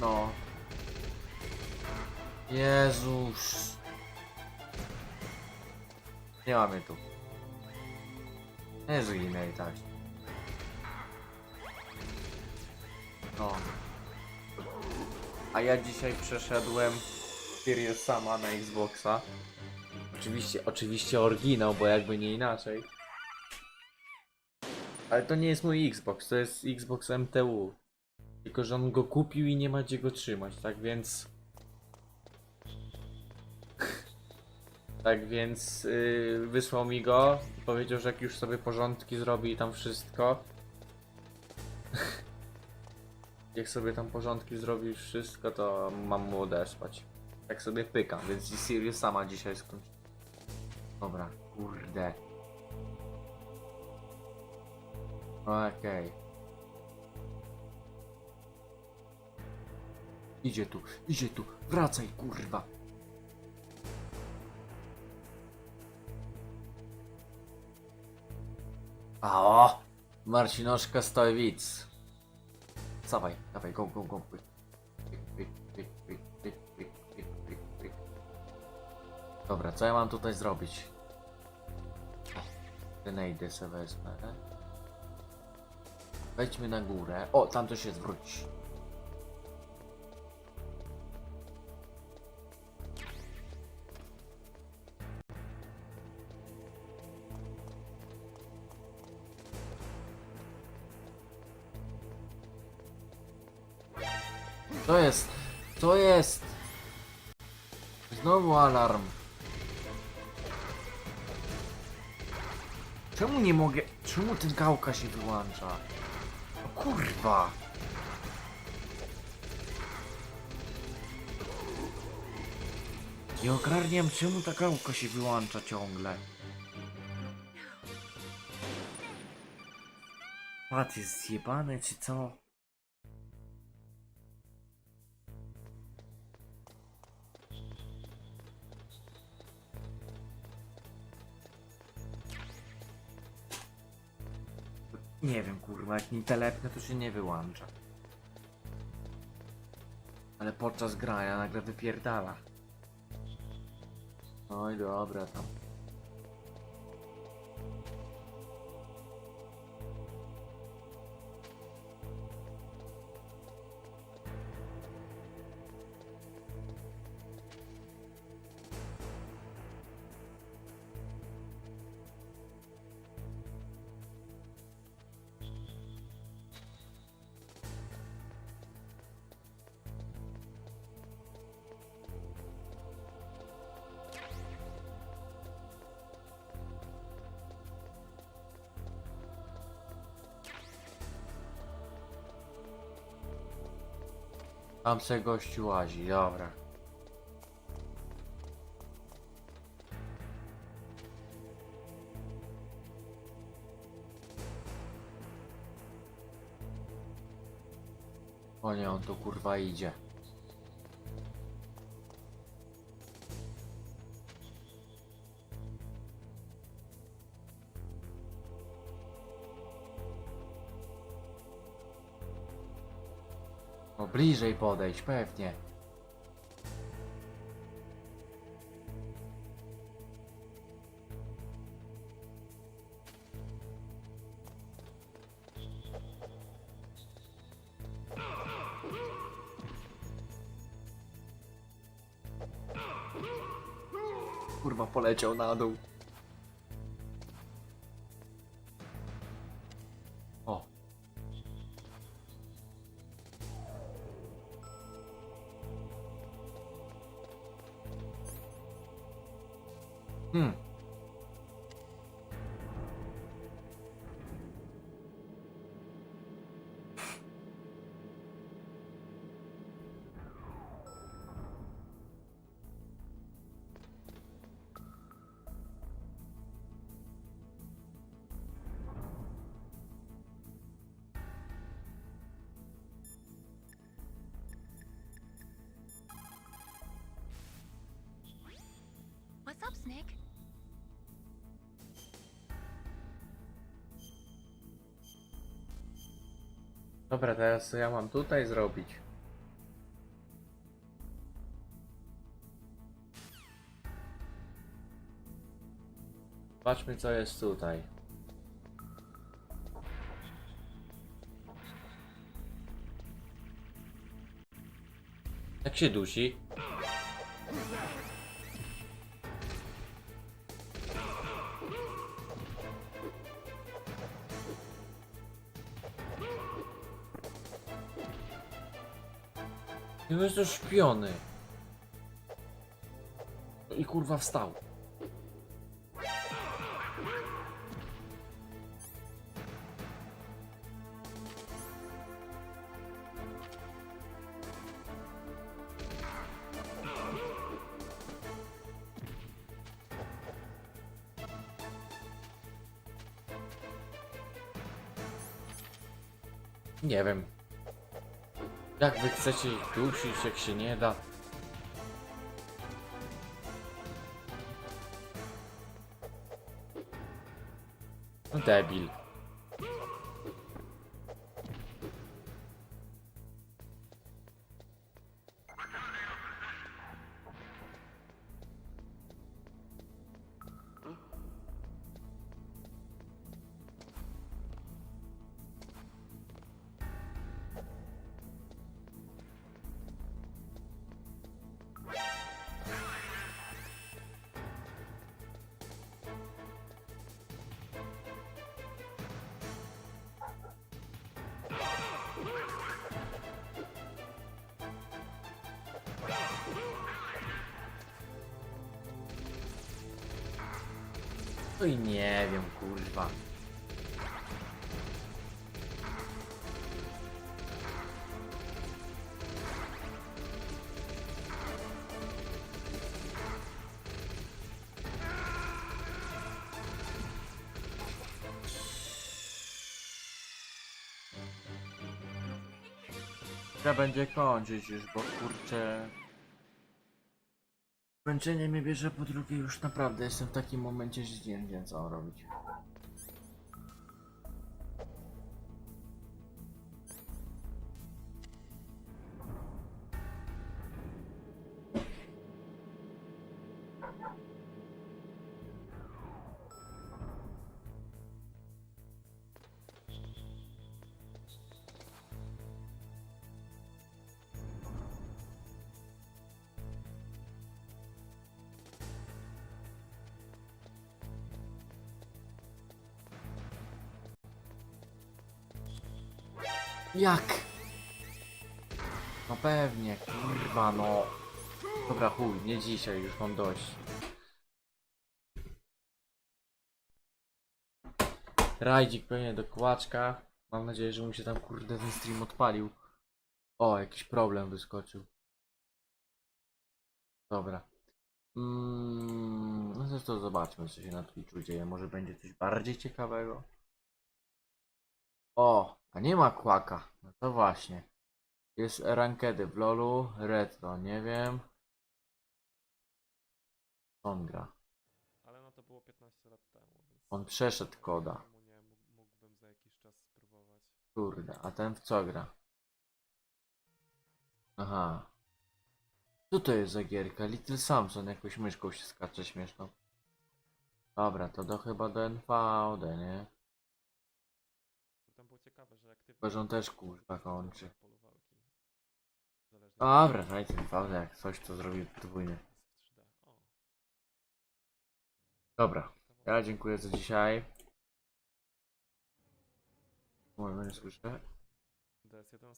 No. Jezus. Nie mamy tu. Nie zginę i tak. No. A ja dzisiaj przeszedłem Serious sama na Xboxa. Oczywiście oryginał, bo jakby nie inaczej. Ale to nie jest mój Xbox, to jest Xbox MTU. Tylko że on go kupił i nie ma gdzie go trzymać, tak więc... Tak więc wysłał mi go i powiedział, że jak już sobie porządki zrobi i tam wszystko. Jak sobie tam porządki zrobi już wszystko, to mam mu odesłać. Tak sobie pykam, więc i Sirius sama dzisiaj skończy. Dobra, kurde. Okej. Idzie tu, wracaj kurwa. A o! Marcinoszka stoi widz. Dawaj, go. Dobra, co ja mam tutaj zrobić? Grenade se wezmę. Wejdźmy na górę. O, tam to się zwróci. Co jest? Co jest? Znowu alarm. Czemu nie mogę? Czemu ten gałka się wyłącza? O kurwa! Nie ogarniam, czemu ta gałka się wyłącza ciągle. Pat jest zjebany czy co? Nie wiem, kurwa, jak nim telepnę, to się nie wyłącza. Ale podczas grania nagle wypierdala. Oj, dobra tam. Tam se gościu łazi, dobra. O nie, on tu kurwa idzie. No bliżej podejść, pewnie. Kurwa, poleciał na dół. O. What's up, Snake? Dobra, teraz co ja mam tutaj zrobić? Patrzmy, co jest tutaj. Jak się dusi? No jest to śpiony. I kurwa wstał. Nie wiem. Jak wy chcecie ich dusić, jak się nie da? No debil. No i nie wiem, kurwa. Trzeba będzie kończyć już, bo kurczę... Zmęczenie mnie bierze, po drugie już naprawdę jestem w takim momencie, że nie wiem co mam robić. Jak? No pewnie, kurwa no. Dobra, chuj, nie dzisiaj, już mam dość. Rajdzik pewnie do kłaczka. Mam nadzieję, że mu się tam kurde ten stream odpalił. O, jakiś problem wyskoczył. Dobra. No zresztą zobaczmy, co się na Twitchu dzieje. Może będzie coś bardziej ciekawego. O, a nie ma kłaka. No to właśnie. Jest rankedy w LoLu, retro, nie wiem. On gra. Ale no to było 15 lat temu, więc... On przeszedł koda. Czemu nie mógłbym za jakiś czas spróbować. Kurde, a ten w co gra? Aha. Co to jest za gierka? Little Samson jakąś myszką się skacze śmieszną. Dobra, to chyba do NVD, nie? Tam było ciekawe, że aktywnie... Chyba, że on też kurwa kończy. polu walki. Zależnie Dobra, dajcie NVD, jak coś to zrobi podwójny. w 3D. O, Dobra, ja dziękuję za dzisiaj. Może nie słyszę. DS1...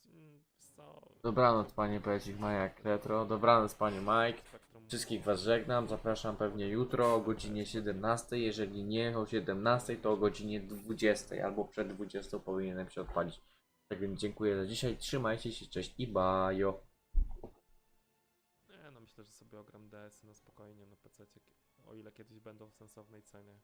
co? Dobranoc panie Pecik Majak Retro, dobranoc panie Mike. Spektrum... Wszystkich was żegnam, zapraszam pewnie jutro o godzinie 17, jeżeli nie o 17 to o godzinie 20 albo przed 20 powinienem się odpalić. Tak więc dziękuję za dzisiaj, trzymajcie się, cześć i bajo. Nie, no myślę, że sobie ogram DS na spokojnie na PC, o ile kiedyś będą w sensownej cenie.